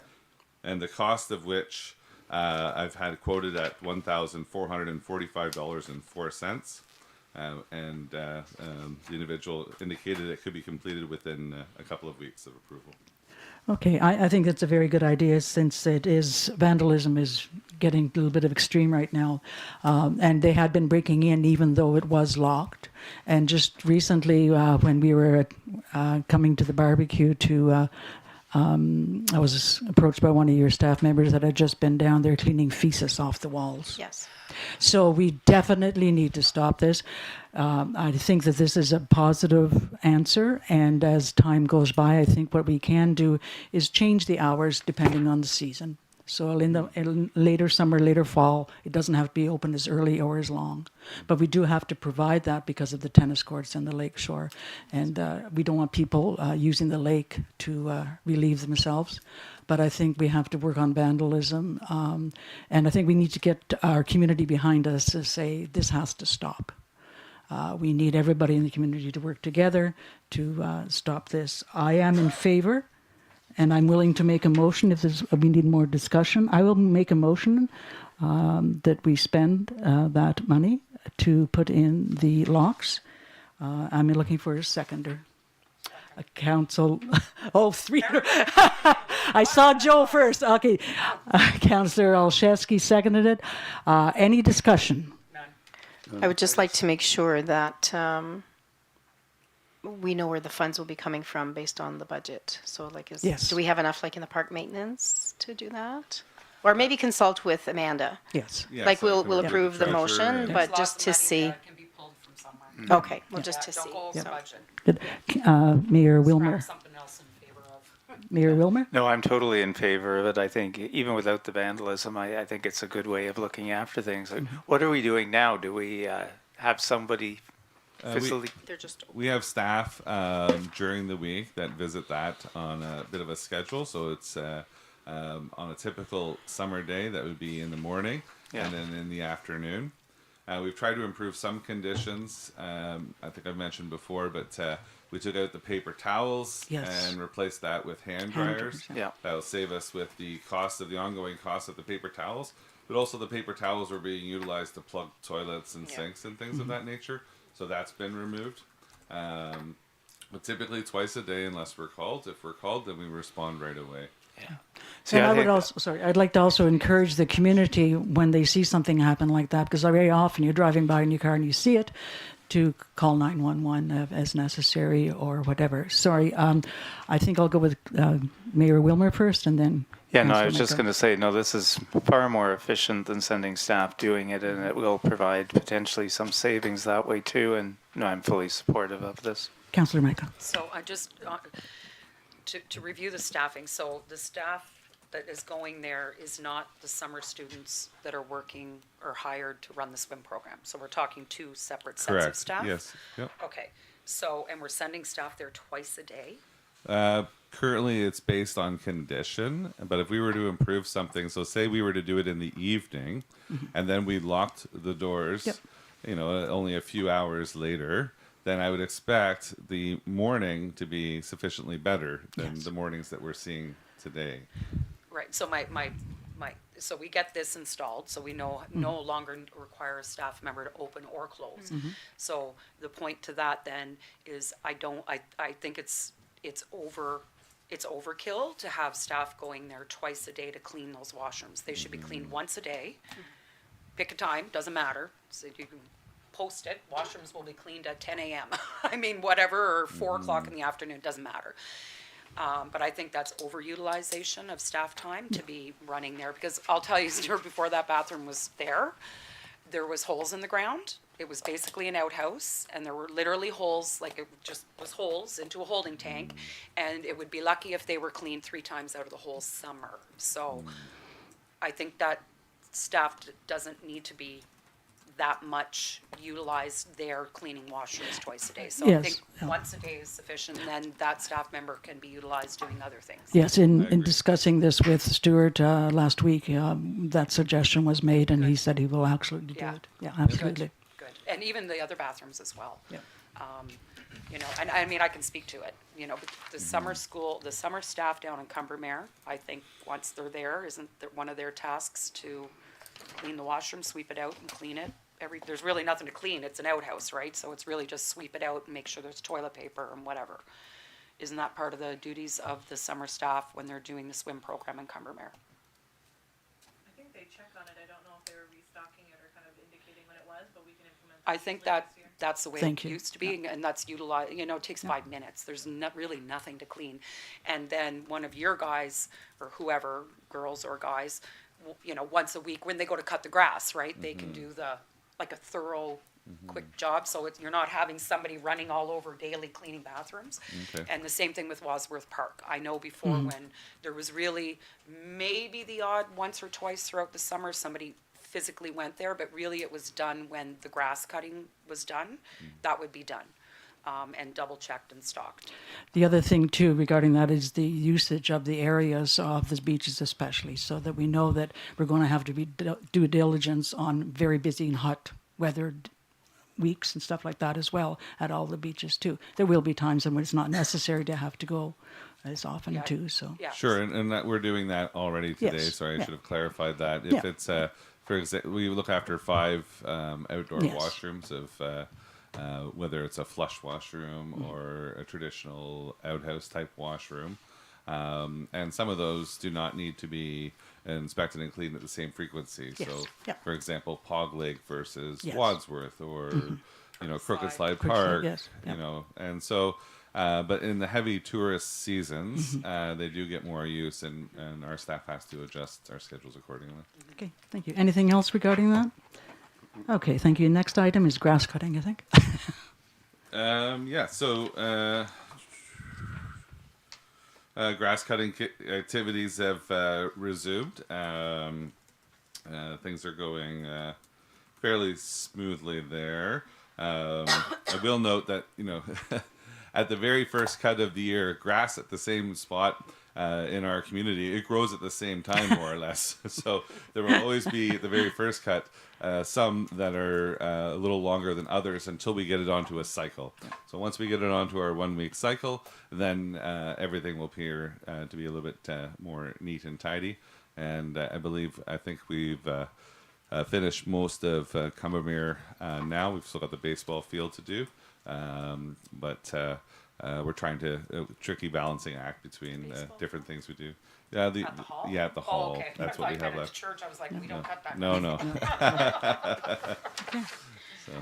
S15: And the cost of which I've had quoted at $1,445.04. The individual indicated it could be completed within a couple of weeks of approval.
S7: Okay, I think that's a very good idea, since vandalism is getting a little bit of extreme right now. And they had been breaking in even though it was locked. And just recently, when we were coming to the barbecue I was approached by one of your staff members that had just been down there cleaning feces off the walls.
S2: Yes.
S7: So we definitely need to stop this. I think that this is a positive answer, and as time goes by, I think what we can do is change the hours depending on the season. So in later summer, later fall, it doesn't have to be open as early or as long. But we do have to provide that because of the tennis courts and the lake shore. And we don't want people using the lake to relieve themselves. But I think we have to work on vandalism. And I think we need to get our community behind us to say this has to stop. We need everybody in the community to work together to stop this. I am in favor, and I'm willing to make a motion if we need more discussion. I will make a motion that we spend that money to put in the locks. I'm looking for a seconder. A council. Oh, three. I saw Joe first. Okay. Councillor Olszewski seconded it. Any discussion?
S2: I would just like to make sure that we know where the funds will be coming from based on the budget. So
S7: Yes.
S2: do we have enough in the park maintenance to do that? Or maybe consult with Amanda.
S7: Yes.
S15: Yes,
S2: we'll
S15: I
S2: approve the
S15: treasurer
S2: motion,
S15: and-
S2: but
S5: Lots
S2: just
S5: of
S2: to
S5: money
S2: see.
S5: that can be pulled from somewhere.
S2: Okay, well, just to see.
S5: Don't go over
S2: So-
S5: budget.
S7: Good. Mayor Wilmer.
S5: Scrap something else in favor of.
S7: Mayor Wilmer?
S1: No, I'm totally in favor of it. I think even without the vandalism, I think it's a good way of looking after things. What are we doing now? Do we have somebody facility?
S2: They're just
S15: We have staff during the week that visit that on a bit of a schedule. So it's on a typical summer day, that would be in the morning and then in the afternoon. We've tried to improve some conditions. I think I've mentioned before, but we took out the paper towels
S7: Yes.
S15: and replaced that with hand
S7: Hand
S15: dryers.
S7: dryers,
S1: Yeah.
S15: That'll save us with the ongoing cost of the paper towels. But also the paper towels were being utilized to plug toilets and sinks and things of that nature. So that's been removed. But typically twice a day unless we're called. If we're called, then we respond right away.
S1: See,
S7: And I would
S1: think-
S7: also, I'd like to also encourage the community when they see something happen like that, because very often you're driving by in your car and you see it, to call 911 as necessary or whatever. Sorry, I think I'll go with Mayor Wilmer first and then.
S1: Yeah, no, I
S7: Councillor
S1: was just
S7: Mika.
S1: going to say, no, this is far more efficient than sending staff doing it, and it will provide potentially some savings that way too. And no, I'm fully supportive of this.
S7: Councillor Michael.
S5: So I just, to review the staffing, so the staff that is going there is not the summer students that are working or hired to run the swim program. So we're talking two separate sets of
S15: Correct.
S5: staff?
S15: Yes. Yep.
S5: Okay, so, and we're sending staff there twice a day?
S15: Currently, it's based on condition, but if we were to improve something, so say we were to do it in the evening, and then we locked the doors,
S7: Yep.
S15: only a few hours later, then I would expect the morning to be sufficiently better than
S7: Yes.
S15: the mornings that we're seeing today.
S5: Right, so so we get this installed, so we no longer require a staff member to open or close. So the point to that then is I think it's overkill to have staff going there twice a day to clean those washrooms. They should be cleaned once a day. Pick a time, doesn't matter. So you can post it, washrooms will be cleaned at 10 a.m. I mean, whatever, or 4 o'clock in the afternoon, doesn't matter. But I think that's overutilization of staff time to be running there, because I'll tell you, Stuart, before that bathroom was there was holes in the ground. It was basically an outhouse, and there were literally holes, like it just was holes into a holding tank, and it would be lucky if they were cleaned 3 times out of the whole summer. So I think that staff doesn't need to be that much utilized there cleaning washrooms twice a day. So I
S7: Yes,
S5: think
S7: yeah.
S5: once a day is sufficient, and then that staff member can be utilized doing other things.
S7: Yes, in discussing this with Stuart last week, that suggestion was made, and he said he will actually do
S5: Yeah.
S7: it. Yeah, absolutely.
S5: Good. And even the other bathrooms as well.
S7: Yeah.
S5: And I mean, I can speak to it, but the summer school, the summer staff down in Cumbermere, I think once they're there, isn't one of their tasks to clean the washroom, sweep it out and clean it? There's really nothing to clean, it's an outhouse, right? So it's really just sweep it out and make sure there's toilet paper and whatever. Isn't that part of the duties of the summer staff when they're doing the swim program in Cumbermere?
S14: I think they check on it. I don't know if they were restocking it or kind of indicating when it was, but we can implement.
S5: I think that's the way
S7: Thank
S5: it
S7: you.
S5: used to be, and that's utilized, it takes 5 minutes. There's really nothing to clean. And then one of your guys, or whoever, girls or guys, once a week, when they go to cut the grass, right, they can do a thorough, quick job, so you're not having somebody running all over daily cleaning bathrooms.
S15: Okay.
S5: And the same thing with Wadsworth Park. I know before when there was really maybe the odd once or twice throughout the summer, somebody physically went there, but really it was done when the grass cutting was done. That would be done, and double checked and stocked.
S7: The other thing too regarding that is the usage of the areas of the beaches especially, so that we know that we're going to have to be due diligence on very busy and hot weather weeks and stuff like that as well at all the beaches too. There will be times when it's not necessary to have to go as often
S5: Yeah.
S7: too, so.
S5: Yeah.
S15: Sure, and that we're doing that already today.
S7: Yes,
S15: Sorry, I
S7: yeah.
S15: should have clarified that. If
S7: Yeah.
S15: it's, for example, we look after 5 outdoor
S7: Yes.
S15: washrooms of whether it's a flush washroom or a traditional outhouse type washroom. And some of those do not need to be inspected and cleaned at the same frequency.
S7: Yes.
S15: So,
S7: Yeah.
S15: for example, Pog Lake versus
S7: Yes.
S15: Wadsworth, or Crooked Slide
S7: Crooked Slide,
S15: Park.
S7: yes. Yeah.
S15: And so. But in the heavy tourist seasons, they do get more use, and our staff has to adjust our schedules accordingly.
S7: Okay, thank you. Anything else regarding that? Okay, thank you. Next item is grass cutting, I think.
S15: So grass cutting activities have resumed. Things are going fairly smoothly there. I will note that, at the very first cut of the year, grass at the same spot in our community, it grows at the same time, more or less. So there will always be, at the very first cut, some that are a little longer than others until we get it onto a cycle. So once we get it onto our 1-week cycle, then everything will appear to be a little bit more neat and tidy. And I think we've finished most of Cumbermere now. We've still got the baseball field to do. But we're trying to tricky balancing act between different things we do. Yeah,
S5: At the hall?
S15: at the hall.
S5: Oh, okay.
S15: That's
S5: I
S15: what we
S5: thought
S15: have
S5: you meant
S15: left.
S5: at church, I was like, we don't cut that.
S15: No. So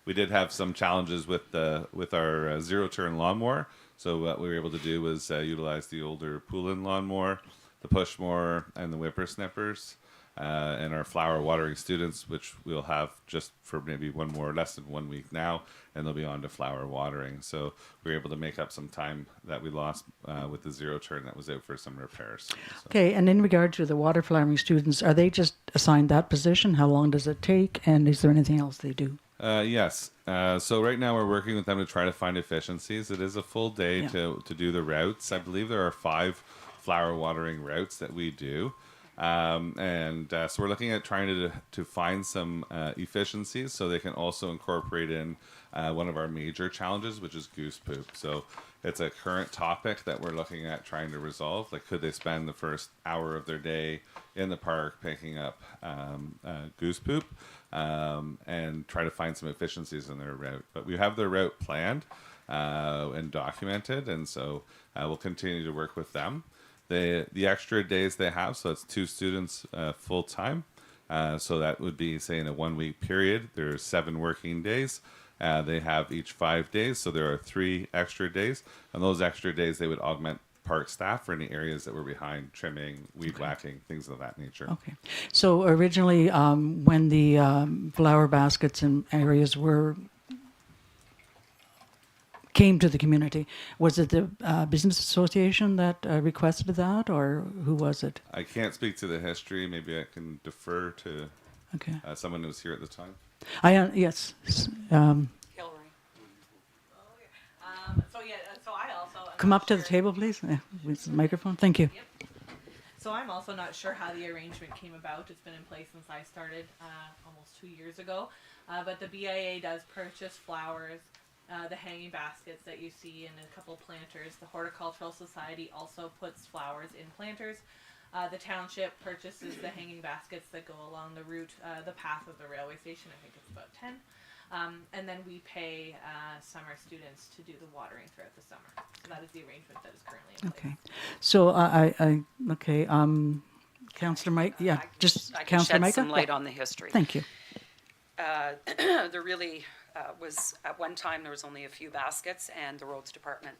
S15: we did have some challenges with our zero-turn lawnmower. So what we were able to do was utilize the older pull-in lawnmower, the push mower, and the whippersnippers. and our flower watering students, which we'll have just for maybe less than 1 week now, and they'll be on to flower watering. So we were able to make up some time that we lost with the zero turn that was out for some repairs. So.
S7: Okay, and in regard to the water flowering students, are they just assigned that position? How long does it take? And is there anything else they do?
S15: Yes. So right now we're working with them to try to find efficiencies. It is a full day to do the routes. I believe there are 5 flower watering routes that we do. So we're looking at trying to find some efficiencies so they can also incorporate in one of our major challenges, which is goose poop. So it's a current topic that we're looking at trying to resolve. Like, could they spend the first hour of their day in the park picking up goose poop and try to find some efficiencies in their route? But we have their route planned and documented, and so we'll continue to work with them. The extra days they have, so it's 2 students full time. So that would be, say, in a 1 week period, there's 7 working days. They have each 5 days, so there are 3 extra days. And those extra days, they would augment park staff for any areas that were behind, trimming, weed whacking, things of that nature.
S7: Okay. So originally, when the flower baskets and areas came to the community, was it the business association that requested that, or who was it?
S15: I can't speak to the history. Maybe I can defer to someone who was here at the time.
S7: Yes.
S5: Hillary.
S14: So I also
S7: Come up to the table, please, with the microphone. Thank you.
S14: Yep. So I'm also not sure how the arrangement came about. It's been in place since I started almost 2 years ago. But the BIA does purchase flowers, the hanging baskets that you see, and a couple planters. The Horticultural Society also puts flowers in planters. The township purchases the hanging baskets that go along the route, the path of the railway station. I think it's about 10. And then we pay summer students to do the watering throughout the summer. So that is the arrangement that is currently in place.
S7: Okay. So okay. Councillor Mike,
S5: I can
S7: Councillor
S5: shed
S7: Micah.
S5: some light on the history.
S7: Thank you.
S5: There really was, at one time, there was only a few baskets, and the roads department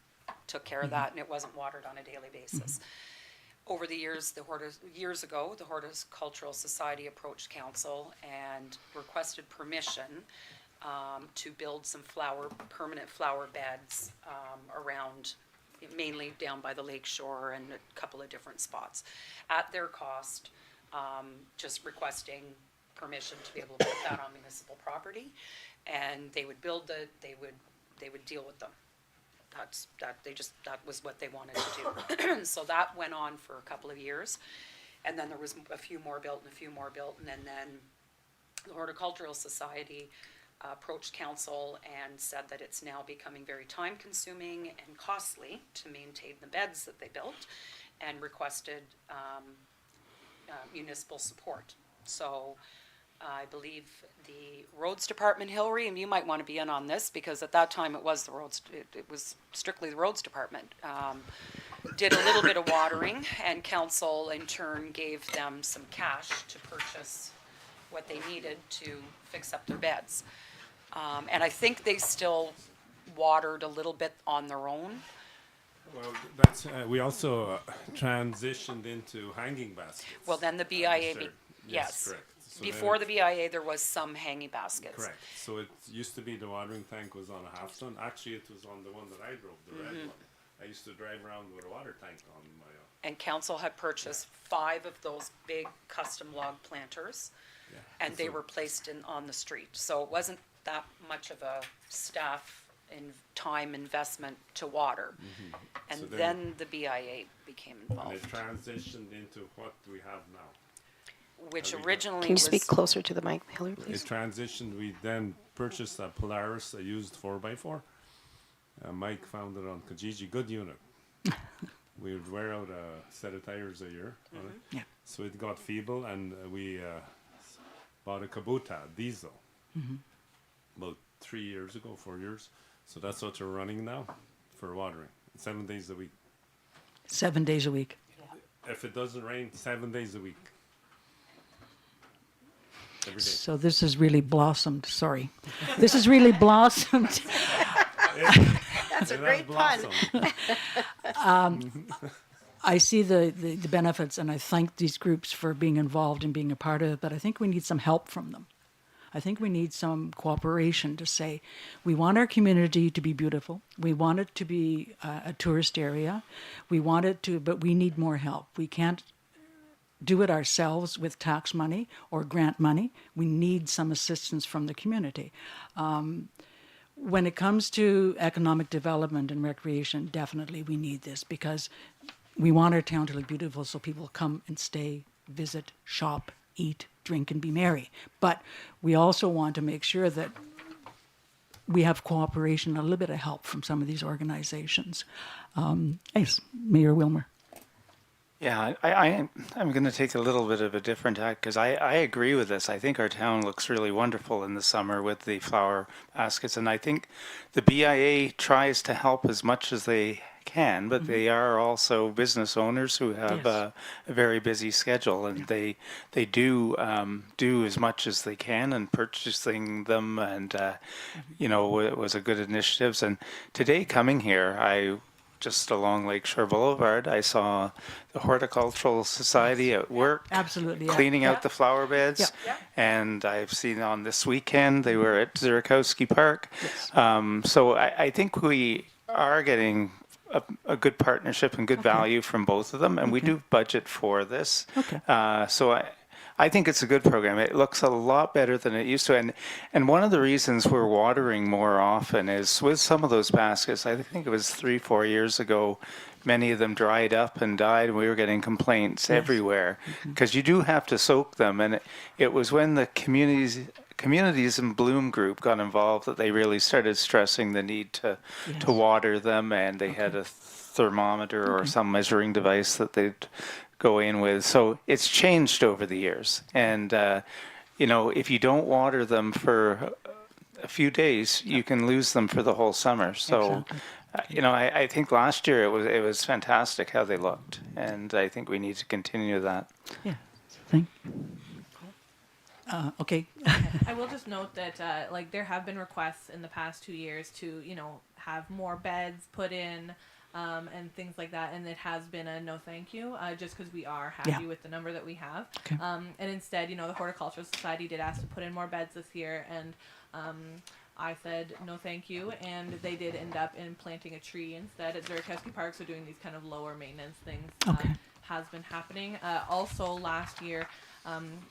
S5: took care of that, and it wasn't watered on a daily basis. Over the years, years ago, the Horticultural Society approached council and requested permission to build some permanent flower beds around, mainly down by the lake shore and a couple of different spots, at their cost, just requesting permission to be able to put that on municipal property, and they would build they would deal with them. That was what they wanted to do. So that went on for a couple of years, and then there was a few more built, and then the Horticultural Society approached council and said that it's now becoming very time consuming and costly to maintain the beds that they built, and requested municipal support. So I believe the roads department, Hillary, and you might want to be in on this, because at that time it was it was strictly the roads department, did a little bit of watering, and council in turn gave them some cash to purchase what they needed to fix up their beds. And I think they still watered a little bit on their own.
S8: Well, that's we also transitioned into hanging baskets.
S5: Well, then the BIA,
S8: yes, correct. So
S5: before the BIA, there was some hanging baskets.
S8: Correct. So it used to be the watering tank was on a half ton. Actually, it was on the one that I drove, the red one. I used to drive around with a water tank on my own.
S5: And council had purchased 5 of those big custom log planters, and they were placed on the street. So it wasn't that much of a staff and time investment to water. And
S8: So
S5: then the BIA became
S8: And it
S5: involved,
S8: transitioned into what we have now.
S5: which originally
S2: Can you
S5: was.
S2: speak closer to the mic, Hillary, please?
S8: It transitioned. We then purchased a Polaris, a used 4x4. Mike found it on Kijiji, good unit. We would wear out a set of tires a year on it.
S7: Yeah.
S8: So it got feeble, and we bought a Kubota diesel about 4 years. So that's what we're running now for watering, 7 days a week.
S7: 7 days a week.
S8: If it doesn't rain, 7 days a week. Every day.
S7: So this has really blossomed. Sorry. This has really blossomed.
S16: That's a great pun.
S7: I see the benefits, and I thank these groups for being involved and being a part of it, but I think we need some help from them. I think we need some cooperation to say, we want our community to be beautiful. We want it to be a tourist area. We want it to, but we need more help. We can't do it ourselves with tax money or grant money. We need some assistance from the community. When it comes to economic development and recreation, definitely we need this, because we want our town to look beautiful so people come and stay, visit, shop, eat, drink, and be merry. But we also want to make sure that we have cooperation, a little bit of help from some of these organizations. Yes, Mayor Wilmer.
S1: Yeah, I'm going to take a little bit of a different tack because I agree with this. I think our town looks really wonderful in the summer with the flower baskets, and I think the BIA tries to help as much as they can, but they are also business owners who have
S7: Yes.
S1: a very busy schedule, and they do do as much as they can in purchasing them, and it was a good initiatives. And today coming here, I just along Lakeshore Boulevard, I saw the Horticultural Society at work,
S7: Absolutely. Yeah.
S1: cleaning
S7: Yeah.
S1: out the flower beds. And I've seen on this weekend they were at Zurikowski Park. So I think we are getting a good partnership and good value from both of them, and we do budget for this.
S7: Okay.
S1: So I think it's a good program. It looks a lot better than it used to. And one of the reasons we're watering more often is with some of those baskets, I think it was 3-4 years ago, many of them dried up and died, and we were getting complaints everywhere because you do have to soak them. And it was when the Communities in Bloom group got involved that they really started stressing the need to water them, and they had a thermometer or some measuring device that they'd go in with. So it's changed over the years. And, if you don't water them for a few days, you can lose them for the whole summer. So, I think last year it was fantastic how they looked. And I think we need to continue that.
S7: Yeah. Thank okay.
S14: I will just note that there have been requests in the past 2 years to have more beds put in and things like that, and it has been a no thank you, just because we are happy with the number that we have.
S7: Okay.
S14: And instead, the Horticultural Society did ask to put in more beds this year, and I said no thank you, and they did end up in planting a tree instead at Zurikowski Park, so doing these kind of lower maintenance things has been happening. Also last year,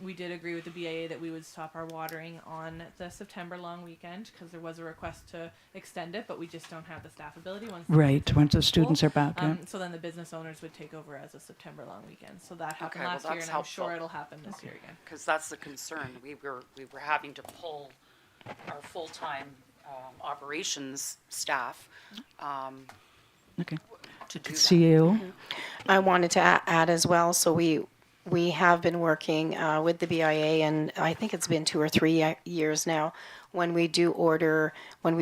S14: we did agree with the BAA that we would stop our watering on the September long weekend because there was a request to extend it, but we just don't have the staff ability once
S7: Once the students are back.
S14: so then the business owners would take over as a September long weekend. So that happened
S5: Okay, well,
S14: last year,
S5: that's
S14: and
S5: helpful.
S14: I'm sure it'll happen this year again.
S5: Because that's the concern. We were having to pull our full-time operations staff
S7: Okay.
S5: to do that.
S7: CAO.
S2: I wanted to add as well, so we have been working with the BIA, and I think it's been 2 or 3 years now. When we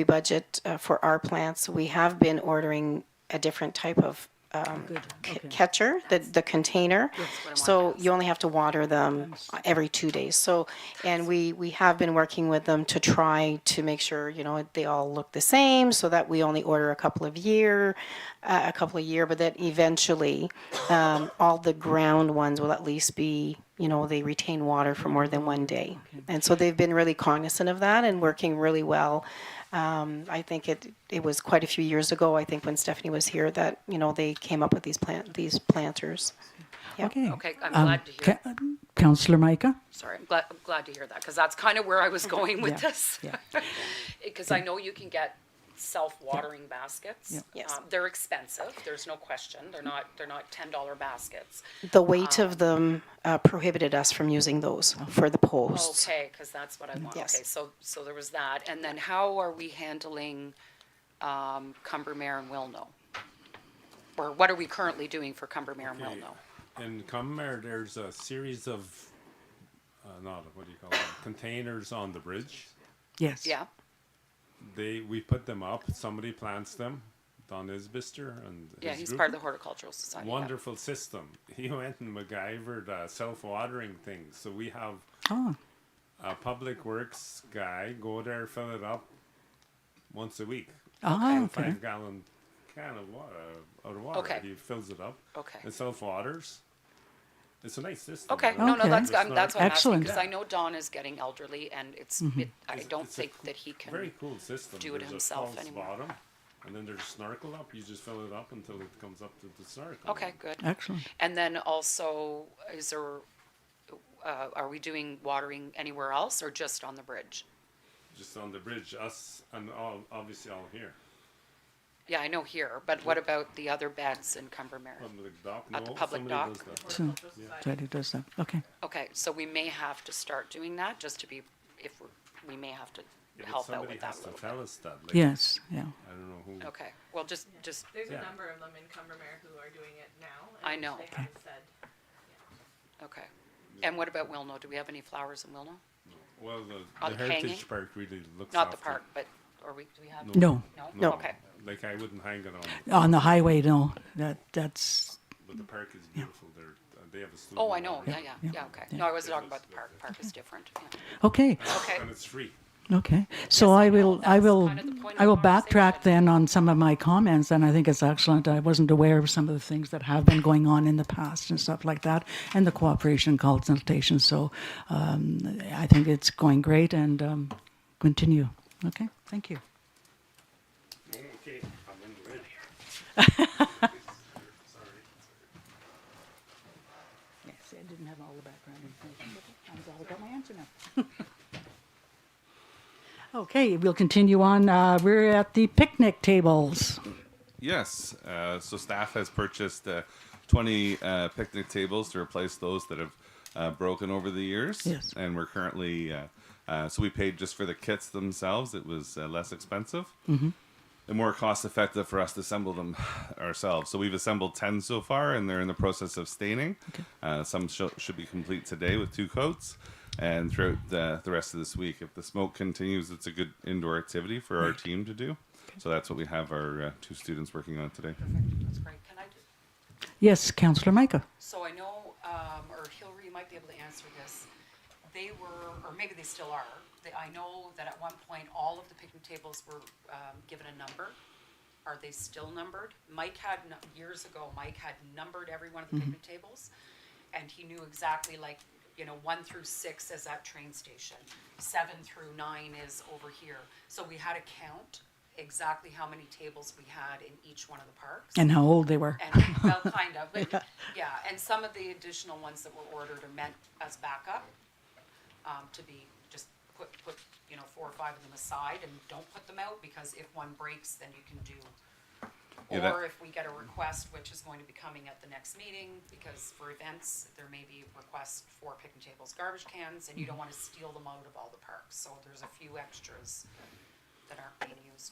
S2: budget for our plants, we have been ordering a different type of catcher, the container. So you only have to water them every 2 days. So, and we have been working with them to try to make sure, they all look the same, so that we only order a couple of year, but that eventually all the ground ones will at least be, they retain water for more than 1 day. And so they've been really cognizant of that and working really well. I think it was quite a few years ago, I think when Stephanie was here, that, they came up with these planters. Yeah.
S5: Okay, I'm glad to hear.
S7: Councillor Micah.
S5: Sorry, I'm glad to hear that, because that's kind of where I was going with
S7: Yeah,
S5: this.
S7: yeah.
S5: Because I know you can get self-watering baskets.
S7: Yeah.
S2: Yes.
S5: They're expensive, there's no question. They're not $10 baskets.
S2: The weight of them prohibited us from using those for the posts.
S5: Okay, because that's what I want.
S2: Yes.
S5: Okay, so there was that. And then how are we handling Cumbermere and Wilno? Or what are we currently doing for Cumbermere and Wilno?
S8: In Cumber, there's a series of, containers on the bridge.
S7: Yes.
S5: Yeah,
S8: We put them up, somebody plants them, Don Isbister and
S5: yeah,
S8: his
S5: he's
S8: group.
S5: part of the Horticultural Society. yeah.
S8: Wonderful system. He went and MacGyvered self-watering things. So we have
S7: Oh,
S8: a public works guy go there, fill it up once a week.
S7: okay.
S8: 5-gallon can of water. Out of water.
S5: Okay.
S8: He fills it up.
S5: Okay.
S8: It self-waters. It's a nice system.
S5: Okay,
S8: you
S5: no,
S8: know?
S5: no,
S7: Okay.
S5: that's,
S8: It's
S5: that's what I'm asking,
S7: Excellent.
S5: because I know Don is getting elderly, and I don't
S8: It's a
S5: think that he can.
S8: Very cool system.
S5: do it
S8: There's
S5: himself
S8: a false
S5: anymore.
S8: bottom, and then there's a snorkel up. You just fill it up until it comes up to the snorkel.
S5: Okay, good.
S7: Excellent.
S5: And then also, is there, are we doing watering anywhere else, or just on the bridge?
S8: Just on the bridge, us and all, obviously all here.
S5: Yeah, I know here, but what about the other beds in Cumbermere?
S8: Public dock.
S5: At the
S8: no,
S5: public
S8: somebody
S5: dock?
S8: does that.
S7: So, that he does that. Okay.
S5: Okay, so we may have to start doing that, just to be, if we may have to
S8: Yeah, but
S5: help out
S8: somebody
S5: with that
S8: has
S5: a
S8: to
S5: little
S8: tell
S5: bit.
S8: us that. Like,
S7: Yes. Yeah.
S8: I don't know who.
S5: Okay, well, just,
S14: There's
S8: Yeah.
S14: a number of them in Cumbermere who are doing it now.
S5: I
S14: and
S5: know.
S14: They haven't said.
S5: okay. And what about Wilno? Do we have any flowers in Wilno?
S8: Well,
S5: On
S8: the Heritage
S5: hanging?
S8: Park really looks
S5: Not the
S8: after.
S5: park, but, or do we have?
S7: No.
S5: No? Okay.
S8: Like I wouldn't hang it on,
S7: On the highway, no. That's
S8: but the park is beautiful. They have a studio.
S5: Oh, I know,
S8: there.
S5: yeah, okay. No, I wasn't talking about the park. Park is different, yeah.
S7: okay.
S5: Okay.
S8: And it's free.
S7: Okay. So
S5: I
S7: I
S5: know,
S7: will
S5: that's kind of the point of
S7: I will
S5: the conversation.
S7: backtrack then on some of my comments, and I think it's excellent. I wasn't aware of some of the things that have been going on in the past and stuff like that, and the cooperation consultation. So I think it's going great, and continue. Okay. Thank you.
S8: Okay, I'm in the red here.
S7: Yes, I didn't have all the background information, but I'm glad I got my answer now. Okay, we'll continue on. We're at the picnic tables.
S15: Yes. So staff has purchased 20 picnic tables to replace those that have broken over the years.
S7: Yes.
S15: And we're currently, so we paid just for the kits themselves. It was less expensive and more cost effective for us to assemble them ourselves. So we've assembled 10 so far, and they're in the process of staining. Some should be complete today with 2 coats. And throughout the rest of this week, if the smoke continues, it's a good indoor activity for our team to do. So that's what we have our 2 students working on today.
S5: That's great. Can I just,
S7: Yes, Councillor Micah.
S5: so I know, or Hillary, you might be able to answer this. They were, or maybe they still are, I know that at one point, all of the picnic tables were given a number. Are they still numbered? Mike had, years ago, Mike had numbered every one of the picnic tables, and he knew exactly, like, 1 through 6 is at train station, 7 through 9 is over here. So we had to count exactly how many tables we had in each one of the parks.
S7: And how old they were.
S5: And, well, kind of, but yeah, and some of the additional ones that were ordered are meant as backup, to be just put 4 or 5 of them aside, and don't put them out, because if one breaks, then you can do.
S15: Yeah,
S5: Or if we get a request, which is going to be coming at the next meeting, because for events, there may be requests for picnic tables, garbage cans, and you don't want to steal them out of all the parks, so there's a few extras that aren't being used.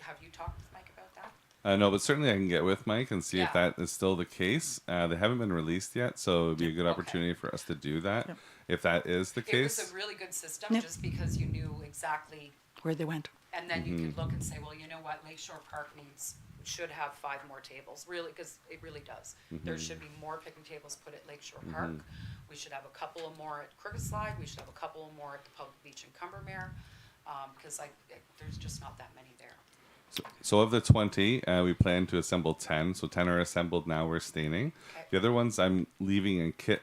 S5: Have you talked with Mike about that?
S15: No, but certainly I can get with Mike and see if
S5: Yeah.
S15: that is still the case. They haven't been released yet, so it would be a good opportunity for us to do that if that is the
S5: It
S15: case.
S5: was a really good system, just because you knew exactly.
S7: Where they went.
S5: And then you could look and say, well, you know what, Lakeshore Park should have 5 more tables, really, because it really does. There should be more picnic tables put at Lakeshore Park. We should have a couple of more at Crooked Slide. We should have a couple of more at the Public Beach in Cumbermere, because there's just not that many there.
S15: So of the 20, we plan to assemble 10. So 10 are assembled now. We're staining.
S5: Okay.
S15: The other ones I'm leaving in kit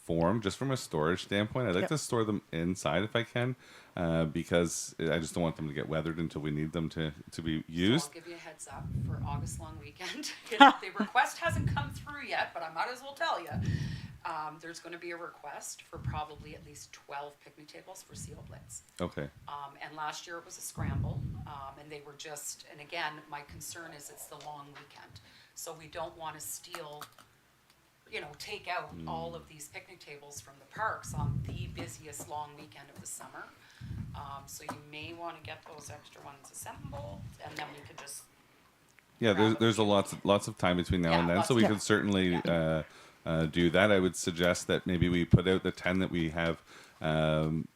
S15: form, just from a storage standpoint. I'd like to store them inside if I can, because I just don't want them to get weathered until we need them to be used.
S5: So I'll give you a heads up for August long weekend. The request hasn't come through yet, but I might as well tell you. There's going to be a request for probably at least 12 picnic tables for Seal Blitz.
S15: Okay.
S5: And last year it was a scramble, and they were just, and again, my concern is it's the long weekend. So we don't want to steal, take out all of these picnic tables from the parks on the busiest long weekend of the summer. So you may want to get those extra ones assembled, and then we could just.
S15: Yeah,
S5: grab
S15: there's a
S5: few.
S15: lots of time between now
S5: Yeah,
S15: and then,
S5: lots
S15: so we
S5: of
S15: could certainly do that. I would suggest that maybe we put out the 10 that we have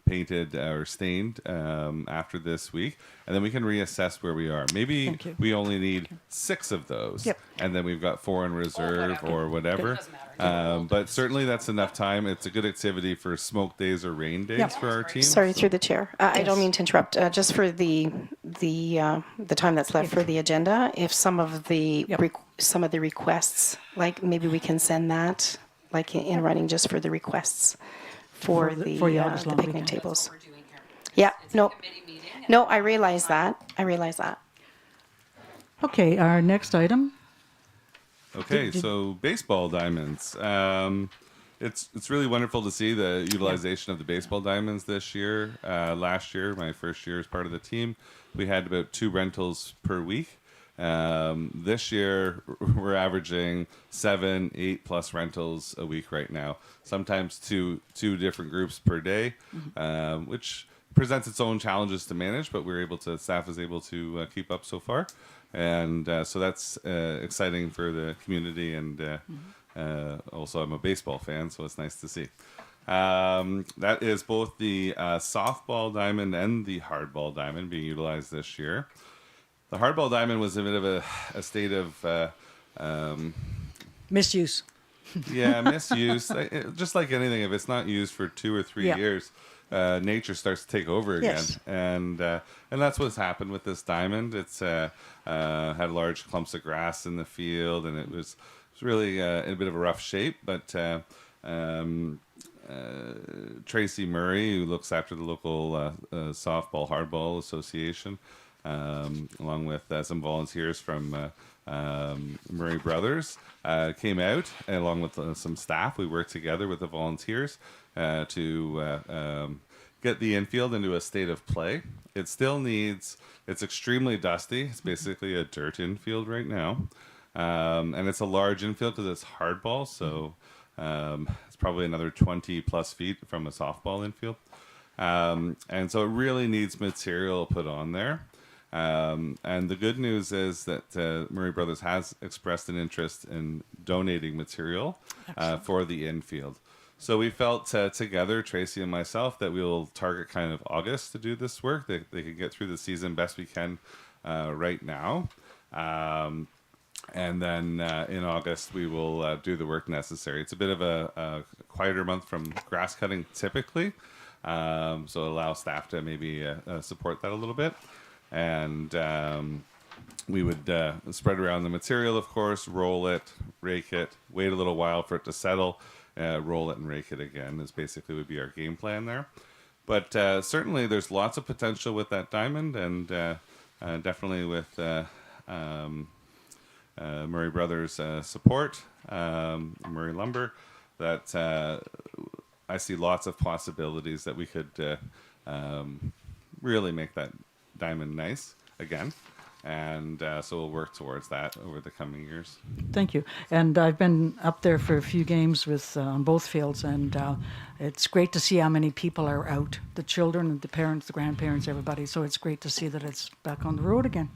S15: painted or stained after this week, and then we can reassess where we are. Maybe
S7: Thank you.
S15: we only need 6 of those,
S7: Yep.
S15: and then we've got 4 in reserve
S5: whatever.
S15: or whatever.
S5: Doesn't matter.
S15: But certainly that's enough time. It's a good activity for smoke days or rain days
S2: Yeah.
S15: for our team.
S2: Sorry, through the chair. I don't mean to interrupt. Just for the the time that's left for the agenda, if some of the some of the requests, like maybe we can send that like in writing just for the requests for the
S7: August long
S2: picnic
S7: weekend.
S2: tables. Yeah, no, no, I realize that. I realize that.
S7: Okay, our next item.
S15: Okay, so baseball diamonds. It's really wonderful to see the utilization of the baseball diamonds this year. Last year, my first year as part of the team, we had about 2 rentals per week. This year, we're averaging 7, 8 plus rentals a week right now. Sometimes two different groups per day, which presents its own challenges to manage, but staff is able to keep up so far. And so that's exciting for the community, and also I'm a baseball fan, so it's nice to see. That is both the softball diamond and the hardball diamond being utilized this year. The hardball diamond was a bit of a state of
S7: Misuse.
S15: misuse. Just like anything, if it's not used for 2 or 3 years, nature starts to take over again.
S7: Yes.
S15: And that's what's happened with this diamond. It's had large clumps of grass in the field, and it was really in a bit of a rough shape. But Tracy Murray, who looks after the local softball hardball association, along with some volunteers from Murray Brothers, came out along with some staff. We worked together with the volunteers to get the infield into a state of play. It still needs, it's extremely dusty. It's basically a dirt infield right now. And it's a large infield because it's hardball, so it's probably another 20 plus feet from a softball infield. And so it really needs material put on there. And the good news is that Murray Brothers has expressed an interest in donating material for the infield. So we felt together, Tracy and myself, that we'll target kind of August to do this work. They can get through the season best we can right now. And then in August, we will do the work necessary. It's a bit of a quieter month from grass cutting typically. So it allows staff to maybe support that a little bit. And we would spread around the material, of course, roll it, rake it, wait a little while for it to settle, roll it and rake it again is basically would be our game plan there. But certainly there's lots of potential with that diamond, and definitely with Murray Brothers support, Murray Lumber, that I see lots of possibilities that we could really make that diamond nice again. And so we'll work towards that over the coming years.
S7: Thank you. And I've been up there for a few games with on both fields, and it's great to see how many people are out. The children, the parents, the grandparents, everybody. So it's great to see that it's back on the road again.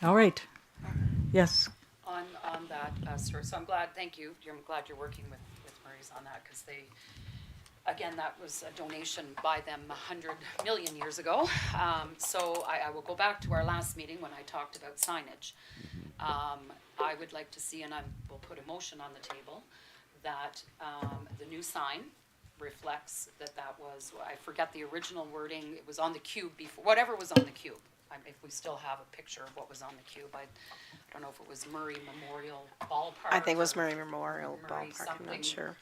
S7: All right. Yes.
S5: On that, sir. So I'm glad. Thank you. I'm glad you're working with Murray's on that, because they. Again, that was a donation by them 100 million years ago. So I will go back to our last meeting when I talked about signage. I would like to see, and I will put a motion on the table, that the new sign reflects that was, I forget the original wording, it was on the cube before, whatever was on the cube. If we still have a picture of what was on the cube, I don't know if it was Murray Memorial Ballpark.
S2: I think it was Murray Memorial
S5: Murray
S2: Ballpark, I'm not sure.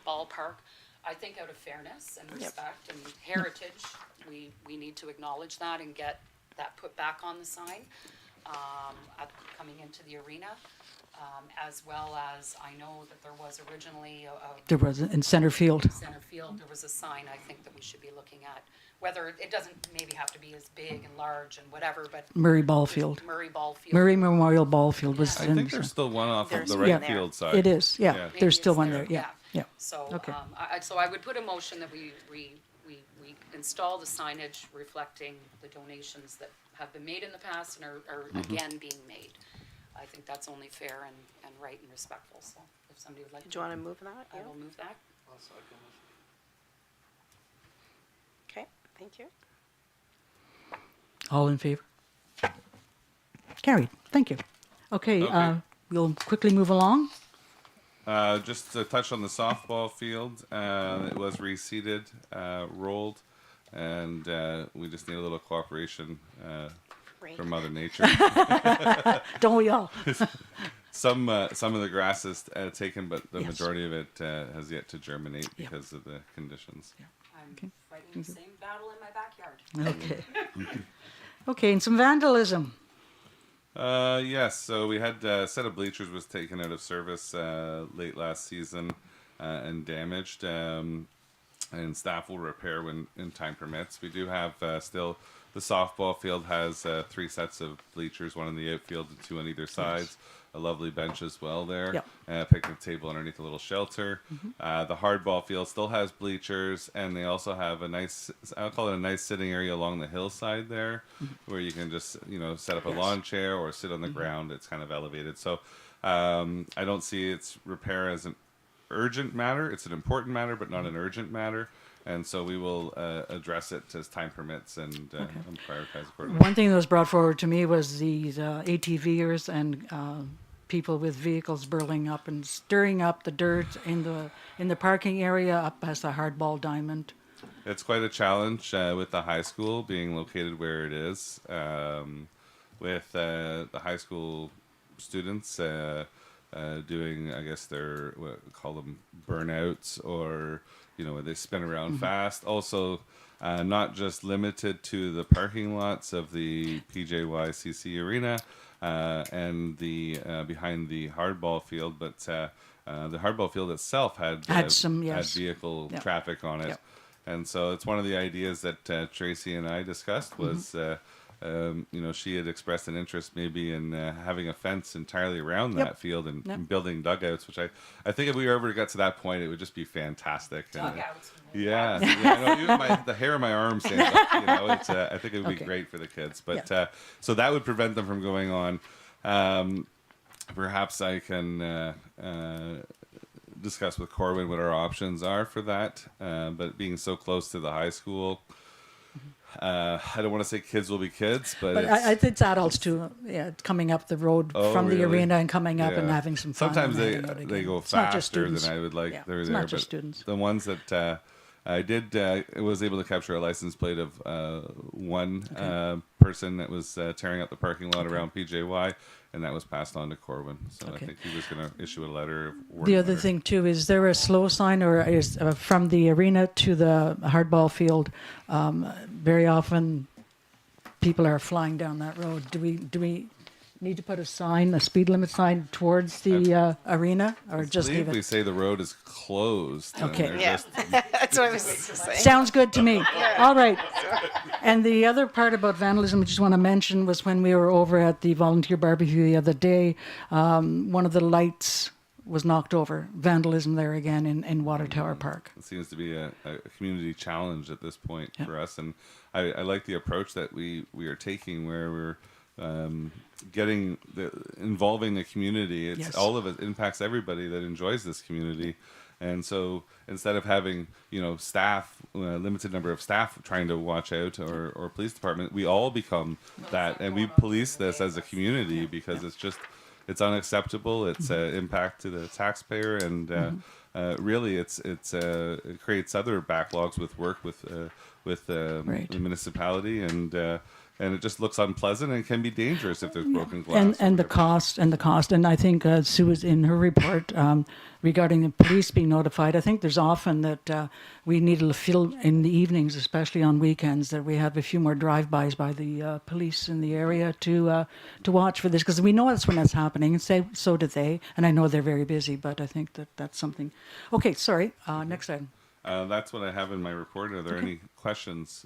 S5: Ballpark. I think out of fairness and respect and heritage, we need to acknowledge that and get that put back on the sign coming into the arena, as well as I know that there was originally
S7: There was in center field.
S5: There was a sign I think that we should be looking at. Whether it doesn't maybe have to be as big and large and whatever, but
S7: Murray Ballfield.
S5: Murray
S7: Memorial Ballfield was.
S15: I think there's still one off of the right field side.
S7: It is. Yeah. There's still one there. Yeah.
S5: So,
S7: okay.
S5: So I would put a motion that we install the signage reflecting the donations that have been made in the past and are again being made. I think that's only fair and right and respectful. So if somebody would like
S2: Do you want to move that?
S5: I will move that.
S2: Okay, thank you.
S7: All in favor? Carried. Thank you. Okay, we'll quickly move along.
S15: Just to touch on the softball field, it was reseeded, rolled, and we just need a little cooperation from Mother Nature.
S7: Don't we all?
S15: Some of the grass is taken, but the
S7: Yes.
S15: majority of it has yet to germinate because of the conditions.
S5: I'm fighting the same battle in my backyard.
S7: Okay. Okay, and some vandalism.
S15: Yes, so we had a set of bleachers was taken out of service late last season and damaged, and staff will repair when time permits. We do have still the softball field has 3 sets of bleachers, 1 in the outfield and 2 on either side. A lovely bench as well there.
S7: Yep.
S15: Picnic table underneath a little shelter. The hardball field still has bleachers, and they also have a nice, I'll call it a nice sitting area along the hillside there, where you can just set up a lawn chair or sit on the ground. It's kind of elevated. So I don't see its repair as an urgent matter. It's an important matter, but not an urgent matter. And so we will address it as time permits and prioritize accordingly.
S7: One thing that was brought forward to me was these ATVers and people with vehicles burling up and stirring up the dirt in the parking area up past the hardball diamond.
S15: It's quite a challenge with the high school being located where it is. With the high school students doing, I guess they're what we call them burnouts, or where they spin around fast. Also, not just limited to the parking lots of the PJYCC arena and the behind the hardball field, but the hardball field itself had
S7: some
S15: had vehicle traffic on it.
S7: Yep.
S15: And so it's one of the ideas that Tracy and I discussed was, she had expressed an interest maybe in having a fence entirely around that field and building dugouts, which I think if we ever got to that point, it would just be fantastic.
S5: Dugouts.
S15: Yeah. Even the hair on my arm stands up. It's, I think it would be great for the kids. But so that would prevent them from going on. Perhaps I can discuss with Corwin what our options are for that. But being so close to the high school, I don't want to say kids will be kids, but
S7: I think it's adults too. Yeah, coming up the road from the arena and coming up and having some fun.
S15: Sometimes
S7: and
S15: they go
S7: It's not just
S15: faster
S7: students.
S15: than I would like.
S7: Yeah,
S15: They're
S7: it's
S15: there,
S7: not just
S15: but
S7: students.
S15: the ones that I did was able to capture a license plate of one person that was tearing up the parking lot around PJY, and that was passed on to Corwin. So I think he was going to issue a letter.
S7: The other thing too, is there a slow sign, or is from the arena to the hardball field? Very often, people are flying down that road. Do we need to put a sign, a speed limit sign towards the arena, or just leave
S15: we
S7: it?
S15: say the road is closed.
S7: Okay.
S2: Yeah, that's what I was saying.
S7: Sounds good to me. All right. And the other part about vandalism I just want to mention was when we were over at the volunteer barbecue the other day, one of the lights was knocked over. Vandalism there again in Water Tower Park.
S15: It seems to be a community challenge at this point for us, and I like the approach that we are taking, where we're involving the community. It's all of it impacts everybody that enjoys this community. And so instead of having staff, limited number of staff trying to watch out, or police department, we all become that, and we police this as a community because it's unacceptable. It's an impact to the taxpayer, and really it creates other backlogs with work with the municipality, and it just looks unpleasant and can be dangerous if there's broken glass.
S7: And the cost. And I think Sue was in her report regarding the police being notified. I think there's often that we need to feel in the evenings, especially on weekends, that we have a few more drive-bys by the police in the area to watch for this, because we know that's when that's happening, and so do they. And I know they're very busy, but I think that's something. Okay, sorry. Next item.
S15: That's what I have in my report. Are there any questions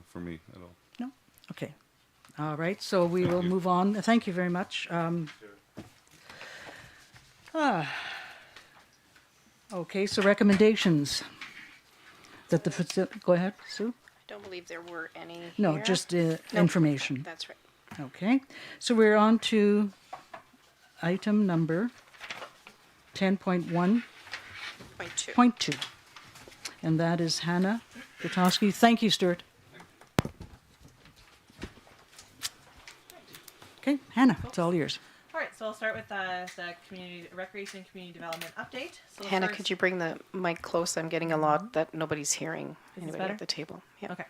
S15: for me at all?
S7: No? Okay. All right, so we will move on. Thank you very much. Okay, so recommendations. Go ahead, Sue.
S2: I don't believe there were any
S7: No,
S2: here.
S7: just
S2: Nope.
S7: information.
S2: That's right.
S7: Okay, so we're on to item number 10.1.2.
S2: Point two.
S7: And that is Hannah Gutowski. Thank you, Stuart. Okay, Hannah, it's all yours.
S14: All right, so I'll start with the community recreation and community development update. So
S2: Hannah,
S14: first-
S2: could you bring the mic close? I'm getting a lot that nobody's hearing.
S14: Is this
S2: Anybody
S14: better?
S2: at the table? Yeah.
S14: Okay.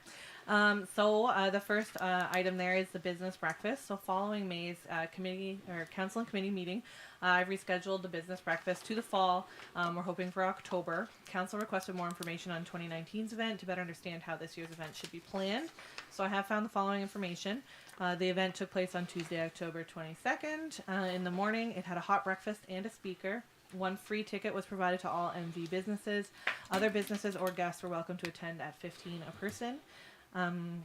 S14: The first item there is the business breakfast. So following May's committee or council and committee meeting, I've rescheduled the business breakfast to the fall. We're hoping for October. Council requested more information on 2019's event to better understand how this year's event should be planned. So I have found the following information. The event took place on Tuesday, October 22nd. In the morning, it had a hot breakfast and a speaker. One free ticket was provided to all MV businesses. Other businesses or guests were welcome to attend at $15 a person.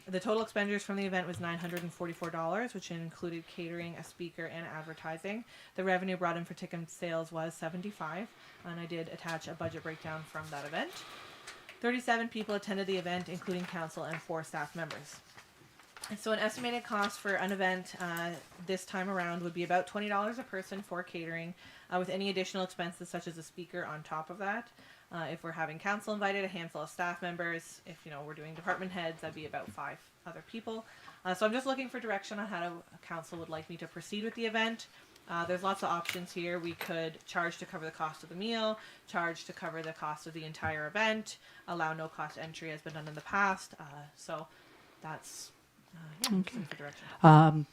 S14: The total expenditures from the event was $944, which included catering, a speaker, and advertising. The revenue brought in for ticket sales was $75, and I did attach a budget breakdown from that event. 37 people attended the event, including council and 4 staff members. So an estimated cost for an event this time around would be about $20 a person for catering, with any additional expenses such as a speaker on top of that. If we're having council invited, a handful of staff members. If we're doing department heads, that'd be about 5 other people. So I'm just looking for direction on how council would like me to proceed with the event. There's lots of options here. We could charge to cover the cost of the meal, charge to cover the cost of the entire event, allow no cost entry as been done in the past. So that's just looking for direction.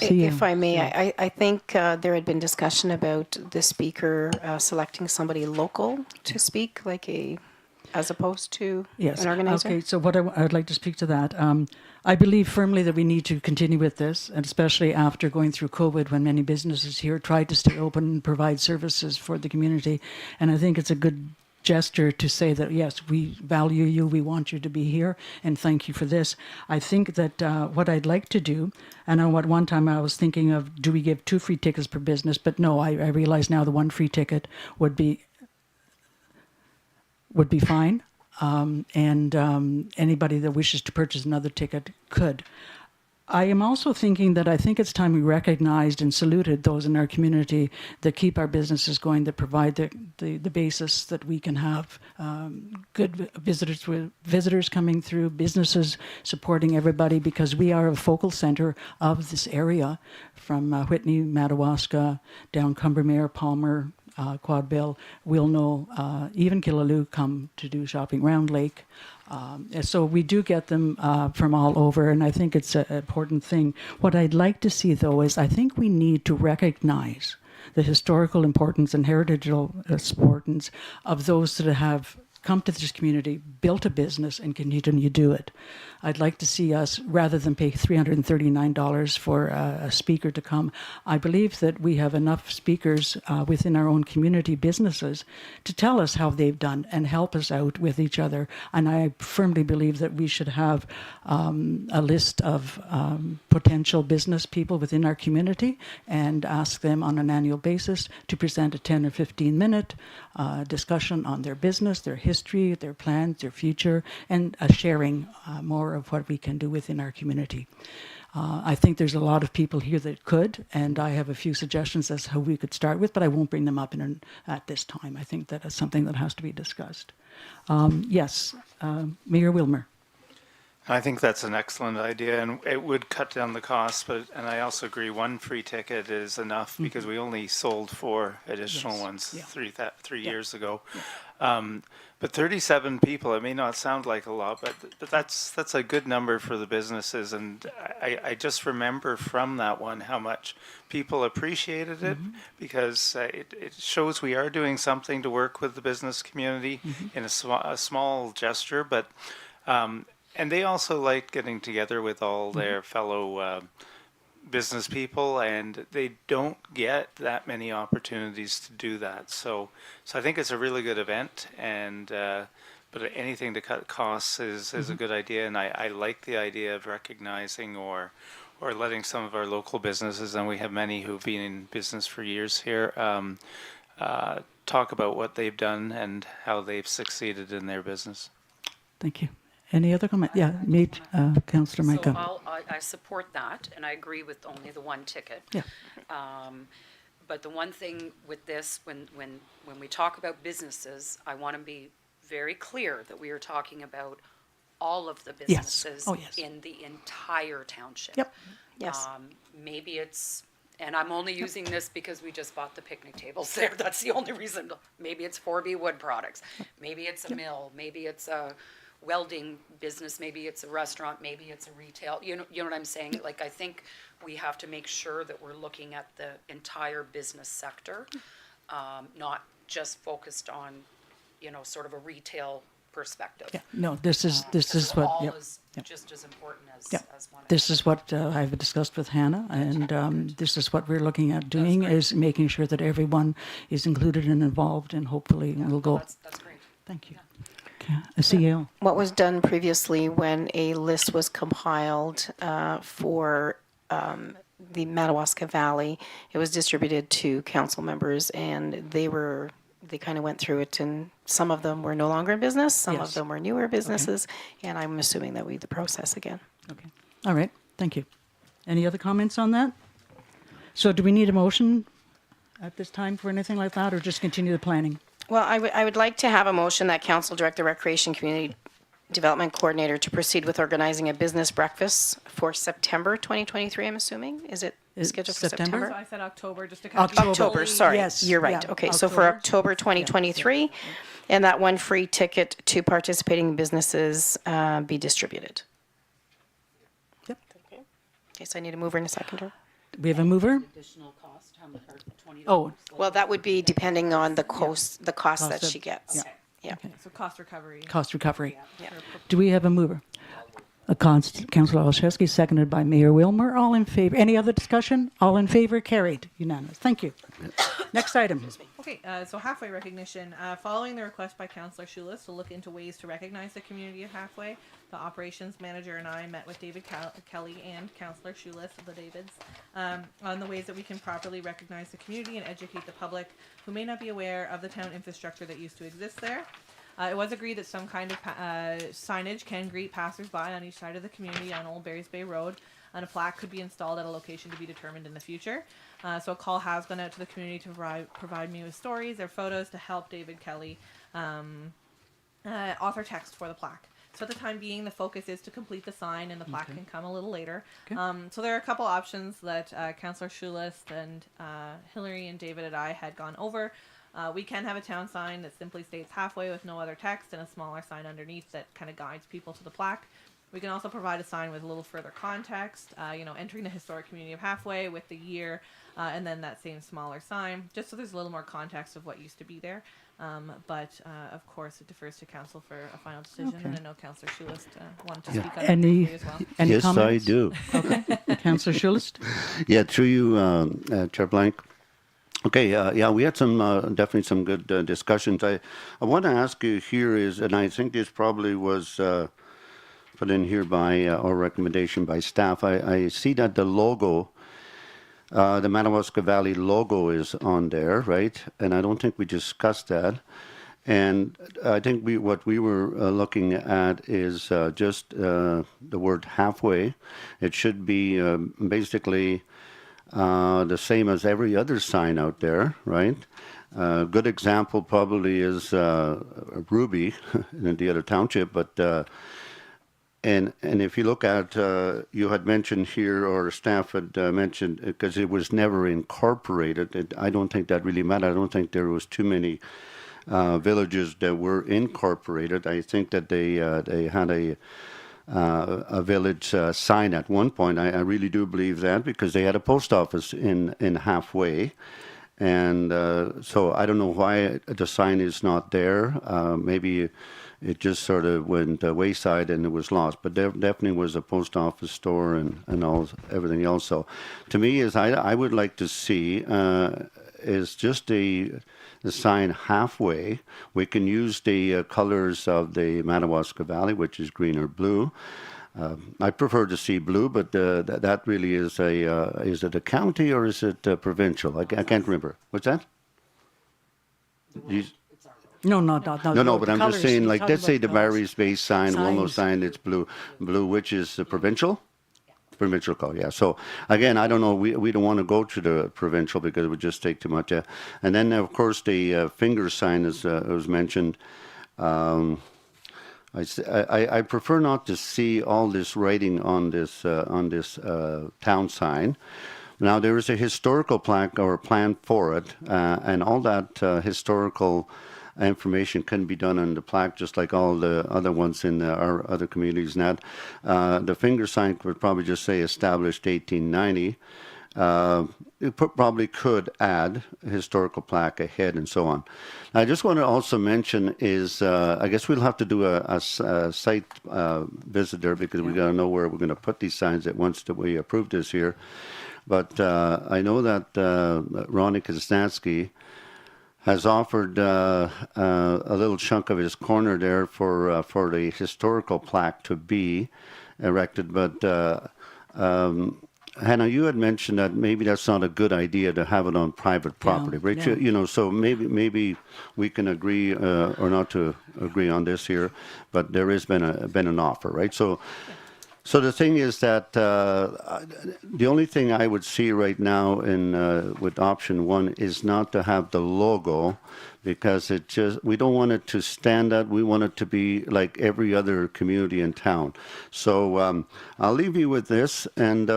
S2: If I may, I think there had been discussion about the speaker selecting somebody local to speak, as opposed to an organizer.
S7: Okay, so what I would like to speak to that. I believe firmly that we need to continue with this, and especially after going through COVID, when many businesses here tried to stay open and provide services for the community. And I think it's a good gesture to say that, yes, we value you, we want you to be here, and thank you for this. I think that what I'd like to do, and at one time I was thinking of, do we give 2 free tickets per business? But no, I realize now the 1 free ticket would be fine. Anybody that wishes to purchase another ticket could. I am also thinking that I think it's time we recognized and saluted those in our community that keep our businesses going, that provide the basis that we can have good visitors coming through, businesses supporting everybody, because we are a focal center of this area from Whitney, Madawaska, down Combermere, Palmer, Quadbill, Wilno, even Killaloe come to do shopping, Round Lake. So we do get them from all over, and I think it's an important thing. What I'd like to see, though, is I think we need to recognize the historical importance and heritable importance of those that have come to this community, built a business, and continue to do it. I'd like to see us, rather than pay $339 for a speaker to come, I believe that we have enough speakers within our own community businesses to tell us how they've done and help us out with each other. And I firmly believe that we should have a list of potential business people within our community and ask them on an annual basis to present a 10 or 15 minute discussion on their business, their history, their plans, their future, and sharing more of what we can do within our community. I think there's a lot of people here that could, and I have a few suggestions as to how we could start with, but I won't bring them up at this time. I think that is something that has to be discussed. Yes, Mayor Wilmer.
S1: I think that's an excellent idea, and it would cut down the cost. And I also agree, 1 free ticket is enough because we only sold 4 additional ones 3 years ago. But 37 people, it may not sound like a lot, but that's a good number for the businesses. And I just remember from that one how much people appreciated it, because it shows we are doing something to work with the business community in a small gesture, but. And they also liked getting together with all their fellow business people, and they don't get that many opportunities to do that. So I think it's a really good event, and but anything to cut costs is a good idea. And I like the idea of recognizing or letting some of our local businesses, and we have many who've been in business for years here, talk about what they've done and how they've succeeded in their business.
S7: Thank you. Any other comment? Yeah, meet Councillor Micah.
S5: So I support that, and I agree with only the 1 ticket.
S7: Yeah.
S5: But the one thing with this, when we talk about businesses, I want to be very clear that we are talking about all of the businesses in the entire township.
S7: Yep.
S2: Yes.
S5: Maybe it's, and I'm only using this because we just bought the picnic tables there. That's the only reason. Maybe it's 4B Wood Products. Maybe it's a mill. Maybe it's a welding business, maybe it's a restaurant, maybe it's a retail, you know what I'm saying? Like, I think we have to make sure that we're looking at the entire business sector, not just focused on, sort of a retail perspective.
S7: Yeah, no, this is what,
S5: All
S7: yep,
S5: is
S7: yep.
S5: just as important as,
S7: Yep.
S5: as one.
S7: This is what I've discussed with Hannah, and this is what we're looking at doing, is making sure that everyone is included and involved, and hopefully we'll go.
S5: That's great.
S7: Thank you. Okay. CEO.
S2: What was done previously when a list was compiled for the Madawaska Valley, it was distributed to council members, and they kind of went through it, and some of them were no longer in business, some
S7: Yes.
S2: of them were newer businesses, and I'm assuming that we the process again.
S7: Okay. All right. Thank you. Any other comments on that? So do we need a motion at this time for anything like that, or just continue the planning?
S2: Well, I would like to have a motion that council direct the Recreation Community Development Coordinator to proceed with organizing a business breakfast for September 2023, I'm assuming? Is it scheduled for
S7: September?
S2: September?
S14: So I said October, just to kind of
S2: October, sorry.
S7: Yes,
S2: You're right.
S7: yeah,
S2: Okay, so for October 2023, and that one free ticket to participating businesses be distributed.
S7: Yep.
S2: Okay, so I need a mover and a seconder.
S7: We have a mover?
S5: Additional cost, how much, $20?
S7: Oh,
S2: Well, that would be depending on the cost that
S7: Cost of-
S2: she gets.
S7: yeah.
S2: Yeah.
S14: So cost recovery.
S7: Cost recovery.
S2: Yeah.
S7: Do we have a mover? Councillor Olszewski, seconded by Mayor Wilmer. All in favor? Any other discussion? All in favor? Carried. Unanimous. Thank you. Next item.
S14: Okay, so halfway recognition. Following the request by Councillor Schulis to look into ways to recognize the community of Halfway, the operations manager and I met with David Kelly and Councillor Schulis, the Davids, on the ways that we can properly recognize the community and educate the public who may not be aware of the town infrastructure that used to exist there. It was agreed that some kind of signage can greet passersby on each side of the community on Old Barry's Bay Road, and a plaque could be installed at a location to be determined in the future. So a call has gone out to the community to provide me with stories or photos to help David Kelly author text for the plaque. So at the time being, the focus is to complete the sign, and the plaque can come a little later.
S7: Okay.
S14: So there are a couple options that Councillor Schulis and Hillary and David and I had gone over. We can have a town sign that simply states Halfway with no other text, and a smaller sign underneath that kind of guides people to the plaque. We can also provide a sign with a little further context, entering the historic community of Halfway with the year, and then that same smaller sign, just so there's a little more context of what used to be there. But of course, it defers to council for a final decision,
S7: Okay.
S14: and I know Councillor Schulis wanted to speak on that
S7: Any,
S14: briefly as well.
S7: any
S10: Yes, I
S7: comments?
S10: do.
S7: Okay. Councillor Schulis?
S10: Yeah, through you, Chair Blank. Okay, yeah, we had some definitely some good discussions. I want to ask you here is, and I think this probably was put in here by our recommendation by staff. I see that the logo, the Madawaska Valley logo, is on there, right? And I don't think we discussed that. And I think what we were looking at is just the word halfway. It should be basically the same as every other sign out there, right? A good example probably is Ruby in the other township, but and if you look at, you had mentioned here, or staff had mentioned, because it was never incorporated. I don't think that really mattered. I don't think there was too many villages that were incorporated. I think that they had a village sign at one point. I really do believe that, because they had a post office in Halfway. And so I don't know why the sign is not there. Maybe it just sort of went wayside and it was lost. But there definitely was a post office store and everything else. So to me, is I would like to see is just the sign Halfway. We can use the colors of the Madawaska Valley, which is green or blue. I prefer to see blue, but that really is is it a county or is it provincial? I can't remember. What's that?
S7: No,
S10: No, but I'm
S7: colors.
S10: just saying,
S7: He's
S10: like,
S7: talking
S10: let's say
S7: about
S10: the Barry's Bay sign, Willow
S7: Signs.
S10: sign, it's blue, which is provincial? Provincial color, yeah. So again, I don't know. We don't want to go to the provincial because it would just take too much. And then of course the finger sign is was mentioned. I prefer not to see all this writing on this town sign. Now there is a historical plaque or plan for it, and all that historical information can be done on the plaque, just like all the other ones in our other communities. And that the finger sign would probably just say established 1890. Probably could add a historical plaque ahead and so on. I just want to also mention is I guess we'll have to do a site visit there because we got to know where we're going to put these signs at once that we approve this here. But I know that Ronnie Koznatsky has offered a little chunk of his corner there for the historical plaque to be erected. But Hannah, you had mentioned that maybe that's not a good idea to have it on private property, right?
S7: yeah.
S10: You know, so maybe we can agree or not to agree on this here, but there has been an offer, right? So the thing is that the only thing I would see right now in with option one is not to have the logo, because we don't want it to stand out. We want it to be like every other community in town. So I'll leave you with this, and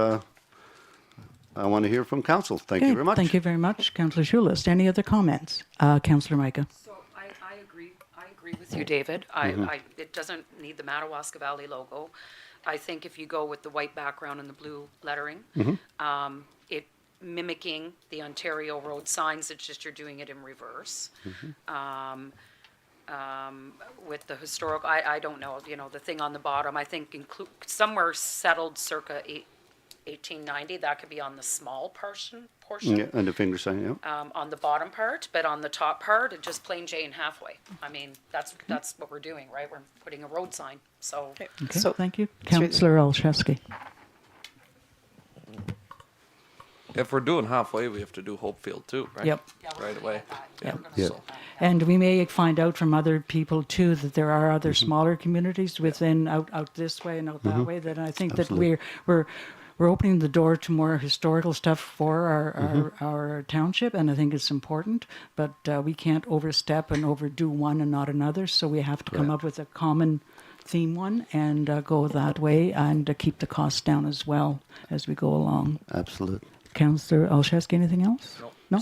S10: I want to hear from council. Thank you very much.
S7: Thank you very much, Councillor Schulist. Any other comments? Councillor Micah.
S5: So I agree with you, David. It doesn't need the Madawaska Valley logo. I think if you go with the white background and the blue lettering, it mimicking the Ontario road signs, it's just you're doing it in reverse. With the historical, I don't know, the thing on the bottom, I think somewhere settled circa 1890, that could be on the small portion.
S10: Yeah, and the finger sign, yeah.
S5: On the bottom part, but on the top part, it just plain Jane halfway. I mean, that's what we're doing, right? We're putting a road sign, so.
S7: Okay,
S2: So-
S7: thank you. Councillor Olszewski.
S9: If we're doing halfway, we have to do Hopefield too, right?
S7: Yep.
S9: Right away.
S7: Yep.
S10: Yeah.
S7: And we may find out from other people too that there are other smaller communities within out this way and out that way. That I think
S10: Absolutely.
S7: that we're opening the door to more historical stuff for our township, and I think it's important. But we can't overstep and overdo one and not another. So we have to come up with a common theme one and go that way, and keep the costs down as well as we go along.
S10: Absolutely.
S7: Councillor Olszewski, anything else? No.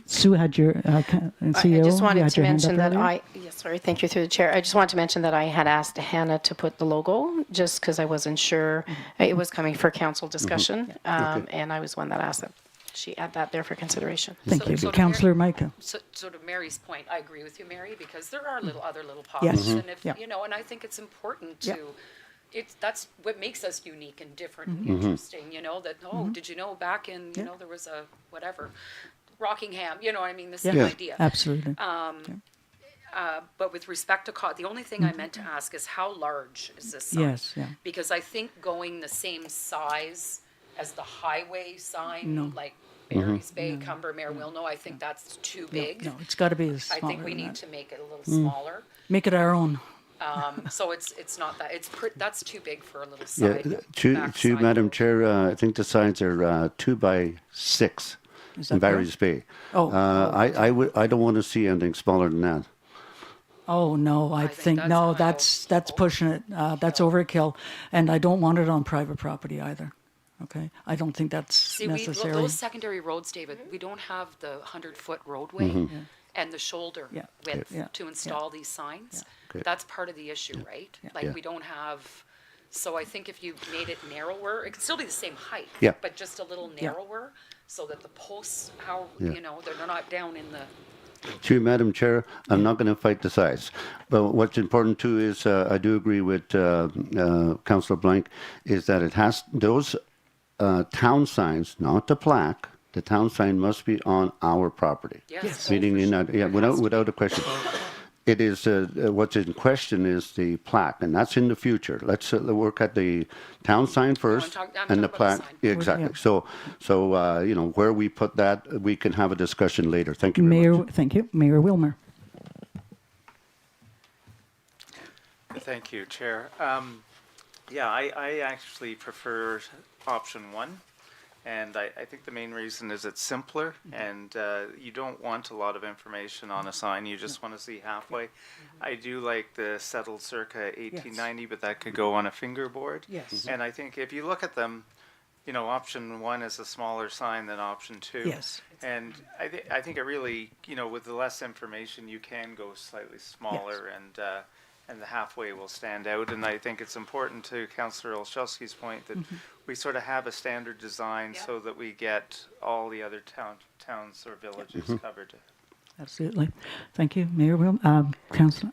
S7: Sue had your CEO.
S2: I just
S7: you
S2: wanted
S7: had
S2: to
S7: your hand
S2: mention
S7: up
S2: that
S7: earlier?
S2: sorry, thank you through the chair. I just want to mention that I had asked Hannah to put the logo just because I wasn't sure it was coming for council discussion. And I was one that asked that she add that there for consideration.
S7: Thank you.
S5: So to
S7: Councillor Micah.
S5: So to Mary's point, I agree with you, Mary, because there are other little pockets, and if,
S7: Yeah.
S5: and I think it's important
S7: Yeah.
S5: to, that's what makes us unique and different and interesting, that, did you know back in, there was a, whatever, Rockingham, I mean, the same
S7: Yeah,
S5: idea.
S7: absolutely.
S5: But with respect to the only thing I meant to ask is how large is this sign?
S7: Yes, yeah.
S5: Because I think going the same size as the highway sign,
S7: No.
S5: like Barry's Bay, Cumbermere, Wilno, I think that's too big.
S7: No, it's got to be
S5: I
S7: smaller
S5: think we
S7: than
S5: need
S7: that.
S5: to make it a little smaller.
S7: Make it our own.
S5: So it's not that, that's too big for a little
S10: Yeah,
S5: side. back side
S10: Madam
S5: road.
S10: Chair, I think the signs are 2 by 6
S7: Is
S10: in
S7: that fair?
S10: Barry's Bay.
S7: Oh,
S10: I don't want to see anything smaller than that.
S7: Oh no, I
S5: think
S7: think
S5: that's
S7: no,
S5: high.
S7: that's pushing it. That's overkill, and I don't want it on private property either. Okay, I don't think that's
S5: See,
S7: necessary.
S5: those secondary roads, David, we don't have the 100-foot roadway and the shoulder
S7: Yeah.
S5: width
S7: Yeah.
S5: to install these signs.
S10: Okay.
S5: That's part of the issue, right? Like,
S10: Yeah.
S5: we don't have, so I think if you made it narrower, it could still be the same height.
S10: Yeah.
S5: But just a little narrower, so that the posts,
S10: Yeah.
S5: they're not down in the,
S10: To Madam Chair, I'm not going to fight the size. But what's important too is I do agree with Councillor Blank, is that it has those town signs, not the plaque. The town sign must be on our property.
S5: yes.
S10: Meaning in that, yeah, without a question. It is what's in question is the plaque, and that's in the future. Let's work at the town sign first,
S5: I'm
S10: and the
S5: talking about the
S10: plaque.
S5: sign.
S10: Yeah, exactly.
S7: Yeah.
S10: So where we put that, we can have a discussion later. Thank you very
S7: Mayor,
S10: much.
S7: thank you, Mayor Wilmer.
S1: Thank you, Chair. I actually prefer option one. And I think the main reason is it's simpler, and you don't want a lot of information on a sign. You just want to see halfway. I do like the settled circa 1890, but that could go on a fingerboard.
S7: Yes.
S1: And I think if you look at them, option one is a smaller sign than option two.
S7: Yes.
S1: And I think it really, with the less information, you can go slightly smaller, and the halfway will stand out. And I think it's important, to Councillor Olszewski's point, that we sort of have a standard design so that we get all the other towns or villages covered.
S7: Absolutely. Thank you, Mayor Will. Council,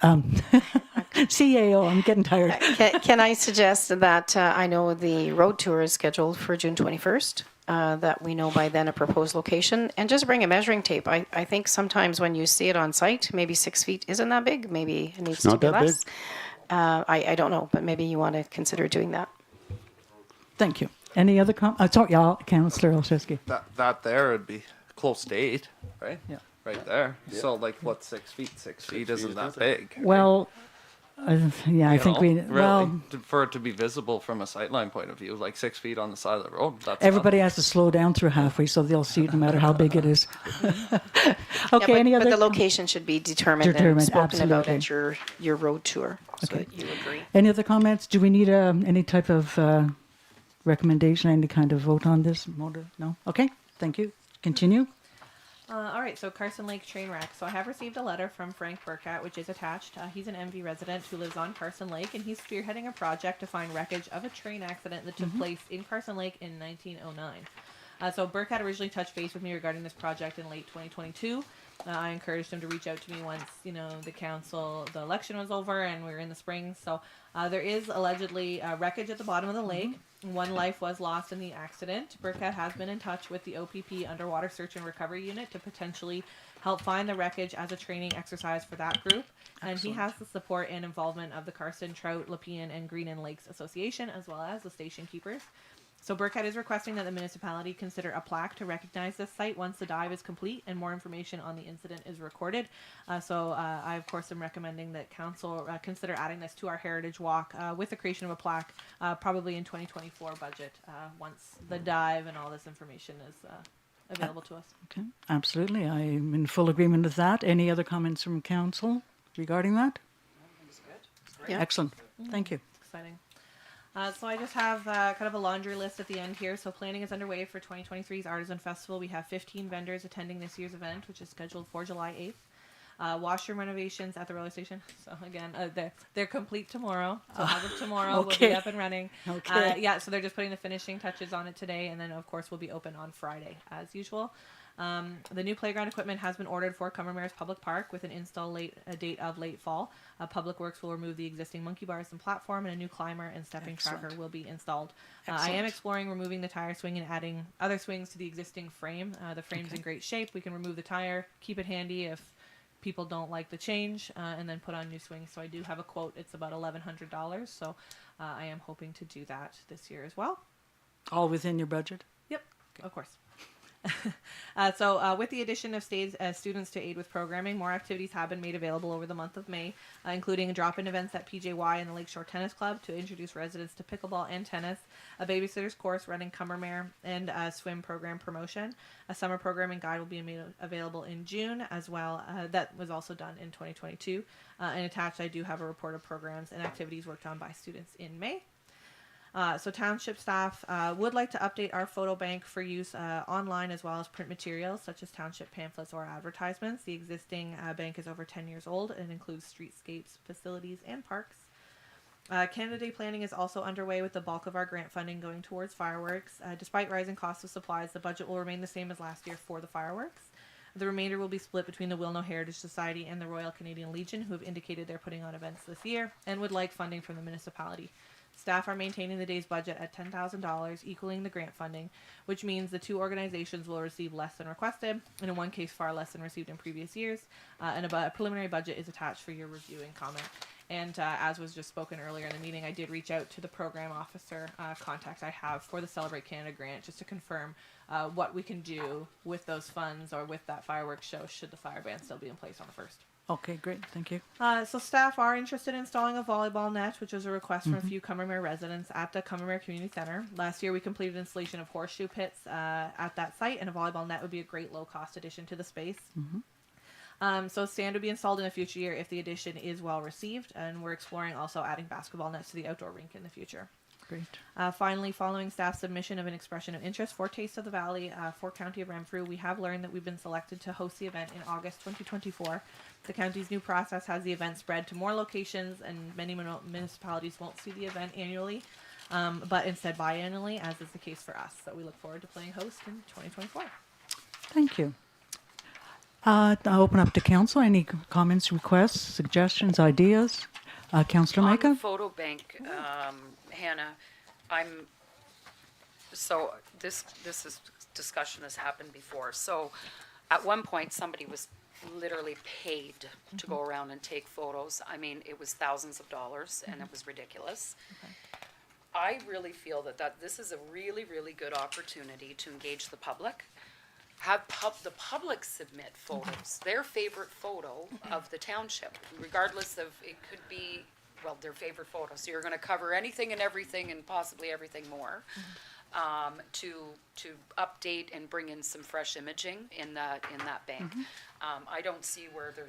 S7: CAO, I'm getting tired.
S2: Can I suggest that I know the road tour is scheduled for June 21st, that we know by then a proposed location, and just bring a measuring tape. I think sometimes when you see it on site, maybe 6 feet isn't that big. Maybe it needs to be less. I don't know, but maybe you want to consider doing that.
S7: Thank you. Any other comments? Sorry, Councillor Olszewski.
S9: That there would be close to 8, right?
S7: Yeah.
S9: Right there. So like what, 6 feet? 6 feet isn't that big.
S7: Well, I think
S9: for it to be visible from a sightline point of view, like 6 feet on the side of the road. That's
S7: everybody has to slow down through halfway so they'll see it no matter how big it is. Okay,
S2: but the location should be determined and spoken about at your road tour. So
S7: Okay.
S2: that you agree.
S7: Any other comments? Do we need any type of recommendation, any kind of vote on this? No? Okay, thank you. Continue.
S14: All right, so Carson Lake train wreck. So I have received a letter from Frank Burkett, which is attached. He's an MV resident who lives on Carson Lake, and he's spearheading a project to find wreckage of a train accident that took place in Carson Lake in 1909. So Burkett originally touched base with me regarding this project in late 2022. I encouraged him to reach out to me once, the election was over and we were in the spring. So there is allegedly wreckage at the bottom of the lake. One life was lost in the accident. Burkett has been in touch with the OPP Underwater Search and Recovery Unit to potentially help find the wreckage as a training exercise for that group. And he has the support and involvement of the Carson, Trout, Lapian, and Greenan Lakes Association, as well as the station keepers. So Burkett is requesting that the municipality consider a plaque to recognize this site once the dive is complete and more information on the incident is recorded. I, of course, am recommending that council consider adding this to our Heritage Walk with the creation of a plaque, probably in 2024 budget, once the dive and all this information is available to us.
S7: Okay, absolutely. I'm in full agreement with that. Any other comments from council regarding that?
S2: Yeah.
S7: Excellent. Thank you.
S14: Exciting. So I just have kind of a laundry list at the end here. So planning is underway for 2023's Artisan Festival. We have 15 vendors attending this year's event, which is scheduled for July 8th. Washroom renovations at the railway station. So again, they're complete tomorrow. So as of tomorrow, we'll be up and running.
S7: Okay.
S14: So they're just putting the finishing touches on it today, and then of course we'll be open on Friday as usual. The new playground equipment has been ordered for Cumbermare's Public Park with an install date of late fall. Public Works will remove the existing monkey bars and platform, and a new climber and stepping tracker will be installed. I am exploring removing the tire swing and adding other swings to the existing frame. The frame's in great shape. We can remove the tire, keep it handy if people don't like the change, and then put on new swings. So I do have a quote. It's about $1,100. So I am hoping to do that this year as well.
S7: All within your budget?
S14: Yep, of course. With the addition of students to aid with programming, more activities have been made available over the month of May, including drop-in events at PJY and the Lakeshore Tennis Club to introduce residents to pickleball and tennis, a babysitter's course running Cumbermere, and a swim program promotion. A summer programming guide will be made available in June as well. That was also done in 2022. And attached, I do have a report of programs and activities worked on by students in May. Township staff would like to update our photo bank for use online as well as print materials such as township pamphlets or advertisements. The existing bank is over 10 years old and includes streetscapes, facilities, and parks. Canada Day planning is also underway with the bulk of our grant funding going towards fireworks. Despite rising costs of supplies, the budget will remain the same as last year for the fireworks. The remainder will be split between the Wilno Heritage Society and the Royal Canadian Legion, who have indicated they're putting on events this year and would like funding from the municipality. Staff are maintaining the day's budget at $10,000, equaling the grant funding, which means the two organizations will receive less than requested, and in one case far less than received in previous years, and a preliminary budget is attached for your review and comment. And as was just spoken earlier in the meeting, I did reach out to the program officer contact I have for the Celebrate Canada grant just to confirm what we can do with those funds or with that fireworks show should the fire ban still be in place on the 1st.
S7: Okay, great. Thank you.
S14: So staff are interested in installing a volleyball net, which was a request from a few Cumbermere residents at the Cumbermere Community Center. Last year, we completed installation of horseshoe pits at that site, and a volleyball net would be a great low-cost addition to the space. Stand would be installed in a future year if the addition is well received, and we're exploring also adding basketball nets to the outdoor rink in the future.
S7: Great.
S14: Finally, following staff submission of an expression of interest for Taste of the Valley for County of Renfrew, we have learned that we've been selected to host the event in August 2024. The county's new process has the event spread to more locations, and many municipalities won't see the event annually, but instead biannually, as is the case for us. So we look forward to playing host in 2024.
S7: Thank you. I'll open up to council. Any comments, requests, suggestions, ideas? Councillor
S5: On the
S7: Micah?
S5: photo bank, Hannah, so this discussion has happened before. So at one point, somebody was literally paid to go around and take photos. I mean, it was thousands of dollars, and it was ridiculous. I really feel that this is a really, really good opportunity to engage the public. Have the public submit photos, their favorite photo of the township, regardless of, it could be, well, their favorite photo. So you're gonna cover anything and everything and possibly everything more, to update and bring in some fresh imaging in that bank. I don't see where there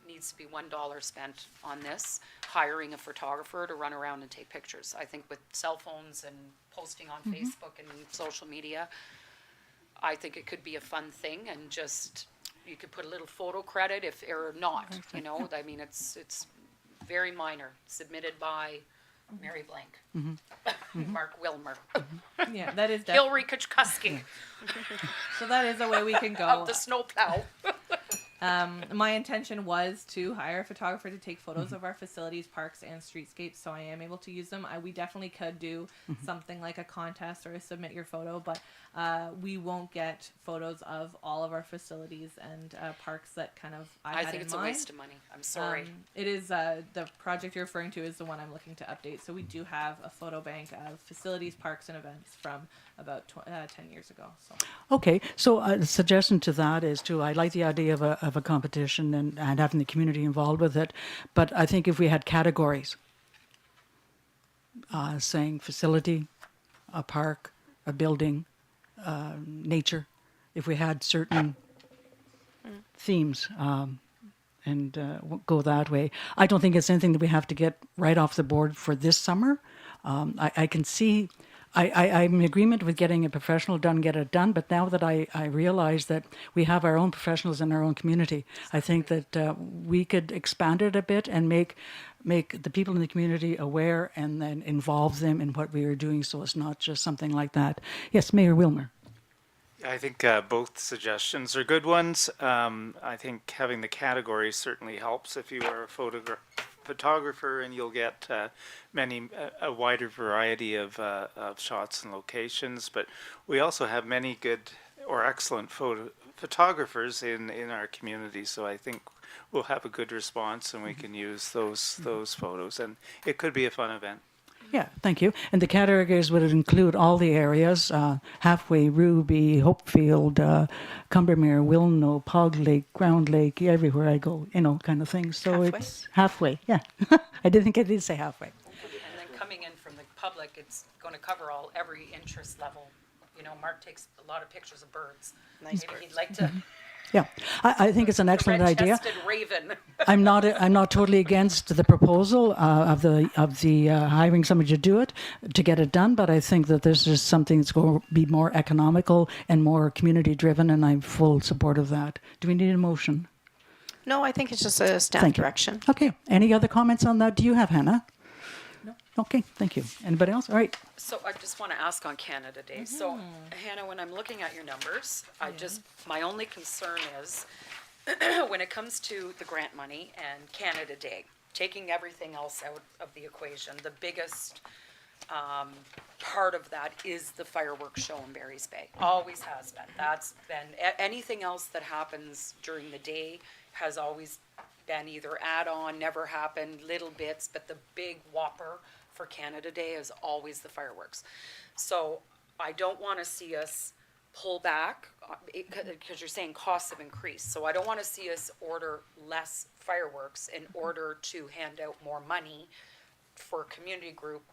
S5: needs to be $1 spent on this, hiring a photographer to run around and take pictures. I think with cell phones and posting on Facebook and social media, I think it could be a fun thing, and just, you could put a little photo credit or not, you know, I mean, it's very minor, submitted by Mary Blank, Mark Wilmer,
S14: Yeah, that is
S5: Hillary Kuchkuski
S14: so that is a way we can go.
S5: of the snowplow.
S14: My intention was to hire a photographer to take photos of our facilities, parks, and streetscapes, so I am able to use them. We definitely could do something like a contest or a submit your photo, but we won't get photos of all of our facilities and parks that kind of I had
S5: think
S14: in
S5: it's
S14: mind.
S5: a waste of money. I'm sorry.
S14: It is the project you're referring to is the one I'm looking to update. So we do have a photo bank of facilities, parks, and events from about 10 years ago. So.
S7: Okay, so a suggestion to that is I like the idea of a competition and having the community involved with it, but I think if we had categories, saying facility, a park, a building, nature, if we had certain themes and go that way. I don't think it's anything that we have to get right off the board for this summer. I can see, I'm in agreement with getting a professional done, get it done, but now that I realize that we have our own professionals in our own community, I think that we could expand it a bit and make the people in the community aware and then involve them in what we are doing, so it's not just something like that. Yes, Mayor Wilmer.
S1: I think both suggestions are good ones. I think having the categories certainly helps if you are a photographer, and you'll get a wider variety of shots and locations. But we also have many good or excellent photographers in our community, so I think we'll have a good response, and we can use those photos, and it could be a fun event.
S7: Yeah, thank you. And the categories would include all the areas, Halfway, Ruby, Hopefield, Cumbermere, Wilno, Pog Lake, Ground Lake, everywhere I go, kind of thing. So
S5: Halfway?
S7: It's halfway, yeah. I didn't think I did say halfway.
S5: And then coming in from the public, it's going to cover every interest level. You know, Mark takes a lot of pictures of birds. Maybe he'd like to.
S7: Yeah, I think it's an excellent idea.
S5: Red-chested raven.
S7: I'm not totally against the proposal of the hiring somebody to do it, to get it done, but I think that this is something that's going to be more economical and more community driven, and I'm full support of that. Do we need a motion?
S2: No, I think it's just a staff
S7: Thank you.
S2: direction.
S7: Okay. Any other comments on that? Do you have, Hannah? No. Okay. Thank you. Anybody else? All right.
S5: So I just want to ask on Canada Day. So Hannah, when I'm looking at your numbers, my only concern is when it comes to the grant money and Canada Day, taking everything else out of the equation, the biggest part of that is the fireworks show in Barry's Bay. Always has been. That's been, anything else that happens during the day has always been either add-on, never happened, little bits, but the big whopper for Canada Day is always the fireworks. So I don't want to see us pull back, because you're saying costs have increased. So I don't want to see us order less fireworks in order to hand out more money for a community group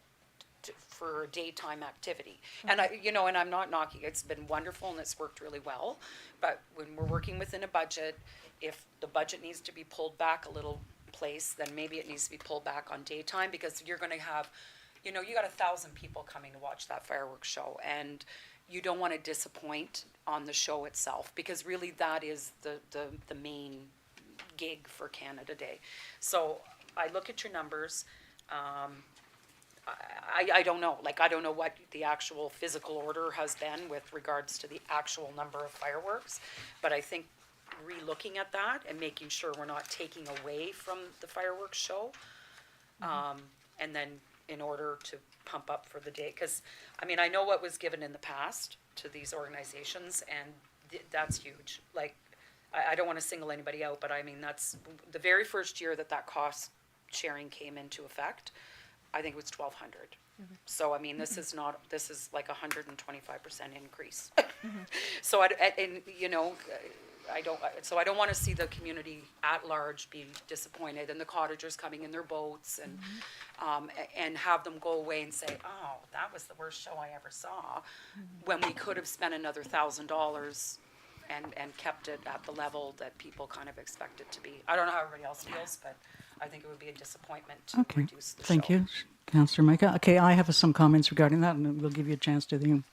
S5: for a daytime activity. And and I'm not knocking, it's been wonderful and it's worked really well. But when we're working within a budget, if the budget needs to be pulled back a little place, then maybe it needs to be pulled back on daytime, because you're going to have you know, you got 1,000 people coming to watch that fireworks show, and you don't want to disappoint on the show itself, because really that is the main gig for Canada Day. So I look at your numbers. I don't know, like, I don't know what the actual physical order has been with regards to the actual number of fireworks, but I think re-looking at that and making sure we're not taking away from the fireworks show, and then in order to pump up for the day, because, I mean, I know what was given in the past to these organizations, and that's huge. Like, I don't want to single anybody out, but I mean, that's the very first year that cost sharing came into effect, I think it was 1,200. So, I mean, this is like 125% increase. So, you know, I don't want to see the community at large be disappointed, and the cottagers coming in their boats and have them go away and say, oh, that was the worst show I ever saw, when we could have spent another $1,000 and kept it at the level that people kind of expect it to be. I don't know how everybody else feels, but I think it would be a disappointment to
S7: Okay,
S5: reduce the
S7: thank
S5: show.
S7: you, Councillor Micah. Okay, I have some comments regarding that, and we'll give you a chance to think.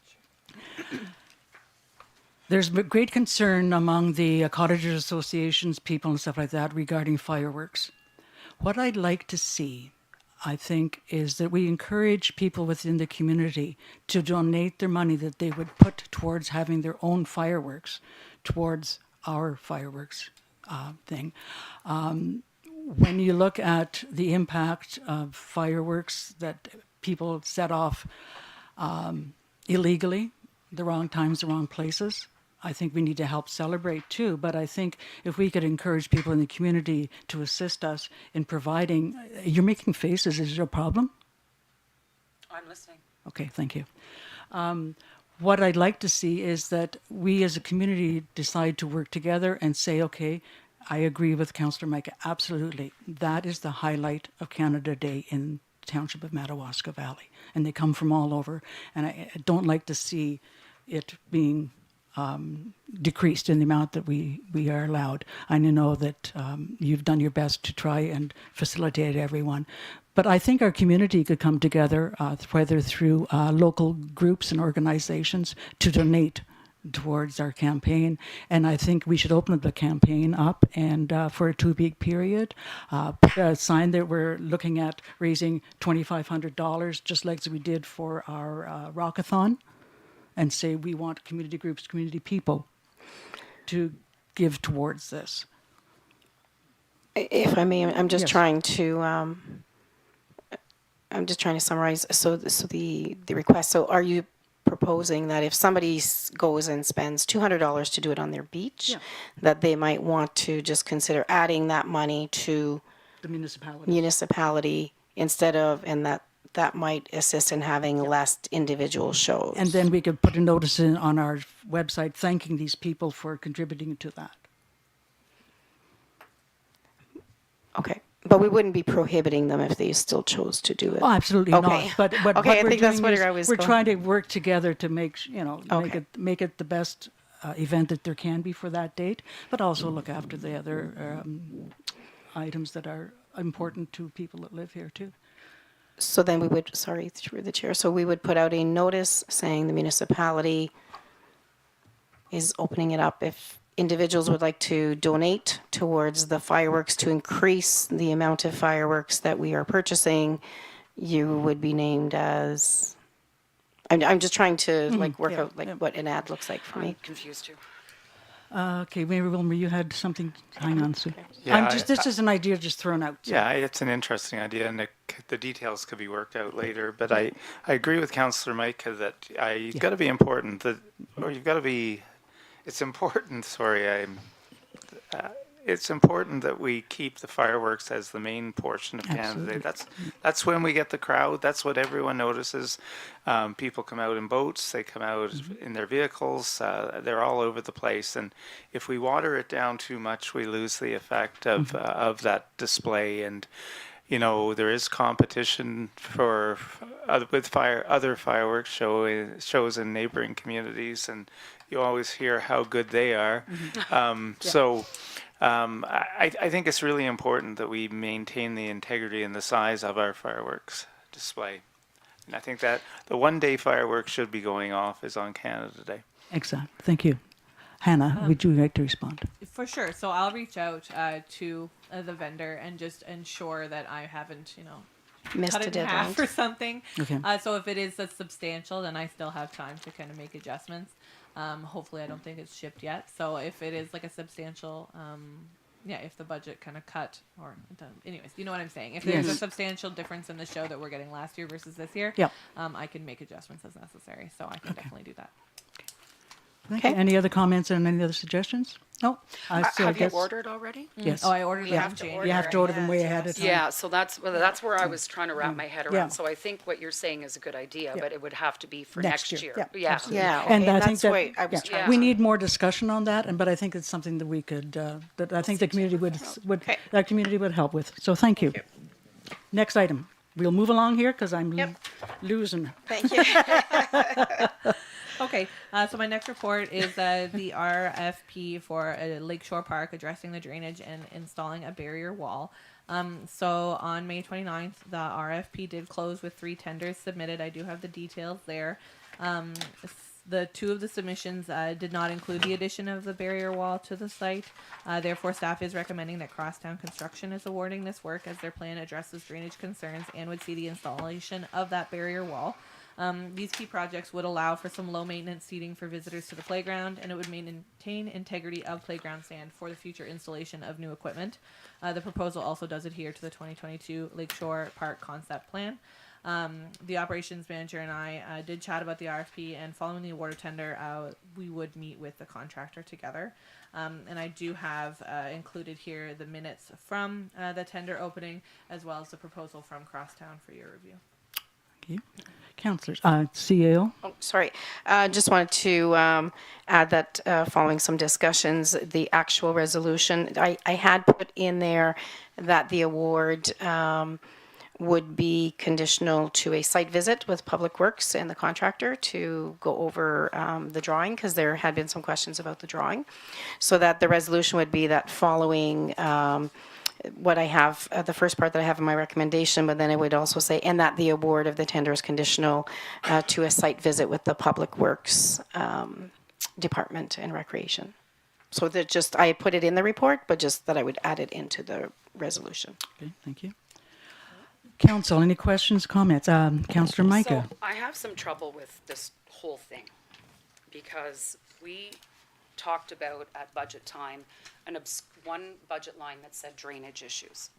S7: There's great concern among the cottagers associations, people and stuff like that regarding fireworks. What I'd like to see, I think, is that we encourage people within the community to donate their money that they would put towards having their own fireworks, towards our fireworks thing. When you look at the impact of fireworks that people set off illegally, the wrong times, the wrong places, I think we need to help celebrate too. But I think if we could encourage people in the community to assist us in providing, you're making faces, is there a problem?
S5: I'm listening.
S7: Okay, thank you. What I'd like to see is that we as a community decide to work together and say, okay, I agree with Councillor Micah, absolutely. That is the highlight of Canada Day in the township of Madawaska Valley. And they come from all over. And I don't like to see it being decreased in the amount that we are allowed. I know that you've done your best to try and facilitate everyone. But I think our community could come together, whether through local groups and organizations, to donate towards our campaign. And I think we should open the campaign up and for a 2-week period, put a sign that we're looking at raising $2,500, just like we did for our Rockathon, and say we want community groups, community people to give towards this.
S2: If I may, I'm just
S7: Yes.
S2: trying to summarize. So the request. So are you proposing that if somebody goes and spends $200 to do it on their beach, that they might want to just consider adding that money to
S7: The municipality.
S2: municipality instead of, and that might assist in having less individual shows?
S7: And then we could put a notice in on our website thanking these people for contributing to that.
S2: Okay. But we wouldn't be prohibiting them if they still chose to do it.
S7: Oh, absolutely
S2: Okay.
S7: not. But
S2: Okay,
S7: what
S2: I
S7: we're
S2: think that's
S7: doing
S2: where I
S7: is
S2: was
S7: we're
S2: going.
S7: trying to work together to make
S2: Okay.
S7: make it the best event that there can be for that date, but also look after the other items that are important to people that live here too.
S2: So then we would, sorry, through the chair, so we would put out a notice saying the municipality is opening it up if individuals would like to donate towards the fireworks to increase the amount of fireworks that we are purchasing, you would be named as, I'm just trying to work out what an ad looks like for me.
S5: I'm confused too.
S7: Okay, Mary Wilmer, you had something. Hang on, Sue.
S1: Yeah,
S7: This is an idea just thrown out. So.
S1: Yeah, it's an interesting idea, and the details could be worked out later. But I agree with Councillor Micah that you've got to be important, you've got to be. It's important. Sorry, it's important that we keep the fireworks as the main portion of Canada Day. That's when we get the crowd. That's what everyone notices. People come out in boats. They come out in their vehicles. They're all over the place. And if we water it down too much, we lose the effect of that display. And there is competition for other fireworks shows in neighboring communities, and you always hear how good they are. So. I think it's really important that we maintain the integrity and the size of our fireworks display. And I think that the one-day fireworks should be going off is on Canada Day.
S7: Exactly. Thank you. Hannah, would you like to respond?
S14: For sure. So I'll reach out to the vendor and just ensure that I haven't,
S2: Missed
S14: cut
S2: the
S14: it in half
S2: deadline.
S14: or something.
S7: Okay.
S14: So if it is that substantial, then I still have time to kind of make adjustments. Hopefully, I don't think it's shipped yet. So if it is like a substantial, if the budget kind of cut or anyways, you know what I'm saying. If there's a
S7: Yes.
S14: substantial difference in the show that we're getting last year versus this year,
S7: Yep.
S14: I can make adjustments as necessary. So I can definitely do that.
S7: Thank you. Any other comments and any other suggestions? No. So I
S5: Have you
S7: guess
S5: ordered already?
S7: yes.
S14: Oh, I ordered
S5: We
S14: them
S5: have
S14: in
S5: to
S14: January.
S7: You have to order them way ahead of time.
S5: Yeah, so that's where I was trying to wrap my head around.
S7: Yeah.
S5: So I think what you're saying is a good idea,
S7: Yeah.
S5: but it would have to be for
S7: Next
S5: next
S7: year.
S5: year.
S7: Yeah,
S5: Yeah.
S7: absolutely.
S2: Yeah,
S7: And
S2: okay,
S7: I think
S2: that's
S7: that
S2: what I was
S5: Yeah.
S2: trying
S7: we
S2: to.
S7: need more discussion on that, but I think it's something that we could, that I think the community would
S2: Okay.
S7: that community would help with. So thank you. Next item. We'll move along here because I'm losing.
S2: Thank you.
S14: Okay, so my next report is the RFP for a Lakeshore Park addressing the drainage and installing a barrier wall. So on May 29th, the RFP did close with 3 tenders submitted. I do have the details there. The 2 of the submissions did not include the addition of the barrier wall to the site. Therefore, staff is recommending that Crosstown Construction is awarding this work as their plan addresses drainage concerns and would see the installation of that barrier wall. These key projects would allow for some low maintenance seating for visitors to the playground, and it would maintain integrity of playground sand for the future installation of new equipment. The proposal also does adhere to the 2022 Lakeshore Park Concept Plan. The operations manager and I did chat about the RFP, and following the award of tender, we would meet with the contractor together. And I do have included here the minutes from the tender opening, as well as the proposal from Crosstown for your review.
S7: Thank you. Councillors, CAO.
S2: Oh, sorry. Just wanted to add that following some discussions, the actual resolution, I had put in there that the award would be conditional to a site visit with Public Works and the contractor to go over the drawing, because there had been some questions about the drawing. So that the resolution would be that following what I have, the first part that I have in my recommendation, but then it would also say, and that the award of the tender is conditional to a site visit with the Public Works Department and Recreation. So that just, I put it in the report, but just that I would add it into the resolution.
S7: Okay, thank you. Council, any questions, comments? Councillor Micah.
S5: So I have some trouble with this whole thing because we talked about at budget time one budget line that said drainage issues.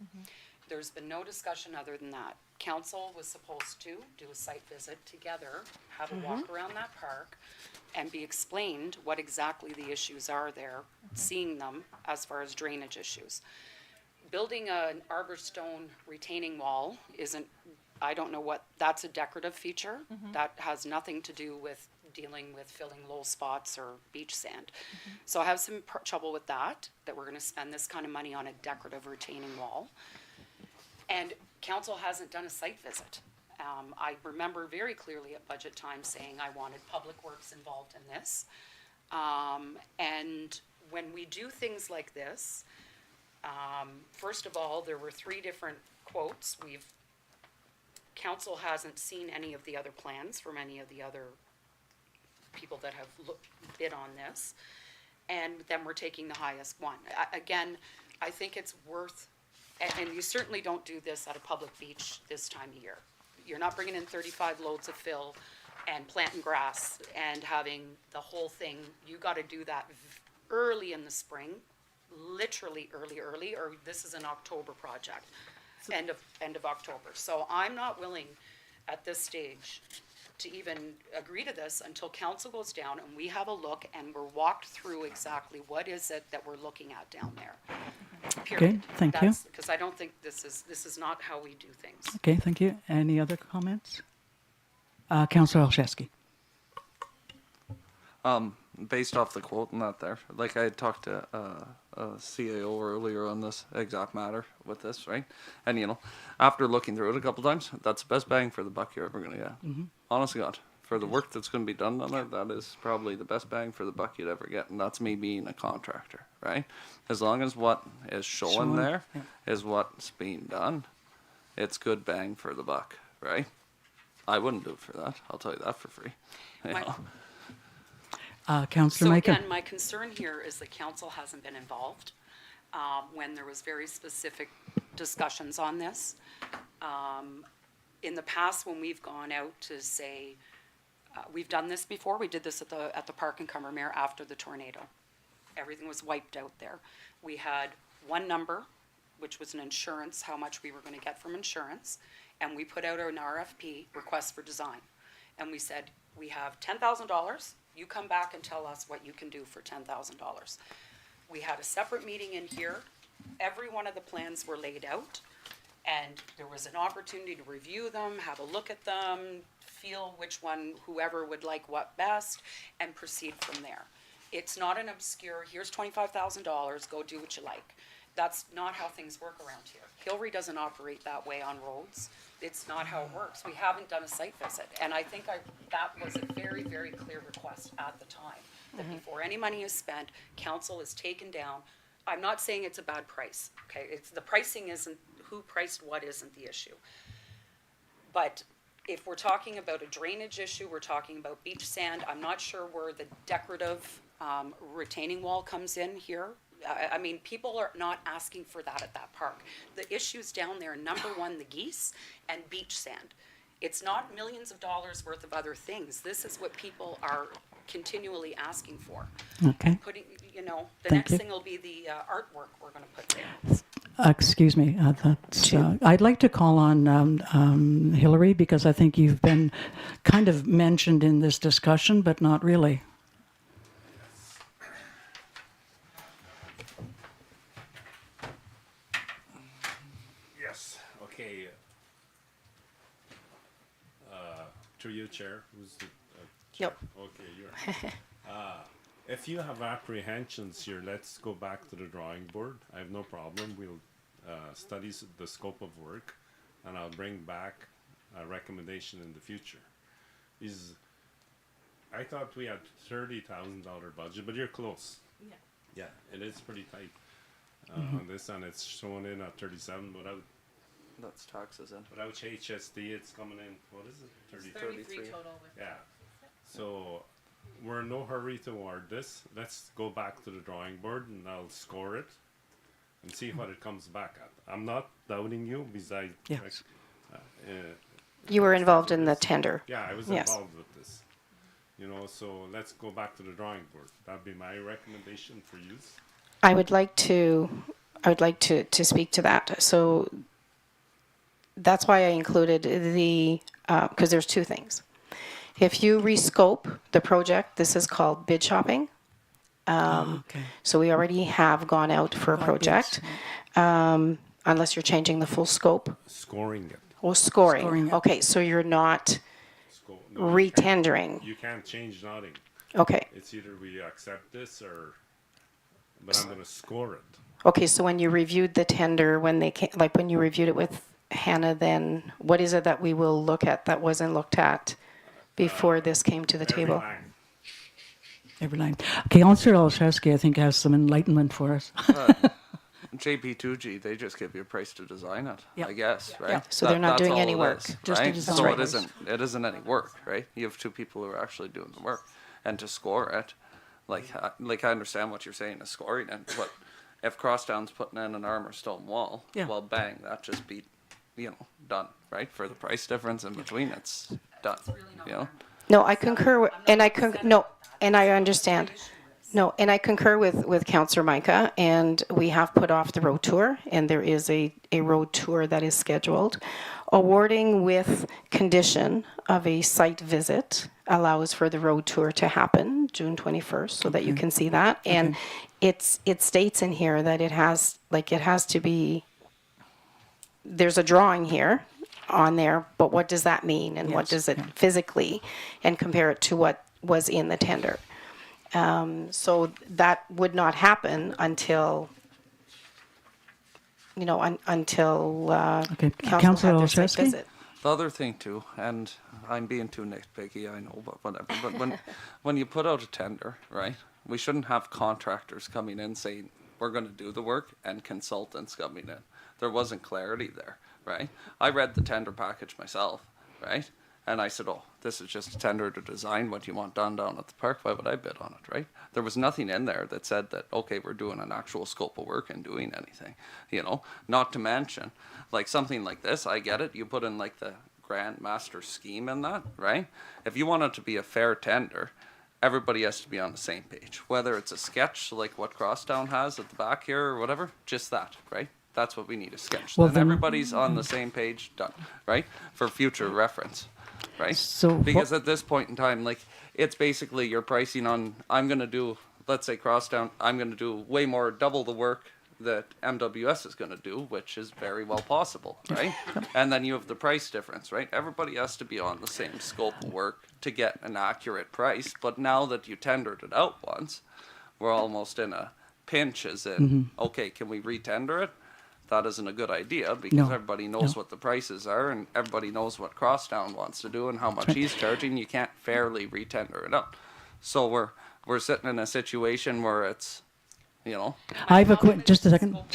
S5: There's been no discussion other than that. Council was supposed to do a site visit together, have a walk around that park, and be explained what exactly the issues are there, seeing them as far as drainage issues. Building an arborstone retaining wall isn't, I don't know what, that's a decorative feature. That has nothing to do with dealing with filling low spots or beach sand. So I have some trouble with that we're gonna spend this kind of money on a decorative retaining wall. And council hasn't done a site visit. I remember very clearly at budget time saying I wanted Public Works involved in this. And when we do things like this, first of all, there were 3 different quotes. Council hasn't seen any of the other plans from any of the other people that have bid on this. And then we're taking the highest one. Again, I think it's worth, and you certainly don't do this at a public beach this time of year. You're not bringing in 35 loads of fill and planting grass and having the whole thing. You gotta do that early in the spring, literally early, or this is an October project, end of October. So I'm not willing at this stage to even agree to this until council goes down and we have a look and we're walked through exactly what is it that we're looking at down there. Period.
S7: Okay, thank you.
S5: Because I don't think this is not how we do things.
S7: Okay, thank you. Any other comments? Councillor Olszewski.
S9: Based off the quote and that there, like I had talked to a CAO earlier on this exact matter with this, right? And after looking through it a couple times, that's the best bang for the buck you're ever gonna get. Honest to God, for the work that's gonna be done on it, that is probably the best bang for the buck you'd ever get, and that's me being a contractor, right? As long as what is showing there is what's being done, it's good bang for the buck, right? I wouldn't do it for that. I'll tell you that for free. You
S5: My-
S9: know?
S7: Councillor
S5: So
S7: Micah.
S5: again, my concern here is that council hasn't been involved when there was very specific discussions on this. In the past, when we've gone out to say, we've done this before, we did this at the park in Cumbermere after the tornado. Everything was wiped out there. We had one number, which was an insurance, how much we were going to get from insurance, and we put out an RFP, request for design. And we said, we have $10,000, you come back and tell us what you can do for $10,000. We had a separate meeting in here, every one of the plans were laid out, and there was an opportunity to review them, have a look at them, feel which one, whoever would like what best, and proceed from there. It's not an obscure, here's $25,000, go do what you like. That's not how things work around here. Hillary doesn't operate that way on roads. It's not how it works. We haven't done a site visit. And I think that was a very, very clear request at the time, that before any money is spent, council is taken down. I'm not saying it's a bad price, okay? The pricing isn't, who priced what isn't the issue. But if we're talking about a drainage issue, we're talking about beach sand, I'm not sure where the decorative retaining wall comes in here. I mean, people are not asking for that at that park. The issues down there, number one, the geese and beach sand. It's not millions of dollars worth of other things. This is what people are continually asking for.
S7: Okay.
S5: Putting, you know, the
S7: Thank
S5: next
S7: you.
S5: thing will be the artwork we're going to put there.
S7: Excuse me. I'd like to call on Hillary, because I think you've been kind of mentioned in this discussion, but not really.
S8: Yes. Okay. To you, Chair. Who's the Chair?
S2: Yep.
S8: Okay, you're. If you have apprehensions here, let's go back to the drawing board. I have no problem. We'll study the scope of work, and I'll bring back a recommendation in the future. I thought we had $30,000 budget, but you're close.
S14: Yeah.
S8: Yeah, it is pretty tight on this, and it's shown in at 37 without
S9: That's taxes in.
S8: without HSD. It's coming in. What is it?
S14: 33
S9: 33.
S14: total with.
S8: Yeah. So we're in no hurry to award this. Let's go back to the drawing board and I'll score it and see what it comes back at. I'm not doubting you because
S7: Yes.
S2: You were involved in the tender.
S8: yeah, I was
S2: Yes.
S8: involved with this. You know, so let's go back to the drawing board. That'd be my recommendation for use.
S2: I would like to speak to that. So that's why I included the, because there's two things. If you rescope the project, this is called bid shopping.
S7: Okay.
S2: So we already have gone out for a
S7: Got
S2: project, unless you're changing the full scope
S8: Scoring it.
S2: or scoring.
S7: Scoring it.
S2: Okay, so you're not
S8: No, you can't-
S2: re-tendering.
S8: You can't change nothing.
S2: Okay.
S8: It's either we accept this or, but I'm gonna score it.
S2: Okay, so when you reviewed the tender, when they came, like when you reviewed it with Hannah, then what is it that we will look at that wasn't looked at before this came to the
S8: Every
S2: table?
S8: line.
S7: Every line. Okay, Councillor Olszewski, I think, has some enlightenment for us.
S9: JP2G, they just give you a price to design it,
S7: Yeah.
S9: I guess, right?
S2: Yeah. So they're not
S9: that's
S2: doing
S9: all
S2: any
S9: it
S2: work.
S9: is,
S7: Just a
S9: right?
S7: design.
S9: So
S2: That's
S9: it isn't any work, right? You have two people who are actually doing the work, and to score it, like I understand what you're saying is scoring it, but if Crosstown's putting in an armor stone wall,
S7: Yeah.
S9: well, bang, that just beat, done, right? For the price difference in between, it's done, you know?
S2: No, I concur, and I understand. No, and I concur with Councillor Micah, and we have put off the road tour, and there is a road tour that is scheduled. Awarding with condition of a site visit allows for the road tour to happen June 21st, so that you can see that. And it states in here that it has to be, there's a drawing here on there, but what does that mean? And what
S7: Yes,
S2: does it physically, and compare it to what was in the tender? So that would not happen until, until
S7: Okay,
S2: council
S7: Councillor
S2: had their site
S7: Olszewski?
S2: visit.
S9: The other thing too, and I'm being too nitpicky, I know, but whatever. But when you put out a tender, right, we shouldn't have contractors coming in saying we're going to do the work and consultants coming in. There wasn't clarity there, right? I read the tender package myself, right, And I said, oh, this is just a tender to design what you want done down at the park. Why would I bid on it, right? There was nothing in there that said that, okay, we're doing an actual scope of work and doing anything, you know? Not to mention, like something like this, I get it. You put in like the grand master scheme in that, right? If you want it to be a fair tender, everybody has to be on the same page. Whether it's a sketch like what Crosstown has at the back here or whatever, just that, right? That's what we need, a sketch.
S7: Well,
S9: then
S7: then-
S9: everybody's on the same page, done, right? For future reference, right?
S7: So
S9: because
S7: what-
S9: at this point in time, like, it's basically your pricing on, I'm going to do, let's say Crosstown, I'm going to do way more, double the work that MWS is going to do, which is very well possible, right? And then you have the price difference, right? Everybody has to be on the same scope of work to get an accurate price. But now that you tendered it out once, we're almost in a pinch, as in, okay, can we re-tender it? That isn't a good idea because
S7: No.
S9: everybody knows what the prices are and everybody knows what Crosstown wants to do and how much he's charging. You can't fairly re-tender it out. So we're sitting in a situation where it's, you know,
S7: I have a quick, just a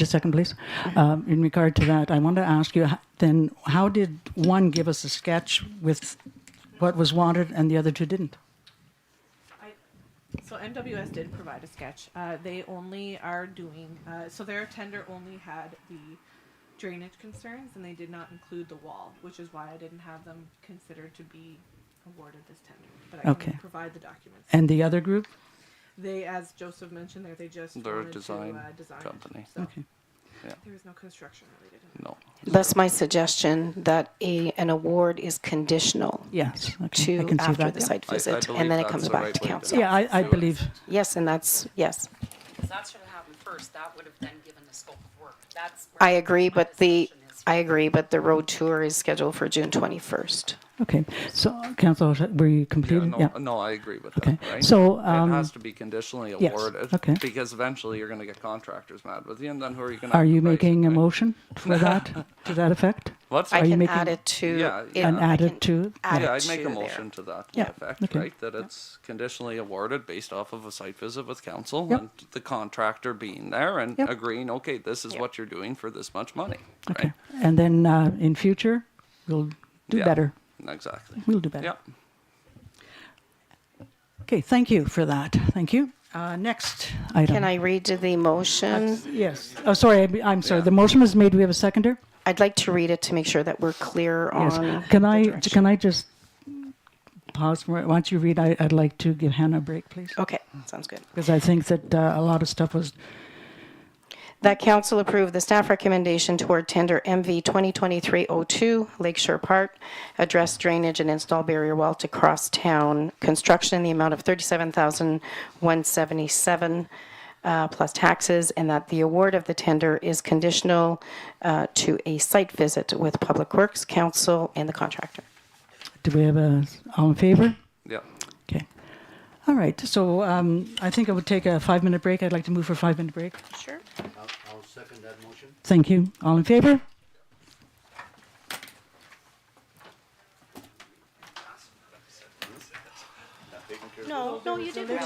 S7: second, please. In regard to that, I want to ask you, then how did one give us a sketch with what was wanted and the other two didn't?
S14: So MWS did provide a sketch. They only are doing, so their tender only had the drainage concerns and they did not include the wall, which is why I didn't have them considered to be awarded this tender. But I can
S7: Okay.
S14: provide the documents.
S7: And the other group?
S14: They, as Joseph mentioned there, they just
S9: they're a
S14: wanted
S9: design
S14: to design
S9: company.
S14: it. So
S7: Okay.
S14: there was no construction related.
S9: No.
S2: Thus, my suggestion that an award is conditional
S7: Yes. Okay. I
S2: to
S7: can see
S2: after
S7: that.
S2: the
S7: yeah.
S2: site
S9: I
S2: visit,
S9: believe
S2: and then it
S9: that's
S2: comes
S9: the
S2: back
S9: right
S2: to
S9: way to
S2: council.
S7: Yeah, I
S9: do it.
S7: believe.
S2: Yes, and that's, yes.
S5: Because that should have happened first. That would have then given the scope of work. That's
S2: I
S5: where
S2: agree,
S5: my
S2: but
S5: discussion is.
S2: the road tour is scheduled for June 21st.
S7: Okay. So, Council, were you
S9: Yeah,
S7: completed?
S9: no, I agree with
S7: Okay.
S9: that, right?
S7: So,
S9: it has to be conditionally
S7: yes,
S9: awarded
S7: okay.
S9: because eventually you're going to get contractors mad with you, and then who are you going to?
S7: Are you making a motion for that, to that effect?
S9: What's
S2: I
S7: Are you
S2: can
S7: making-
S2: add it to.
S9: Yeah,
S2: it-
S9: yeah.
S7: And
S2: I
S7: add
S2: can
S7: it to?
S2: add
S9: Yeah,
S2: it
S9: I'd make
S2: to
S9: a
S2: there.
S9: motion to that
S7: Yeah,
S9: effect,
S7: okay.
S9: right? That it's conditionally awarded based off of a site visit with council
S7: Yep.
S9: and the contractor being there and
S7: Yep.
S9: agreeing, okay, this is
S2: Yep.
S9: what you're doing for this much money,
S7: Okay.
S9: right?
S7: And then in future, we'll do
S9: Yeah.
S7: better.
S9: Exactly.
S7: We'll do better.
S9: Yeah.
S7: Okay, thank you for that. Thank you. Next item.
S2: Can I read the motion?
S7: Yes. Oh, sorry. I'm sorry.
S9: Yeah.
S7: The motion was made. Do we have a seconder?
S2: I'd like to read it to make sure that we're clear
S7: Yes.
S2: on.
S7: Can
S2: the
S7: I
S2: direction.
S7: just pause for once you read? I'd like to give Hannah a break, please,
S2: Okay, sounds good.
S7: because I think that a lot of stuff was.
S2: That council approve the staff recommendation toward tender MV 2023-02 Lakeshore Park, address drainage and install barrier wall to cross town, construction in the amount of $37,177 plus taxes, and that the award of the tender is conditional to a site visit with Public Works Council and the contractor.
S7: Do we have all in favor?
S9: Yeah.
S7: Okay. All right. So I think I would take a 5-minute break. I'd like to move for a 5-minute break.
S2: Sure.
S10: I'll second that motion.
S7: Thank you. All in favor?
S2: No, you didn't.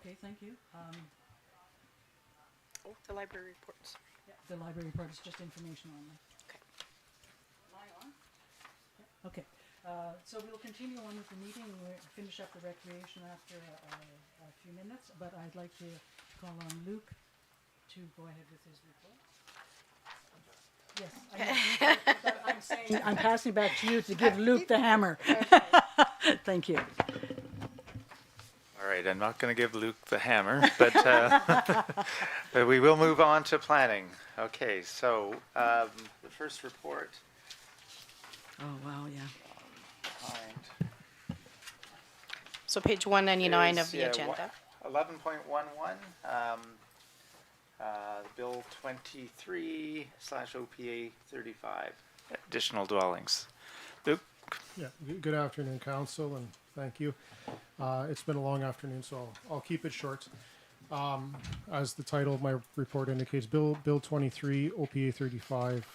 S7: Okay, thank you.
S5: Oh, the library reports.
S7: Yeah, the library report is just information only.
S5: Okay.
S7: Am I on? Yeah, okay. So we'll continue on with the meeting. We'll finish up the recreation after a few minutes, but I'd like to call on Luke to go ahead with his report. Yes, I know. But I'm saying, I'm passing back to you to give Luke the hammer. Thank you.
S1: All right, I'm not going to give Luke the hammer, but, but we will move on to planning. Okay, so the first report
S7: Oh, wow, yeah.
S1: behind
S2: So page 199 of
S1: is,
S2: the
S1: yeah,
S2: agenda.
S1: 11.11, Bill 23/OPA 35, additional dwellings. Luke?
S16: Yeah, good afternoon, council, and thank you. It's been a long afternoon, so I'll keep it short. As the title of my report indicates, Bill 23, OPA 35,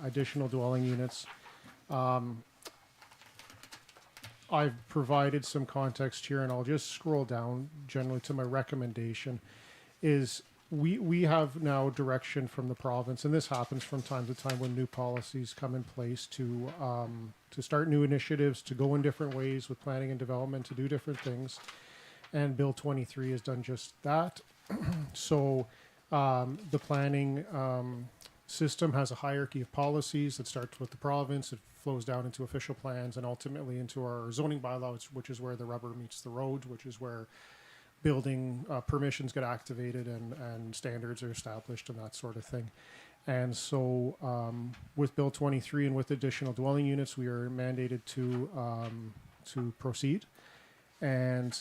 S16: additional dwelling units. I've provided some context here, and I'll just scroll down generally to my recommendation. Is we have now direction from the province, and this happens from time to time when new policies come in place to start new initiatives, to go in different ways with planning and development, to do different things. And Bill 23 has done just that. So the planning system has a hierarchy of policies that starts with the province. It flows down into official plans and ultimately into our zoning bylaws, which is where the rubber meets the road, which is where building permissions get activated and standards are established and that sort of thing. And so with Bill 23 and with additional dwelling units, we are mandated to proceed. And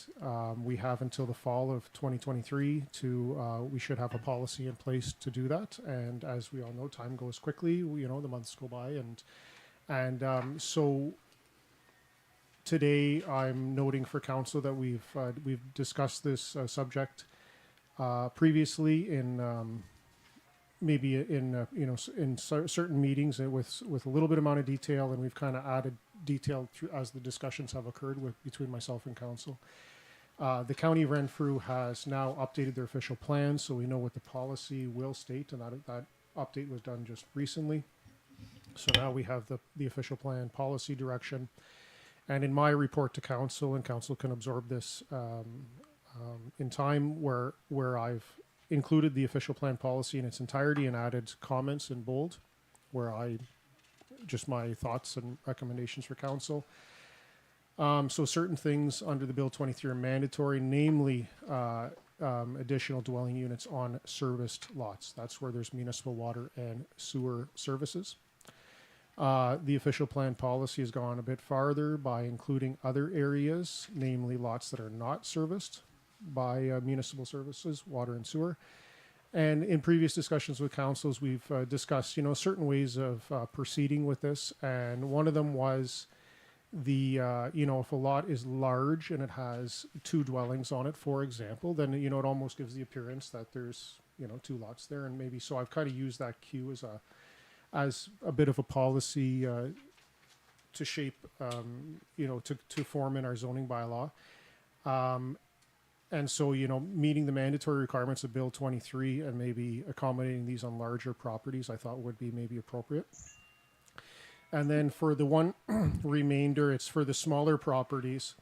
S16: we have until the fall of 2023 to, we should have a policy in place to do that. And as we all know, time goes quickly, you know, the months go by. And so today I'm noting for council that we've discussed this subject previously in maybe in you know, in certain meetings with a little bit amount of detail, and we've kind of added detail through as the discussions have occurred between myself and council. The County of Renfrew has now updated their official plan, so we know what the policy will state, and that update was done just recently. So now we have the official plan policy direction. And in my report to council, and council can absorb this in time, where I've included the official plan policy in its entirety and added comments in bold, where just my thoughts and recommendations for council. So certain things under the Bill 23 are mandatory, namely additional dwelling units on serviced lots. That's where there's municipal water and sewer services. The official plan policy has gone a bit farther by including other areas, namely lots that are not serviced by municipal services, water and sewer. And in previous discussions with councils, we've discussed, you know, certain ways of proceeding with this. And one of them was you know, if a lot is large and it has two dwellings on it, for example, then, you know, it almost gives the appearance that there's, you know, two lots there. And maybe, so I've kind of used that cue as a bit of a policy to shape, you know, to form in our zoning bylaw. And so, you know, meeting the mandatory requirements of Bill 23 and maybe accommodating these on larger properties, I thought would be maybe appropriate. And then for the one remainder, it's for the smaller properties.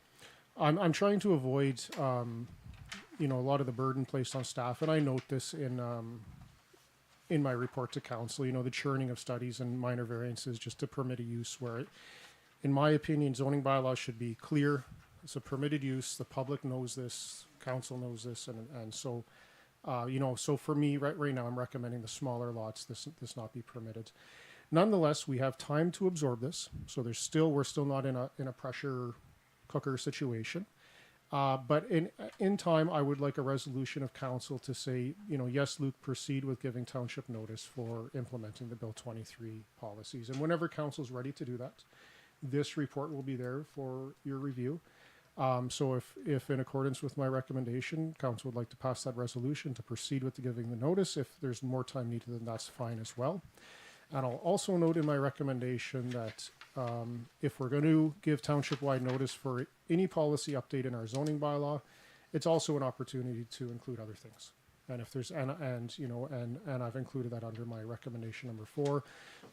S16: I'm trying to avoid, you know, a lot of the burden placed on staff. And I note this in my report to council, you know, the churning of studies and minor variances just to permit a use where, in my opinion, zoning bylaws should be clear. It's a permitted use. The public knows this. Council knows this. And so, you know, so for me right now, I'm recommending the smaller lots, this not be permitted. Nonetheless, we have time to absorb this. So we're still not in a pressure cooker situation. But in time, I would like a resolution of council to say, you know, yes, Luke, proceed with giving township notice for implementing the Bill 23 policies. And whenever council's ready to do that, this report will be there for your review. So if in accordance with my recommendation, council would like to pass that resolution to proceed with giving the notice, if there's more time needed, then that's fine as well. And I'll also note in my recommendation that if we're going to give township-wide notice for any policy update in our zoning bylaw, it's also an opportunity to include other things. And if there's, and I've included that under my recommendation number 4.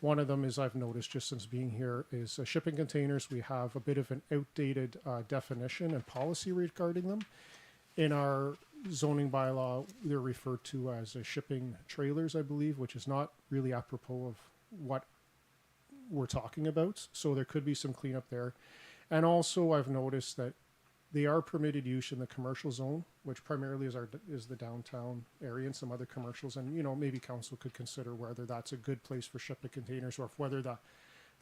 S16: One of them is I've noticed just since being here is shipping containers. We have a bit of an outdated definition and policy regarding them. In our zoning bylaw, they're referred to as shipping trailers, I believe, which is not really apropos of what we're talking about. So there could be some cleanup there. And also I've noticed that they are permitted use in the commercial zone, which primarily is the downtown area and some other commercials. And, maybe council could consider whether that's a good place for shipping containers or if whether the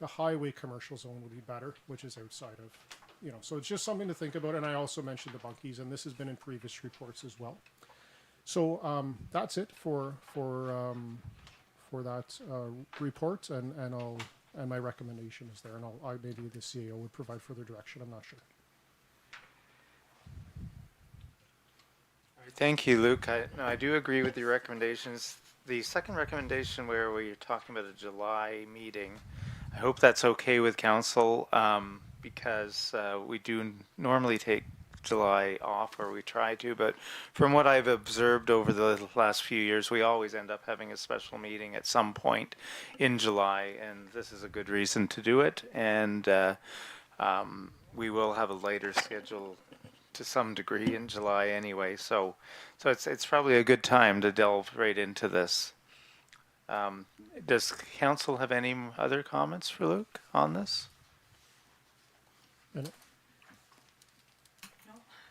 S16: highway commercial zone would be better, which is outside of, so it's just something to think about. And I also mentioned the bunkies, and this has been in previous reports as well. So that's it for that report, and my recommendation is there, and maybe the CAO would provide further direction. I'm not sure.
S1: Thank you, Luke. I do agree with your recommendations. The second recommendation where we're talking about a July meeting, I hope that's okay with council, because we do normally take July off, or we try to, but from what I've observed over the last few years, we always end up having a special meeting at some point in July, and this is a good reason to do it. And we will have a lighter schedule to some degree in July anyway, so it's probably a good time to delve right into this. Does council have any other comments for Luke on this?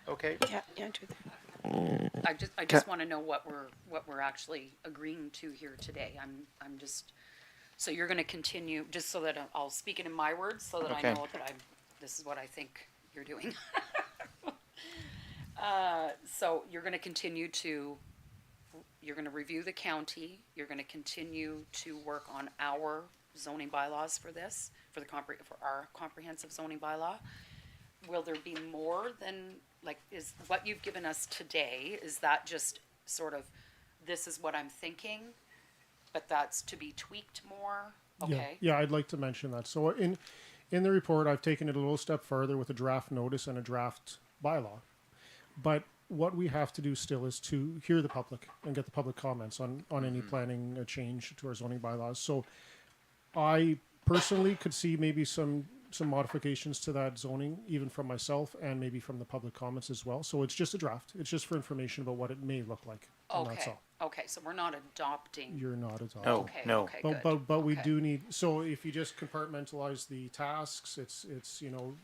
S1: Okay.
S2: Yeah, do that.
S5: I just want to know what we're actually agreeing to here today. I'm just, so you're going to continue, just so that I'll speak it in my words, so that I know that this is what I think you're doing. So you're going to continue you're going to review the county, you're going to continue to work on our zoning bylaws for this, for our comprehensive zoning bylaw. Will there be more than, is what you've given us today, is that just sort of, this is what I'm thinking, but that's to be tweaked more? Okay.
S16: Yeah, I'd like to mention that. So in the report, I've taken it a little step further with a draft notice and a draft bylaw. But what we have to do still is to hear the public and get the public comments on any planning change to our zoning bylaws. So I personally could see maybe some modifications to that zoning, even from myself and maybe from the public comments as well. So it's just a draft. It's just for information about what it may look like. And that's all.
S5: Okay, so we're not adopting.
S16: You're not adopting.
S1: No,
S5: Okay,
S1: no.
S5: okay,
S16: But we do need, so if you just compartmentalize the tasks, it's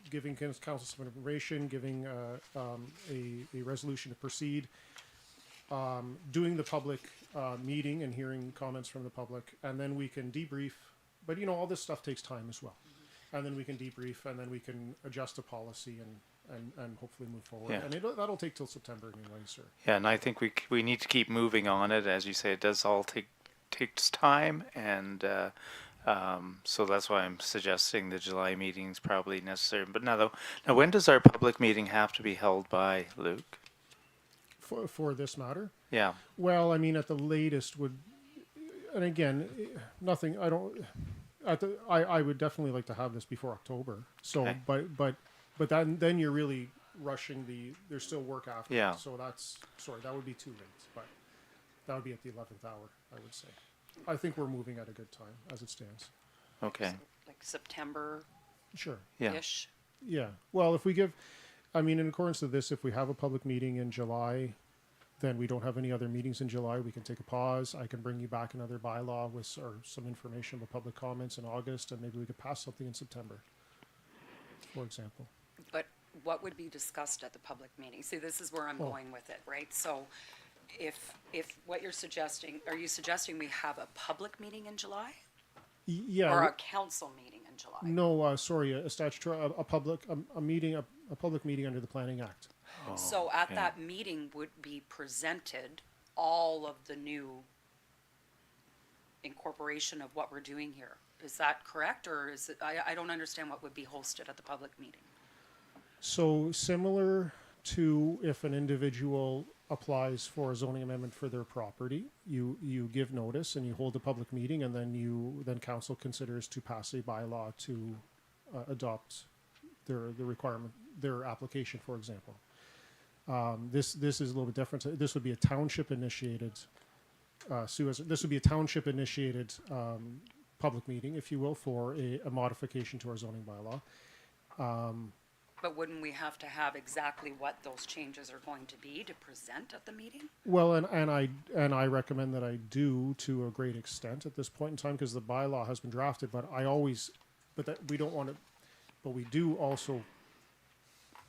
S16: giving council some information, giving a resolution to proceed, doing the public meeting and hearing comments from the public, and then we can debrief. But all this stuff takes time as well. And then we can debrief, and then we can adjust a policy and hopefully move forward.
S1: Yeah.
S16: And that'll take till September anyway, sir.
S1: Yeah, and I think we need to keep moving on it. As you say, it does all takes time, and so that's why I'm suggesting the July meeting is probably necessary. But now when does our public meeting have to be held by, Luke?
S16: For this matter?
S1: Yeah.
S16: Well, I mean, at the latest would, and again, nothing. I would definitely like to have this before October. So,
S1: Okay.
S16: but then you're really rushing there's still work after.
S1: Yeah.
S16: So that would be too late. But that would be at the 11th hour, I would say. I think we're moving at a good time as it stands.
S1: Okay.
S5: Like September.
S16: Sure.
S1: Yeah.
S5: Ish.
S16: Yeah. Well, in accordance to this, if we have a public meeting in July, then we don't have any other meetings in July. We can take a pause. I can bring you back another bylaw with some information about public comments in August, and maybe we could pass something in September, for example.
S5: But what would be discussed at the public meeting? See, this is where I'm going with it, right? So if what you're suggesting, are you suggesting we have a public meeting in July?
S16: Yeah.
S5: Or a council meeting in July?
S16: No, sorry, a statutory, a public meeting under the Planning Act.
S5: So at that meeting would be presented all of the new incorporation of what we're doing here. Is that correct, or is it, I don't understand what would be hosted at the public meeting.
S16: So similar to if an individual applies for a zoning amendment for their property, you give notice and you hold a public meeting, and then council considers to pass a bylaw to adopt their application, for example. This is a little bit different. This would be a township initiated, this would be a township initiated public meeting, if you will, for a modification to our zoning bylaw.
S5: But wouldn't we have to have exactly what those changes are going to be to present at the meeting?
S16: Well, and I recommend that I do to a great extent at this point in time, because the bylaw has been drafted. But we don't want to. But we do also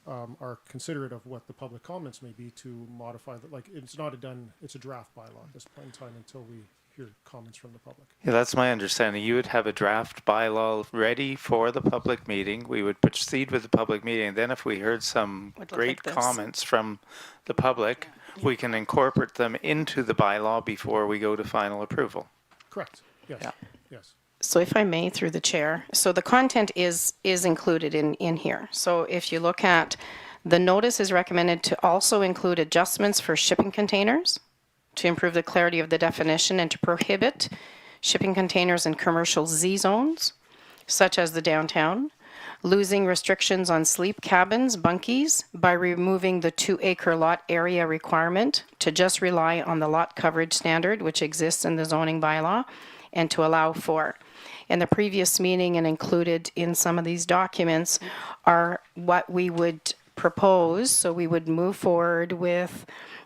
S16: are considerate of what the public comments may be to modify that. Like it's a draft bylaw at this point in time until we hear comments from the public.
S1: Yeah, that's my understanding. You would have a draft bylaw ready for the public meeting. We would proceed with the public meeting. Then if we heard some
S2: Would look
S1: great
S2: like this.
S1: comments from the public, we can incorporate them into the bylaw before we go to final approval.
S16: Correct. Yes.
S1: Yeah.
S16: Yes.
S2: So if I may, through the chair, so the content is included in here. So if you look at, the notice is recommended to also include adjustments for shipping containers to improve the clarity of the definition and to prohibit shipping containers in commercial Z zones, such as the downtown, losing restrictions on sleep cabins, bunkies, by removing the 2-acre lot area requirement to just rely on the lot coverage standard, which exists in the zoning bylaw, and to allow for. In the previous meeting and included in some of these documents are what we would propose. So we would move forward with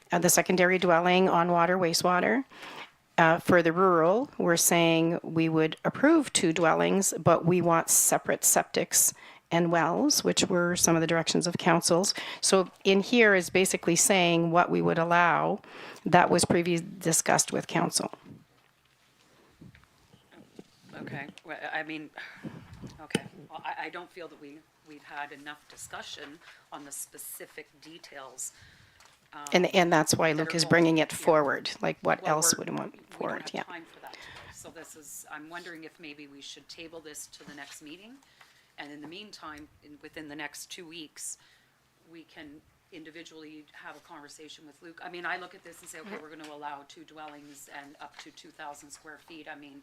S2: the secondary dwelling on water, wastewater. For the rural, we're saying we would approve 2 dwellings, but we want separate septics and wells, which were some of the directions of councils. So in here is basically saying what we would allow that was previously discussed with council.
S5: Okay, well, I mean, okay. Well, I don't feel that we've had enough discussion on the specific details.
S2: And that's why
S5: that
S2: Luke
S5: are
S2: is
S5: going-
S2: bringing it
S5: yeah.
S2: forward, like what
S5: Well,
S2: else
S5: we're-
S2: would want
S5: We
S2: forward,
S5: don't
S2: yeah.
S5: have time for that today. So this is, I'm wondering if maybe we should table this to the next meeting. And in the meantime, within the next 2 weeks, we can individually have a conversation with Luke. I mean, I look at this and say, okay, we're going to allow 2 dwellings and up to 2,000 square feet. I mean,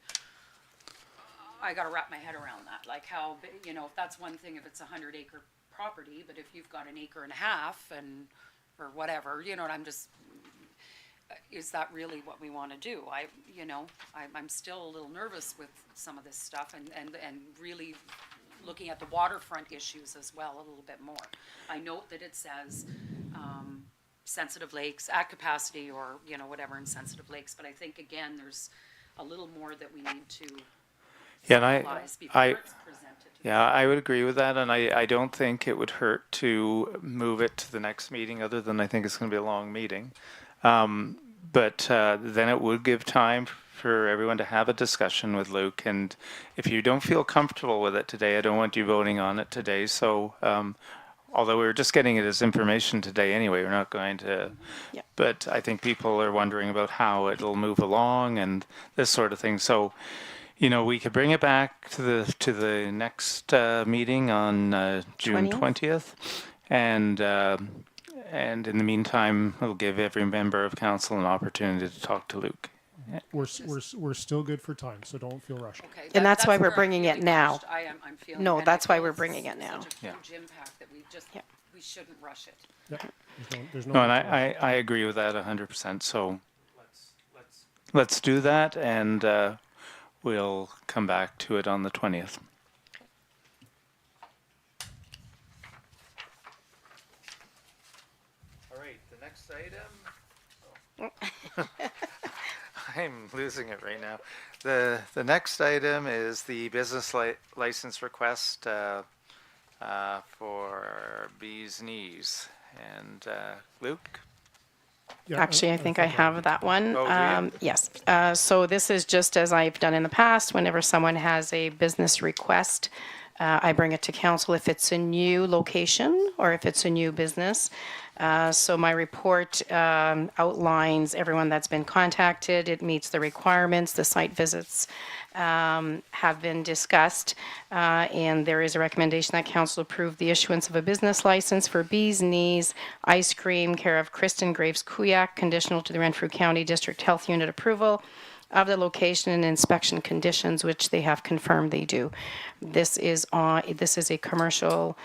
S5: I got to wrap my head around that. Like how, if that's one thing, if it's a 100-acre property, but if you've got 1.5 acres or whatever, I'm just, is that really what we want to do? I'm still a little nervous with some of this stuff and really looking at the waterfront issues as well a little bit more. I note that it says sensitive lakes at capacity or, whatever in sensitive lakes, but I think again, there's a little more that we need to
S1: Yeah, and
S5: realize before it's presented to
S1: yeah, I would agree with that, and I don't think it would hurt to move it to the next meeting, other than I think it's going to be a long meeting. But then it would give time for everyone to have a discussion with Luke, and if you don't feel comfortable with it today, I don't want you voting on it today. So, although we were just getting it as information today anyway, we're not going to.
S2: Yeah.
S1: But I think people are wondering about how it'll move along and this sort of thing. So. We could bring it back to the next meeting on June 20th, and in the meantime, we'll give every member of council an opportunity to talk to Luke.
S16: We're still good for time, so don't feel rushed.
S5: Okay,
S2: And that's why
S5: where
S2: we're
S5: I'm
S2: bringing it
S5: feeling
S2: now.
S5: rushed. I'm feeling.
S2: No,
S5: and
S2: that's
S5: I
S2: why
S5: feel
S2: we're
S5: it's
S2: bringing it now.
S5: Such a
S1: Yeah.
S5: huge impact that
S2: Yeah.
S5: we shouldn't rush it.
S16: Yeah. There's no
S1: No, and
S16: need to rush.
S1: I agree with that 100%. So let's do that, and we'll come back to it on the 20th. All right, the next item. I'm losing it right now. The next item is the business license request for Bee's Knees. And Luke?
S16: Yeah,
S2: Actually, I think I have that one.
S1: Oh, do you?
S2: Yes. So this is just as I've done in the past. Whenever someone has a business request, I bring it to council if it's a new location or if it's a new business. So my report outlines everyone that's been contacted. It meets the requirements. The site visits have been discussed. And there is a recommendation that council approve the issuance of a business license for Bee's Knees Ice Cream, care of Kristen Graves Kuyak, conditional to the Renfrew County District Health Unit approval of the location and inspection conditions, which they have confirmed they do. This is a commercial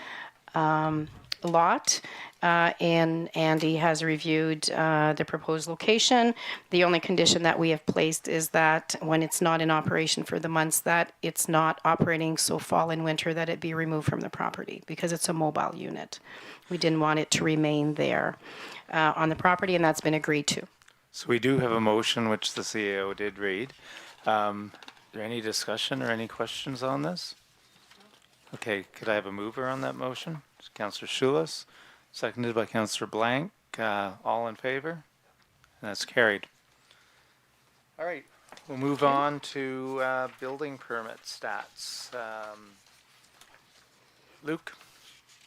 S2: lot, and Andy has reviewed the proposed location. The only condition that we have placed is that when it's not in operation for the months that it's not operating, so fall and winter, that it be removed from the property because it's a mobile unit. We didn't want it to remain there on the property, and that's been agreed to.
S1: So we do have a motion which the CAO did read. Is there any discussion or any questions on this? Okay, could I have a mover on that motion? Councillor Schulis, seconded by Councillor Blank. All in favor? And that's carried. All right, we'll move on to building permit stats. Luke?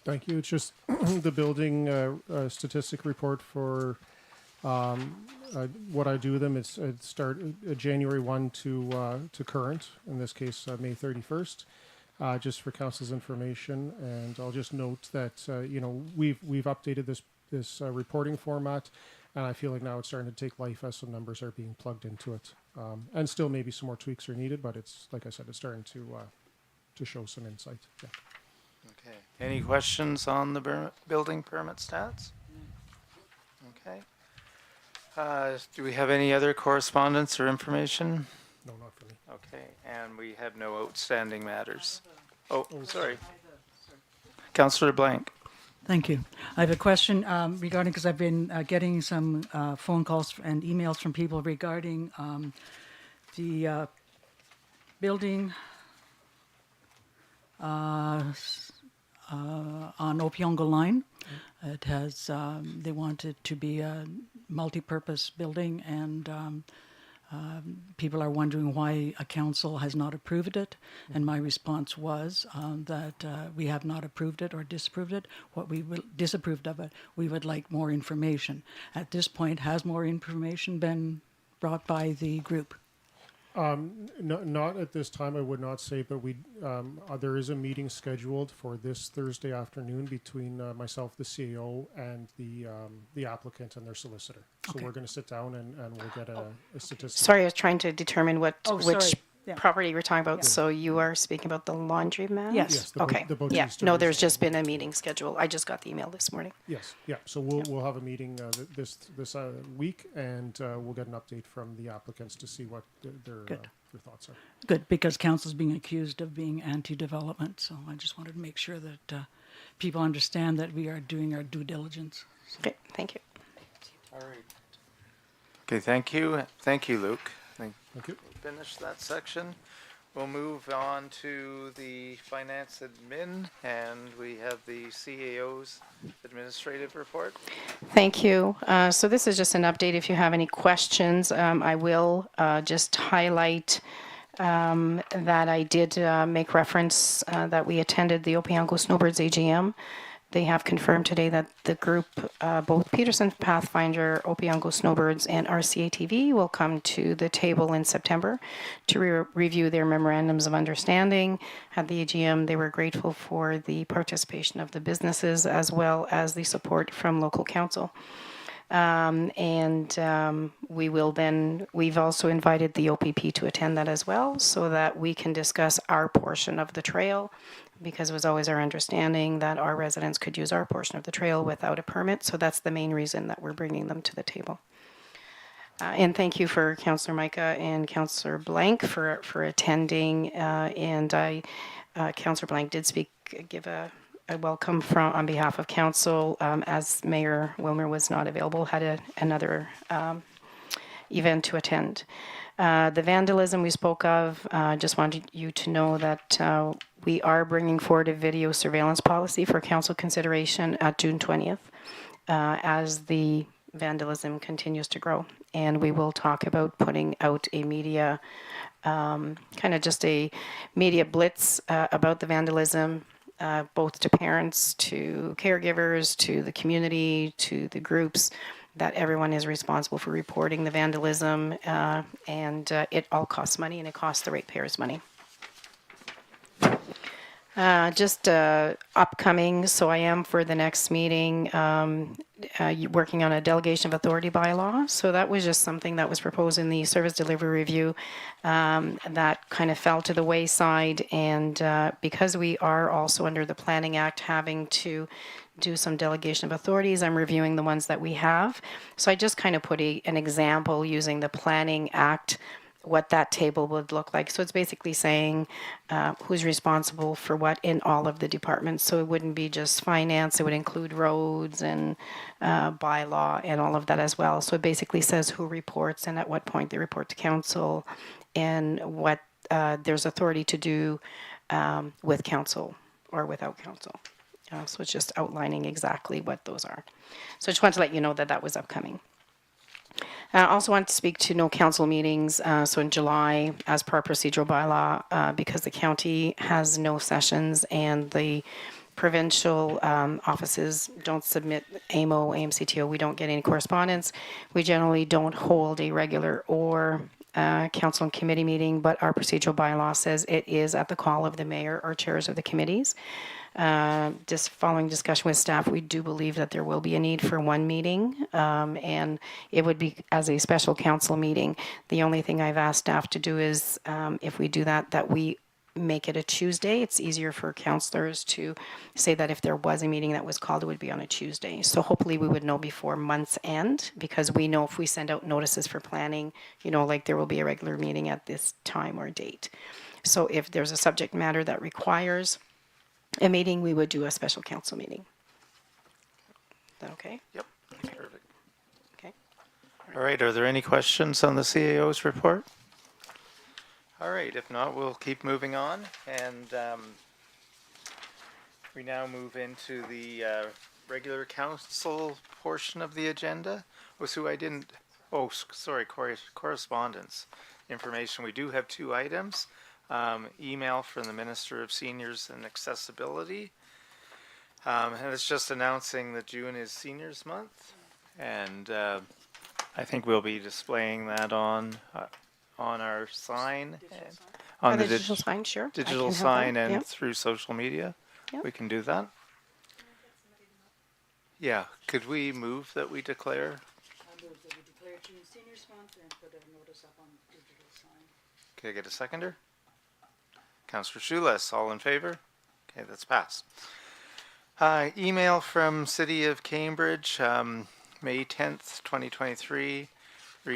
S16: Thank you. It's just the building statistic report for what I do with them. It's start January 1 to current, in this case May 31st, just for council's information. And I'll just note that we've updated this reporting format, and I feel like now it's starting to take life as some numbers are being plugged into it. And still maybe some more tweaks are needed, but it's, like I said, it's starting to show some insight. Yeah.
S1: Okay. Any questions on the building permit stats? Okay. Do we have any other correspondence or information?
S16: No, not for me.
S1: Okay, and we have no outstanding matters. Oh, sorry. Councillor Blank.
S7: Thank you. I have a question regarding, because I've been getting some phone calls and emails from people regarding the building on Opiongo Line. It has, they want it to be a multi-purpose building, and people are wondering why a council has not approved it. And my response was that we have not approved it or disapproved it. What we disapproved of it, we would like more information. At this point, has more information been brought by the group?
S16: Not at this time, I would not say, but there is a meeting scheduled for this Thursday afternoon between myself, the CEO, and the applicant and their solicitor. So
S7: Okay.
S16: we're going to sit down and we'll get a statistic.
S2: Sorry, I was trying to determine which
S7: Yeah.
S2: property we're talking about.
S7: Yeah.
S2: So you are speaking about the laundromat?
S7: Yes.
S16: Yes,
S2: Okay.
S16: the
S2: Yeah.
S16: Bautista
S2: No, there's
S16: Resort.
S2: just been a meeting scheduled. I just got the email this morning.
S16: Yes, yeah. So we'll have a meeting this week, and we'll get an update from the applicants to see what their thoughts are.
S7: Good, because council's being accused of being anti-development, so I just wanted to make sure that people understand that we are doing our due diligence.
S2: Okay, thank you.
S1: All right. Okay, thank you. Thank you, Luke.
S16: Thank you.
S1: Finish that section. We'll move on to the finance admin, and we have the CAO's administrative report.
S2: Thank you. So this is just an update. If you have any questions, I will just highlight that I did make reference that we attended the Opeongo Snowbirds AGM. They have confirmed today that the group, both Peterson Pathfinder, Opeongo Snowbirds, and RCATV will come to the table in September to review their memorandums of understanding. At the AGM, they were grateful for the participation of the businesses as well as the support from local council. We've also invited the OPP to attend that as well so that we can discuss our portion of the trail, because it was always our understanding that our residents could use our portion of the trail without a permit. So that's the main reason that we're bringing them to the table. And thank you for Councillor Micah and Councillor Blank for attending. Councillor Blank did give a welcome on behalf of council, as Mayor Wilmer was not available, had another event to attend. The vandalism we spoke of, just wanted you to know that we are bringing forward a video surveillance policy for council consideration at June 20th as the vandalism continues to grow. And we will talk about putting out a media, kind of just a media blitz about the vandalism, both to parents, to caregivers, to the community, to the groups, that everyone is responsible for reporting the vandalism, and it all costs money, and it costs the ratepayers money. Just upcoming, so I am for the next meeting working on a delegation of authority bylaw. So that was just something that was proposed in the service delivery review that kind of fell to the wayside. And because we are also under the Planning Act having to do some delegation of authorities. I'm reviewing the ones that we have. So I just kind of put an example using the Planning Act, what that table would look like. So it's basically saying who's responsible for what in all of the departments. So it wouldn't be just finance, it would include roads and bylaw and all of that as well. So it basically says who reports and at what point they report to council and what there's authority to do with council or without council. So it's just outlining exactly what those are. So I just wanted to let you know that that was upcoming. I also wanted to speak to no council meetings. So in July, as per our procedural bylaw, because the county has no sessions and the provincial offices don't submit AMO, AMCTO, we don't get any correspondence. We generally don't hold a regular or council and committee meeting, but our procedural bylaw says it is at the call of the mayor or chairs of the committees. Just following discussion with staff, we do believe that there will be a need for one meeting, and it would be as a special council meeting. The only thing I've asked staff to do is, if we do that, that we make it a Tuesday. It's easier for councillors to say that if there was a meeting that was called, it would be on a Tuesday. So hopefully we would know before month's end, because we know if we send out notices for planning, like there will be a regular meeting at this time or date. So if there's a subject matter that requires a meeting, we would do a special council meeting. Is that okay?
S1: Yep. Perfect.
S2: Okay.
S1: All right. Are there any questions on the CAO's report? All right. If not, we'll keep moving on. And we now move into the regular council portion of the agenda. Oh, so I didn't. Oh, sorry. Correspondence information. We do have 2 items. Email from the Minister of Seniors and Accessibility. And it's just announcing that June is Seniors Month. And I think we'll be displaying that on our sign. On
S2: the digital sign, sure.
S1: Digital sign and
S2: yep.
S1: through social media.
S2: Yep.
S1: We can do that. Yeah. Could we move that we declare?
S7: I move that we declare June Seniors Month and put a notice up on digital sign.
S1: Can I get a seconder? Councillor Shoeless, all in favor? Okay, that's passed. Email from City of Cambridge, May 10th, 2023,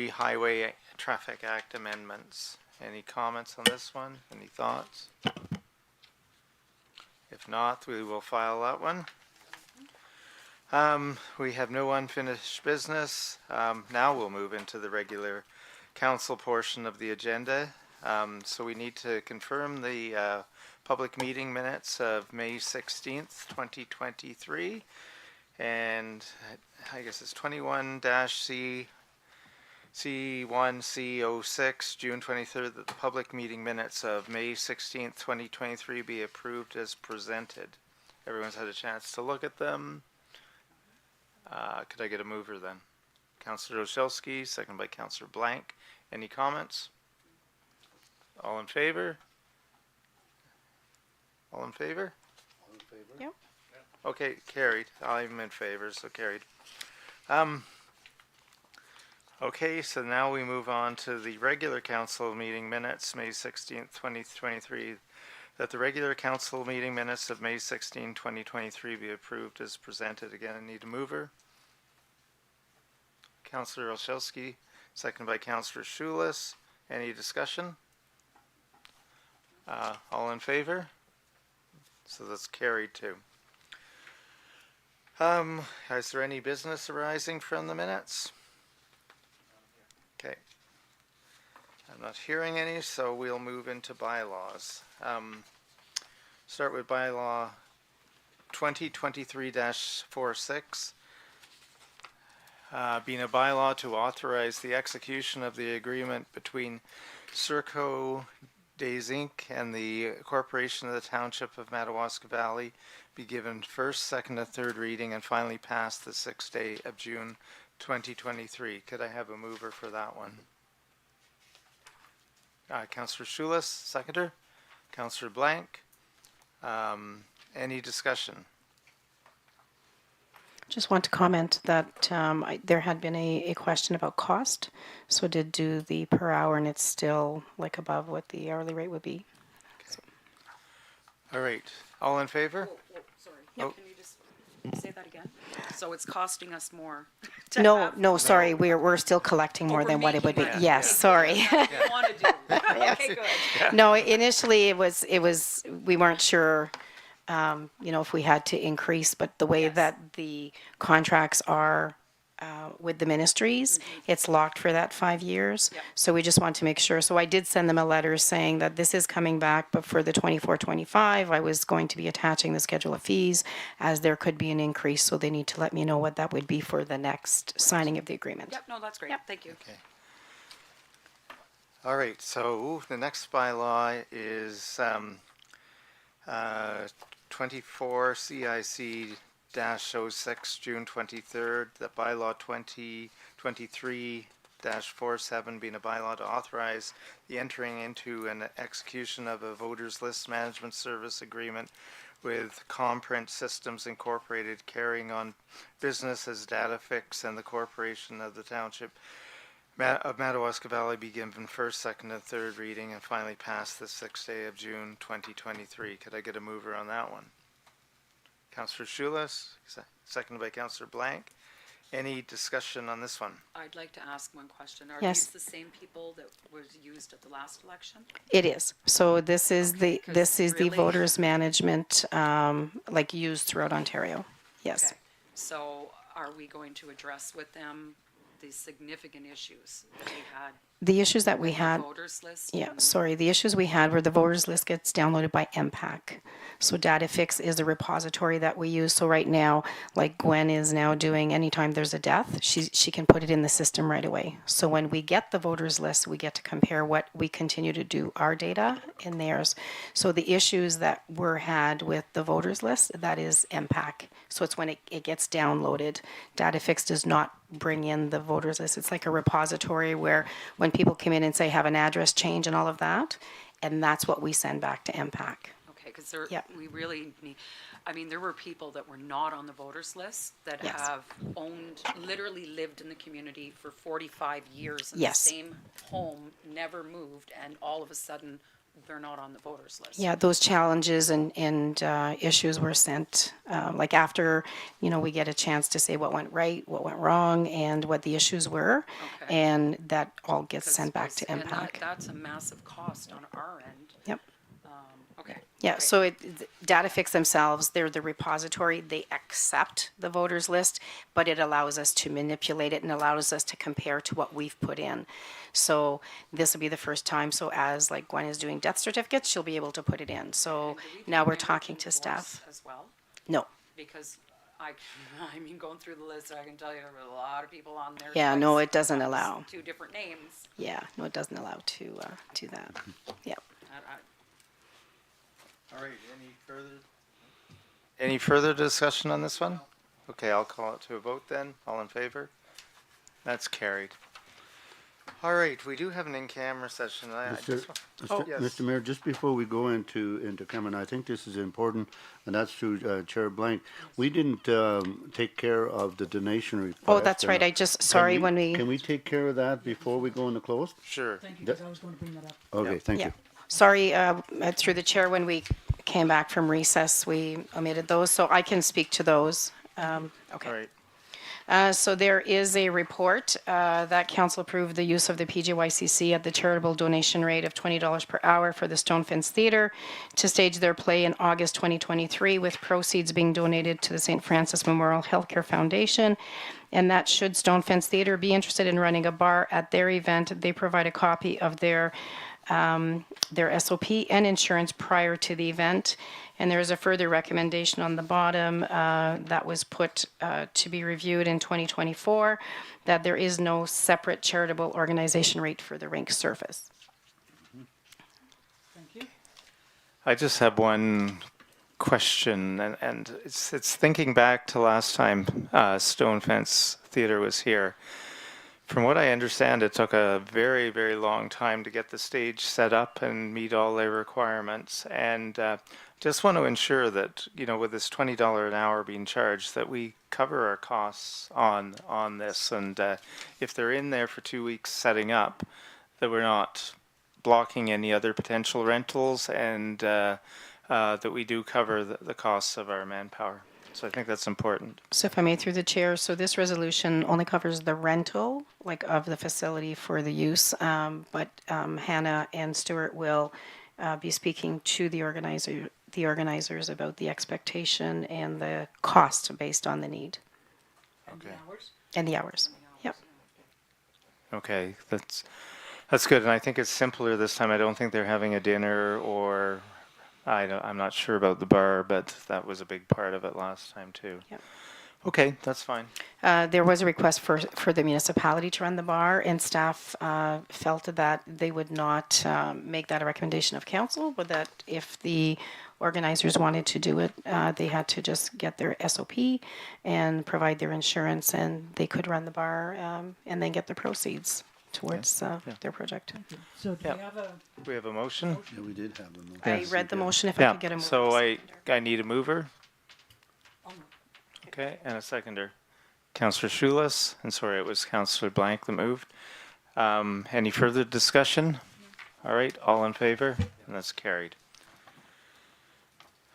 S1: Highway Traffic Act amendments. Any comments on this one? Any thoughts? If not, we will file that one. We have no unfinished business. Now we'll move into the regular council portion of the agenda. So we need to confirm the public meeting minutes of May 16th, 2023. And I guess it's 21-C1C06, June 23rd, that the public meeting minutes of May 16th, 2023 be approved as presented. Everyone's had a chance to look at them. Could I get a mover then? Councillor Oshelski, second by Councillor Blank. Any comments? All in favor? All in favor?
S10: All in favor?
S2: Yep.
S1: Okay, carried. I'm in favor, so carried. Okay, so now we move on to the regular council meeting minutes, May 16th, 2023. That the regular council meeting minutes of May 16, 2023 be approved as presented. Again, I need a mover. Councillor Olszewski, second by Councillor Shoeless. Any discussion? All in favor? So that's carried too. Is there any business arising from the minutes? Okay. I'm not hearing any, so we'll move into bylaws. Start with bylaw 2023-46. Being a bylaw to authorize the execution of the agreement between Serco Days Inc. and the Corporation of the Township of Madawaska Valley be given first, second, and third reading and finally passed the 6th day of June 2023. Could I have a mover for that one? Councillor Shoeless, seconder. Councillor Blank. Any discussion?
S2: Just want to comment that there had been a question about cost. So did do the per hour, and it's still like above what the hourly rate would be.
S1: All right. All in favor?
S7: Sorry.
S2: Yep.
S1: Oh.
S7: Can you just
S5: Say that again. So it's costing us more. to
S2: No,
S5: have-
S2: no, sorry, we're still collecting more
S5: we're
S2: than what it would be.
S5: making money.
S2: Yes,
S5: Okay,
S2: sorry.
S5: good. That's what we want to do. Okay, good.
S2: No, initially it was, we weren't sure, if we had to increase, but the way
S5: Yes.
S2: that the contracts are with the ministries, it's locked for that 5 years.
S5: Yep.
S2: So we just want to make sure. So I did send them a letter saying that this is coming back, but for the 24-25, I was going to be attaching the schedule of fees as there could be an increase. So they need to let me know what that would be for the next signing of the agreement.
S5: Yep, no, that's great. Thank you.
S1: Okay. All right, so the next bylaw is 24 CIC -06, June 23rd, the bylaw 2023-47 being a bylaw to authorize the entering into an execution of a voters list management service agreement with Comprint Systems Incorporated, carrying on business as DataFix, and the corporation of the township of Madawaska Valley be given first, second, and third reading and finally passed the 6th day of June 2023. Could I get a mover on that one? Councillor Schulis, seconded by Councillor Blank. Any discussion on this one?
S5: I'd like to ask one question. Are
S2: Yes.
S5: these the same people that was used at the last election?
S2: It is. So this is
S5: Okay, 'cause
S2: this is the
S5: really-
S2: voters management, like used throughout Ontario. Yes.
S5: Okay, so are we going to address with them the significant issues that we had?
S2: The issues that we
S5: with the
S2: had,
S5: Voters list?
S2: yeah,
S5: and-
S2: sorry, the issues we had were the voters list gets downloaded by MPAC. So DataFix is a repository that we use. So right now, like Gwen is now doing, anytime there's a death, she can put it in the system right away. So when we get the voters list, we get to compare what we continue to do our data and theirs. So the issues that were had with the voters list, that is MPAC. So it's when it gets downloaded. DataFix does not bring in the voters list. It's like a repository where when people come in and say have an address change and all of that, and that's what we send back to MPAC.
S5: Okay, because
S2: Yep.
S5: we really need, I mean, there were people that were not on the voters list that
S2: Yes.
S5: have literally lived in the community for 45 years in
S2: Yes.
S5: the same home, never moved, and all of a sudden, they're not on the voters list.
S2: Yeah, those challenges and issues were sent, like after, we get a chance to say what went right, what went wrong, and what the issues were.
S5: Okay.
S2: And that all gets
S5: 'Cause-
S2: sent back to
S5: and
S2: MPAC.
S5: that's a massive cost on our end.
S2: Yep.
S5: Okay.
S2: Yeah,
S5: great.
S2: so DataFix themselves, they're the repository, they accept the voters list, but it allows us to manipulate it and allows us to compare to what we've put in. So this will be the first time, so as like Gwen is doing death certificates, she'll be able to put it in. So
S5: And do we
S2: now
S5: have
S2: we're
S5: members
S2: talking
S5: in
S2: to
S5: divorce
S2: staff.
S5: As well?
S2: No,
S5: Because I mean, going through the list, I can tell you there were a lot of people on there.
S2: Yeah, no,
S5: twice,
S2: it doesn't
S5: twice,
S2: allow.
S5: 2 different names.
S2: yeah, no, it doesn't allow to do that. Yeah.
S1: All right, any further discussion on this one? Okay, I'll call it to a vote then. All in favor? That's carried. All right, we do have an in-camera session.
S10: Mr. Mayor, just before we go into camera, I think this is important, and that's through Chair Blank. We didn't take care of the donation request.
S2: Oh, that's right, I just, sorry, when we.
S10: Can we take care of that before we go into close?
S1: Sure.
S7: Thank you, because I was going to bring that up.
S10: Okay, thank
S2: Yeah.
S10: you.
S2: Sorry, through the chair, when we came back from recess, we omitted those, so I can speak to those. Okay.
S1: All right.
S2: So there is a report that council approved the use of the PGYCC at the charitable donation rate of $20 per hour for the Stone Fence Theatre to stage their play in August 2023, with proceeds being donated to the St. Francis Memorial Healthcare Foundation. And that should Stone Fence Theatre be interested in running a bar at their event, they provide a copy of their SOP and insurance prior to the event. And there is a further recommendation on the bottom that was put to be reviewed in 2024, that there is no separate charitable organization rate for the rink surface.
S7: Thank you.
S1: I just have one question, and it's thinking back to last time Stone Fence Theatre was here. From what I understand, it took a very, very long time to get the stage set up and meet all their requirements. And just want to ensure that, with this $20 an hour being charged, that we cover our costs on this. And if they're in there for 2 weeks setting up, that we're not blocking any other potential rentals, and that we do cover the costs of our manpower. So I think that's important.
S2: So if I may, through the chair, so this resolution only covers the rental, like of the facility for the use, but Hannah and Stuart will be speaking to the organizers about the expectation and the cost based on the need
S1: Okay.
S2: and the hours. Yep.
S1: Okay, that's good, and I think it's simpler this time. I don't think they're having a dinner, or I'm not sure about the bar, but that was a big part of it last time too.
S2: Yep.
S1: Okay, that's fine.
S2: There was a request for the municipality to run the bar, and staff felt that they would not make that a recommendation of council, but that if the organizers wanted to do it, they had to just get their SOP and provide their insurance, and they could run the bar and then get the proceeds towards their project.
S3: So do
S1: Yeah.
S3: we have a
S1: We have a motion?
S10: Yeah, we did have them.
S2: I read the motion. If I
S1: Yeah,
S2: could get a mover.
S1: so I need a mover. Okay, and a seconder. Councillor Schulis, and sorry, it was Councillor Blank that moved. Any further discussion? All right, all in favor? And that's carried.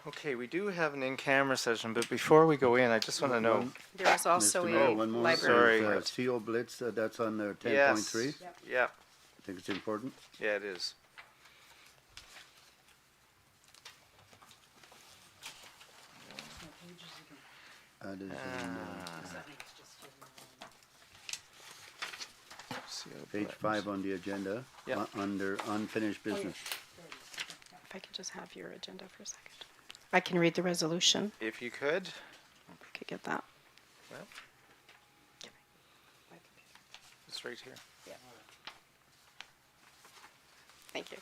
S1: Okay, we do have an in-camera session, but before we go in, I just want to know.
S2: There is also
S10: Mr. Mayor,
S2: a
S10: one more.
S2: library.
S1: Sorry.
S10: CO Blitz, that's on there, 10.3.
S1: Yes. Yeah,
S10: I think it's important.
S1: yeah, it is.
S10: That is on page 5 on the agenda,
S1: Yeah.
S10: under unfinished business.
S2: If I could just have your agenda for a second. I can read the resolution.
S1: If you could.
S2: If we could get that.
S1: Well, it's right here.
S2: Thank you.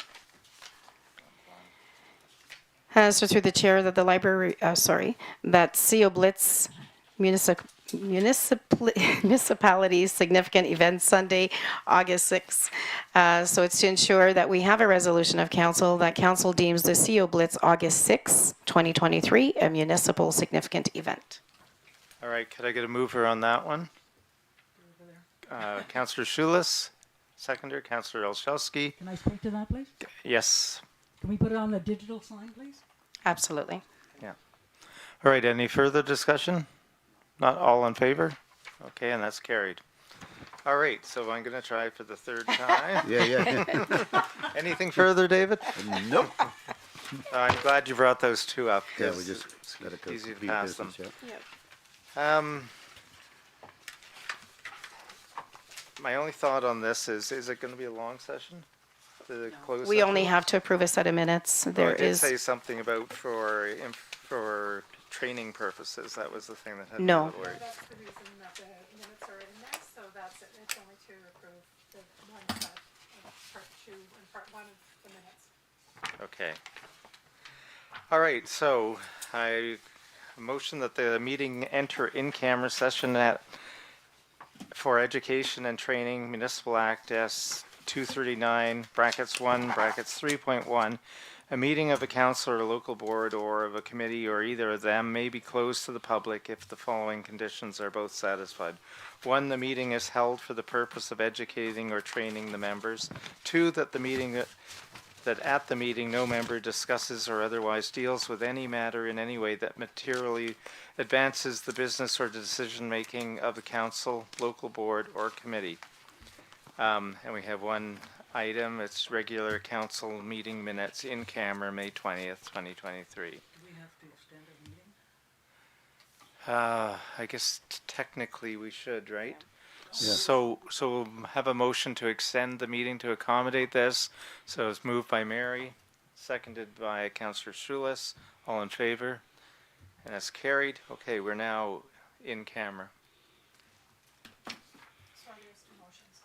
S2: So through the chair that the library, that CO Blitz municipalities significant event Sunday, August 6th. So it's to ensure that we have a resolution of council that council deems the CO Blitz August 6, 2023 a municipal significant event.
S1: All right, could I get a mover on that one? Councillor Schulis, seconder, Councillor Olszewski.
S3: Can I speak to that, please?
S1: Yes.
S3: Can we put it on the digital sign, please?
S2: Absolutely.
S1: Yeah. All right, any further discussion? Not all in favor? Okay, and that's carried. All right, so I'm going to try for the third time.
S10: Yeah.
S1: Anything further, David?
S10: Nope.
S1: I'm glad you brought those two up.
S10: Yeah, we
S1: 'cause
S10: just
S1: it's
S10: got to
S1: easy to
S10: complete
S1: pass them.
S10: business, yeah.
S1: My only thought on this is it going to be a long session? The closed
S2: We only
S1: session?
S2: have to approve a set of minutes. There
S1: It did
S2: is
S1: say something about for training purposes. That was the thing that had
S2: No.
S1: me a little worried.
S17: That's the reason that the minutes are in there, so that's it. It's only to approve the one part of part 2 and part 1 of the minutes.
S1: Okay. All right, so I motion that the meeting enter in-camera session for education and training, Municipal Act S 239, brackets 1, brackets 3.1. A meeting of a council or local board or of a committee or either of them may be closed to the public if the following conditions are both satisfied. 1, the meeting is held for the purpose of educating or training the members. 2, that at the meeting no member discusses or otherwise deals with any matter in any way that materially advances the business or decision-making of a council, local board, or committee. And we have one item, it's regular council meeting minutes in camera, May 20th, 2023.
S7: Do we have to extend our meeting?
S1: I guess technically we should, right?
S10: Yeah.
S1: So we'll have a motion to extend the meeting to accommodate this. So it's moved by Mary, seconded by Councillor Schulis. All in favor? And that's carried. Okay, we're now in camera.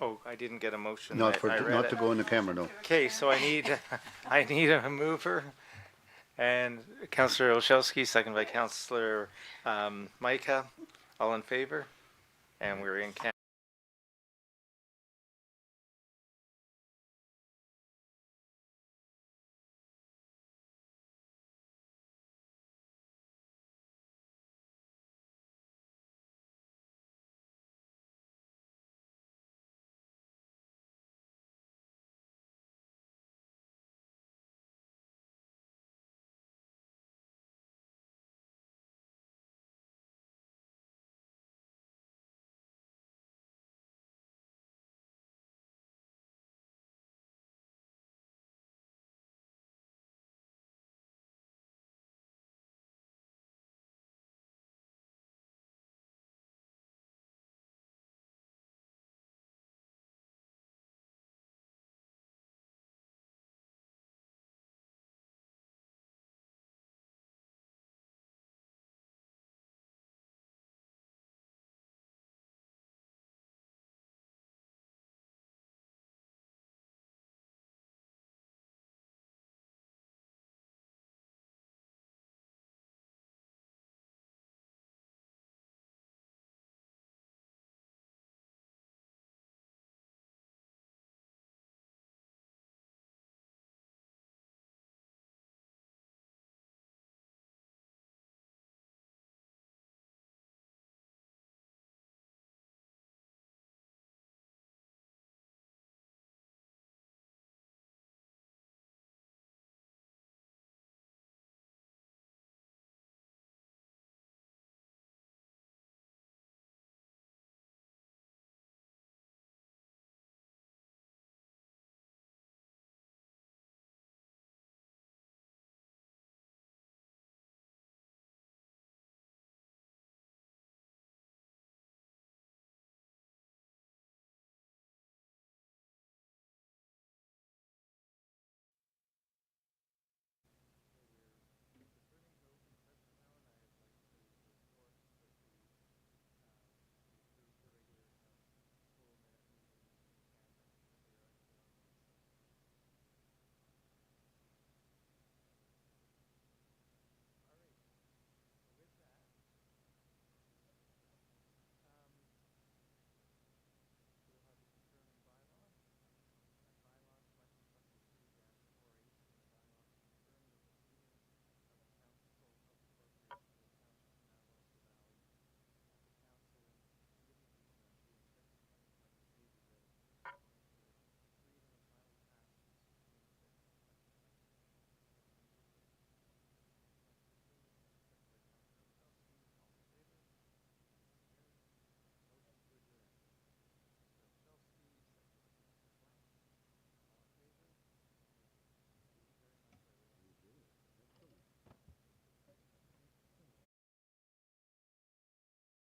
S1: Oh, I didn't get a motion.
S10: Not
S1: I read
S10: not
S1: it.
S10: to go in the camera, no.
S1: Okay, so I need a mover, and Councillor Olszewski, second by Councillor Micah. All in favor? And we're in camera.